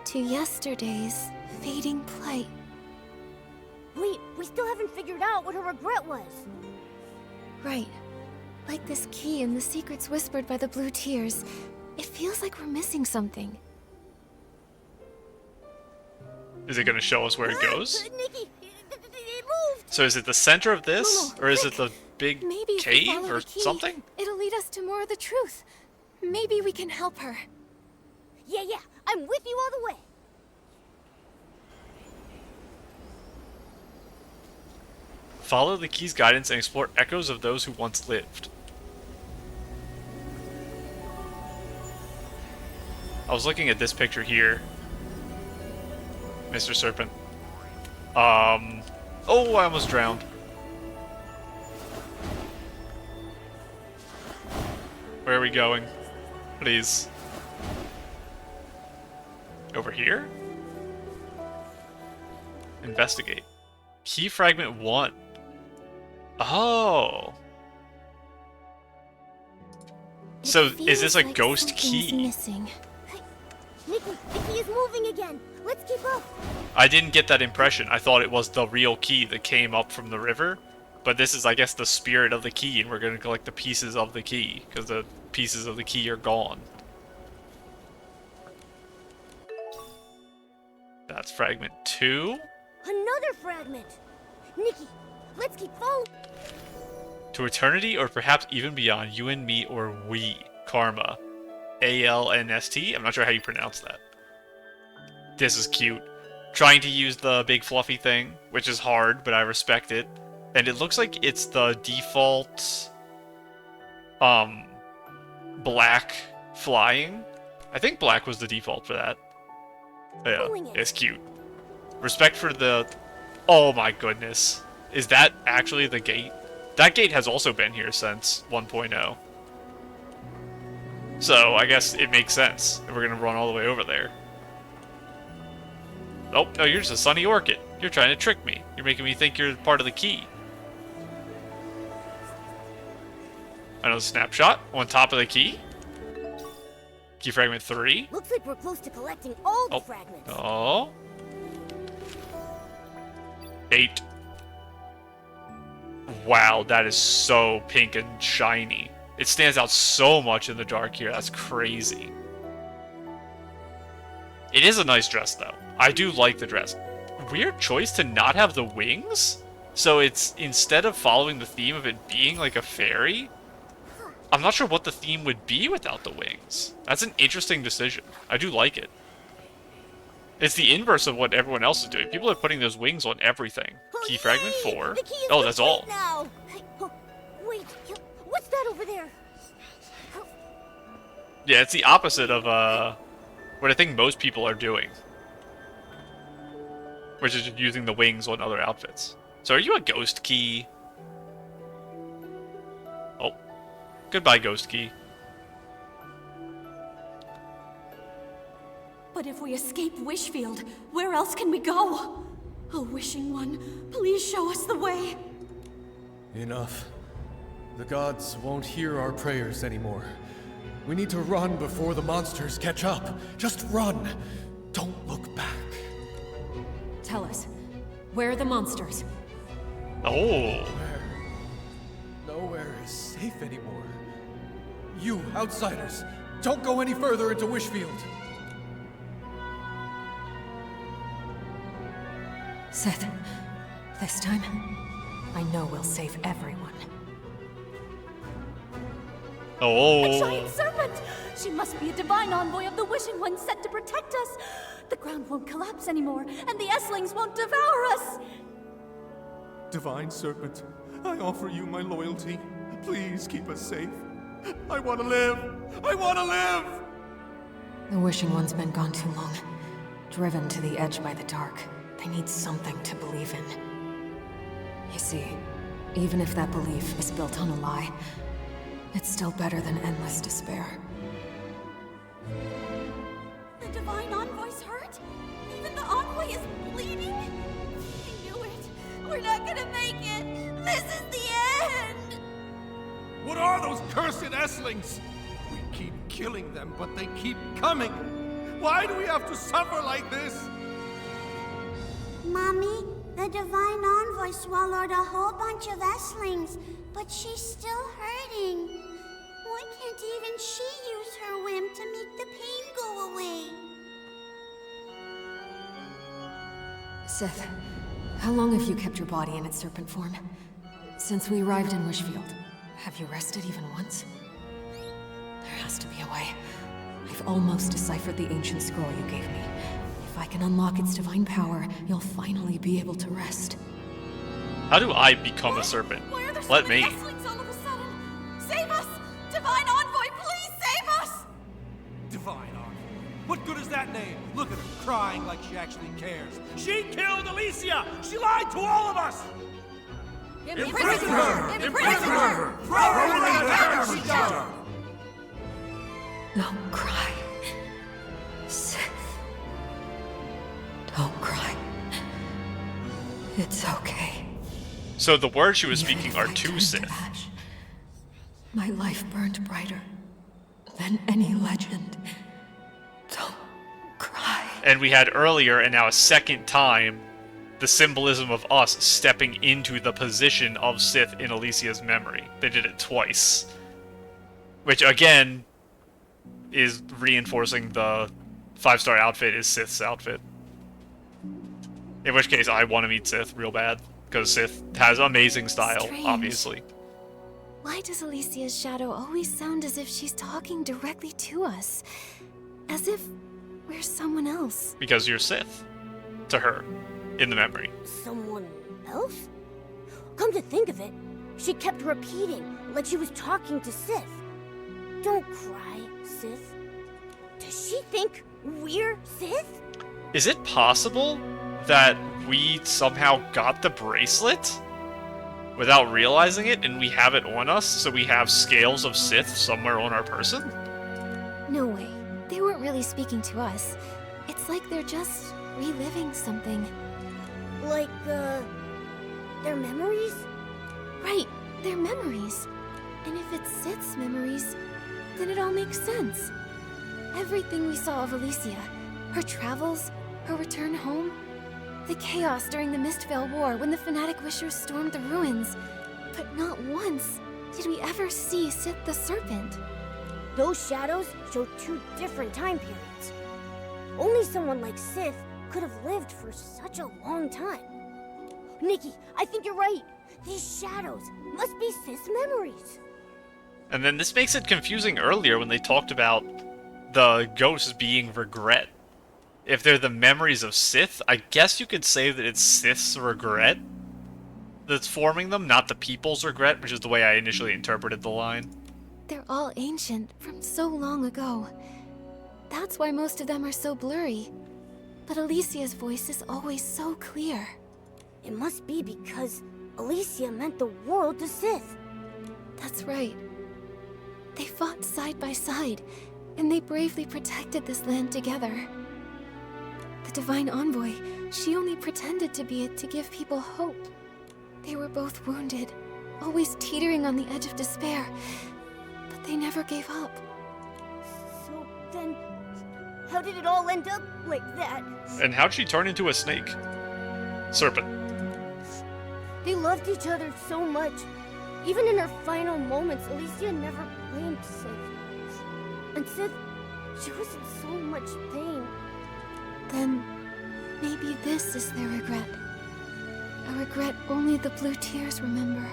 to yesterday's fading plight. Wait, we still haven't figured out what her regret was. Right. Like this key and the secrets whispered by the Blue Tears. It feels like we're missing something. Is it going to show us where it goes? Nikki, it moved! So is it the center of this? Momo, Or is quick. it the big Maybe if we cave follow or the key, something? it'll lead us to more of the truth. Maybe we can help her. Yeah, I'm with you all the way. Follow the key's guidance and explore echoes of those who once lived. I was looking at this picture here. Mr. Serpent. Oh, I almost drowned. Where are we going? Please. Over here? Investigate. Key fragment 1. Oh. So It is this a feels like ghost something's key? Missing. Nikki, the key is moving again. Let's keep up. I didn't get that impression. I thought it was the real key that came up from the river. But this is, I guess, the spirit of the key, and we're going to collect the pieces of the key, because the pieces of the key are gone. That's fragment 2. Another fragment. Nikki, let's keep following. To eternity, or perhaps even beyond, you and me, or we. Karma. A-L-N-S-T? I'm not sure how you pronounce that. This is cute. Trying to use the big fluffy thing, which is hard, but I respect it. And it looks like it's the default black flying. I think black was the default for that. Yeah, it's cute. Respect for the... Oh my goodness. Is that actually the gate? That gate has also been here since 1.0. So, I guess it makes sense if we're gonna run all the way over there. Oh, no, you're just a sunny orchid. You're trying to trick me. You're making me think you're part of the key. Another snapshot on top of the key. Key fragment 3. Looks like we're close to collecting all the fragments. Oh. 8. Wow, that is so pink and shiny. It stands out so much in the dark here. That's crazy. It is a nice dress, though. I do like the dress. Weird choice to not have the wings? So it's, instead of following the theme of it being like a fairy, I'm not sure what the theme would be without the wings. That's an interesting decision. I do like it. It's the inverse of what everyone else is doing. People are putting those wings on everything. Key fragment 4. Oh, that's all. Now. Oh, wait, what's that over there? Yeah, it's the opposite of what I think most people are doing. Which is just using the wings on other outfits. So are you a ghost key? Oh. Goodbye, ghost key. But if we escape Wishfield, where else can we go? Oh, wishing one, please show us the way. Enough. The gods won't hear our prayers anymore. We need to run before the monsters catch up. Just run. Don't look back. Tell us, where are the monsters? Oh. Nowhere is safe anymore. You, outsiders, don't go any further into Wishfield. Sith, this time, I know we'll save everyone. Oh. A giant serpent! She must be a divine envoy of the Wishing One sent to protect us. The ground won't collapse anymore, and the Esslings won't devour us. Divine Serpent, I offer you my loyalty. Please keep us safe. I want to live! I want to live! The Wishing One's been gone too long. Driven to the edge by the dark. They need something to believe in. You see, even if that belief is built on a lie, it's still better than endless despair. The Divine Envoy's hurt? Even the Envoy is bleeding? I knew it. We're not gonna make it. This is the end! What are those cursed Esslings? We keep killing them, but they keep coming. Why do we have to suffer like this? Mommy, the Divine Envoy swallowed a whole bunch of Esslings, but she's still hurting. Why can't even she use her whim to make the pain go away? Sith, how long have you kept your body in its serpent form? Since we arrived in Wishfield, have you rested even once? There has to be a way. I've almost deciphered the ancient scroll you gave me. If I can unlock its divine power, you'll finally be able to rest. How do I become a serpent? Why are there so Let many me. Esslings all of a sudden? Save us! Divine Envoy, please save us! Divine Envoy. What good is that name? Look at her, crying like she actually cares. She killed Aleysia! She lied to all of us! Imprison her! Imprison her! Don't cry. Sith. Don't cry. It's okay. So the words she was Even speaking if are I to turned Sith. ash, my life burned brighter than any legend. Don't cry. And we had earlier, and now a second time, the symbolism of us stepping into the position of Sith in Aleysia's memory. They did it twice. Which, again, is reinforcing the 5-star outfit is Sith's outfit. In which case, I want to meet Sith real bad. Because Sith has amazing style, Strange. obviously. Why does Aleysia's shadow always sound as if she's talking directly to us? As if we're someone else. Because you're Sith. To her. In the memory. Someone else? Come to think of it, she kept repeating, like she was talking to Sith. Don't cry, Sith. Does she think we're Sith? Is it possible that we somehow got the bracelet without realizing it, and we have it on us, so we have scales of Sith somewhere on our person? No way. They weren't really speaking to us. It's like they're just reliving something. Like, their memories? Right, their memories. And if it's Sith's memories, then it all makes sense. Everything we saw of Aleysia, her travels, her return home, the chaos during the Mistvale War when the Fanatic Wishers stormed the ruins. But not once did we ever see Sith the Serpent. Those shadows show two different time periods. Only someone like Sith could have lived for such a long time. Nikki, I think you're right. These shadows must be Sith's memories. And then this makes it confusing earlier when they talked about the ghosts being regret. If they're the memories of Sith, I guess you could say that it's Sith's regret that's forming them, not the people's regret, which is the way I initially interpreted the line. They're all ancient, from so long ago. That's why most of them are so blurry. But Aleysia's voice is always so clear. It must be because Aleysia meant the world to Sith. That's right. They fought side by side, and they bravely protected this land together. The Divine Envoy, she only pretended to be it to give people hope. They were both wounded, always teetering on the edge of despair, but they never gave up. So then, how did it all end up like that? And how'd she turn into a snake? Serpent. They loved each other so much. Even in her final moments, Aleysia never blamed Sith. And Sith, she was in so much pain. Then, maybe this is their regret. A regret only the blue tears remember.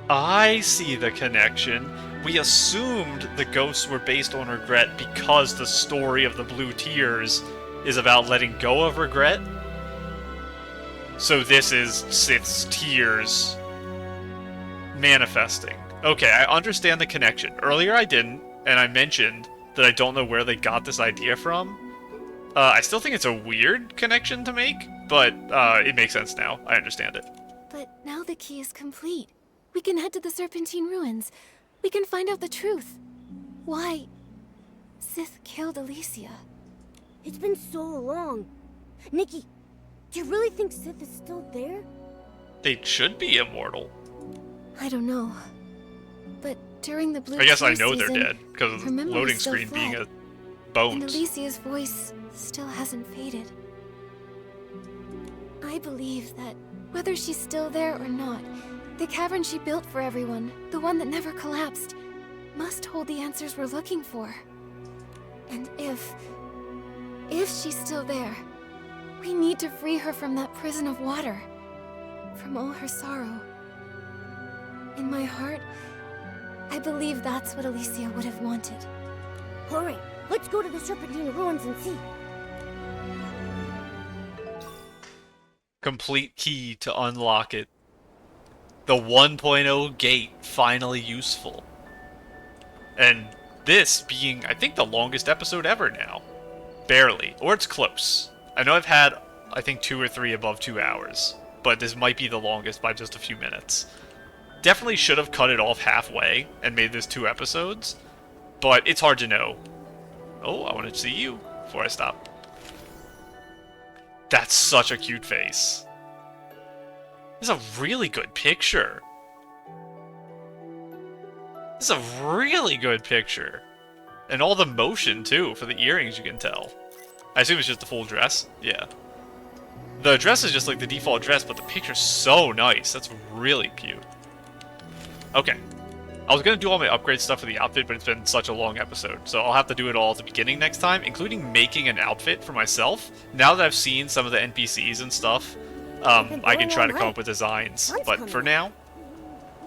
I see the connection. We assumed the ghosts were based on regret because the story of the Blue Tears is about letting go of regret. So this is Sith's tears manifesting. Okay, I understand the connection. Earlier I didn't, and I mentioned that I don't know where they got this idea from. I still think it's a weird connection to make, but it makes sense now. I understand it. But now the key is complete. We can head to the Serpentine Ruins. We can find out the truth. Why Sith killed Aleysia. It's been so long. Nikki, do you really think Sith is still there? They should be immortal. I don't know. But during the Blue I guess I Tears know they're season, dead, because of her the memory loading still screen being fled, a bones. And Aleysia's voice still hasn't faded. I believe that whether she's still there or not, the cavern she built for everyone, the one that never collapsed, must hold the answers we're looking for. And if she's still there, we need to free her from that prison of water, from all her sorrow. In my heart, I believe that's what Aleysia would have wanted. Alright, let's go to the Serpentine Ruins and see. Complete key to unlock it. The 1.0 gate finally useful. And this being, I think, the longest episode ever now. Barely. Or it's close. I know I've had, I think, 2 or 3 above 2 hours. But this might be the longest by just a few minutes. Definitely should have cut it off halfway and made this 2 episodes. But it's hard to know. Oh, I want to see you before I stop. That's such a cute face. This is a really good picture. This is a really good picture. And all the motion, too, for the earrings, you can tell. I assume it's just the full dress? Yeah. The dress is just like the default dress, but the picture's so nice. That's really cute. Okay. I was going to do all my upgrade stuff for the outfit, but it's been such a long episode, so I'll have to do it all at the beginning next time, including making an outfit for myself. Now that I've seen some of the NPCs and stuff, I can try to come up with designs, but for now...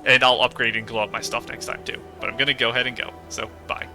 And I'll upgrade and glow up my stuff next time, too. But I'm going to go ahead and go, so bye.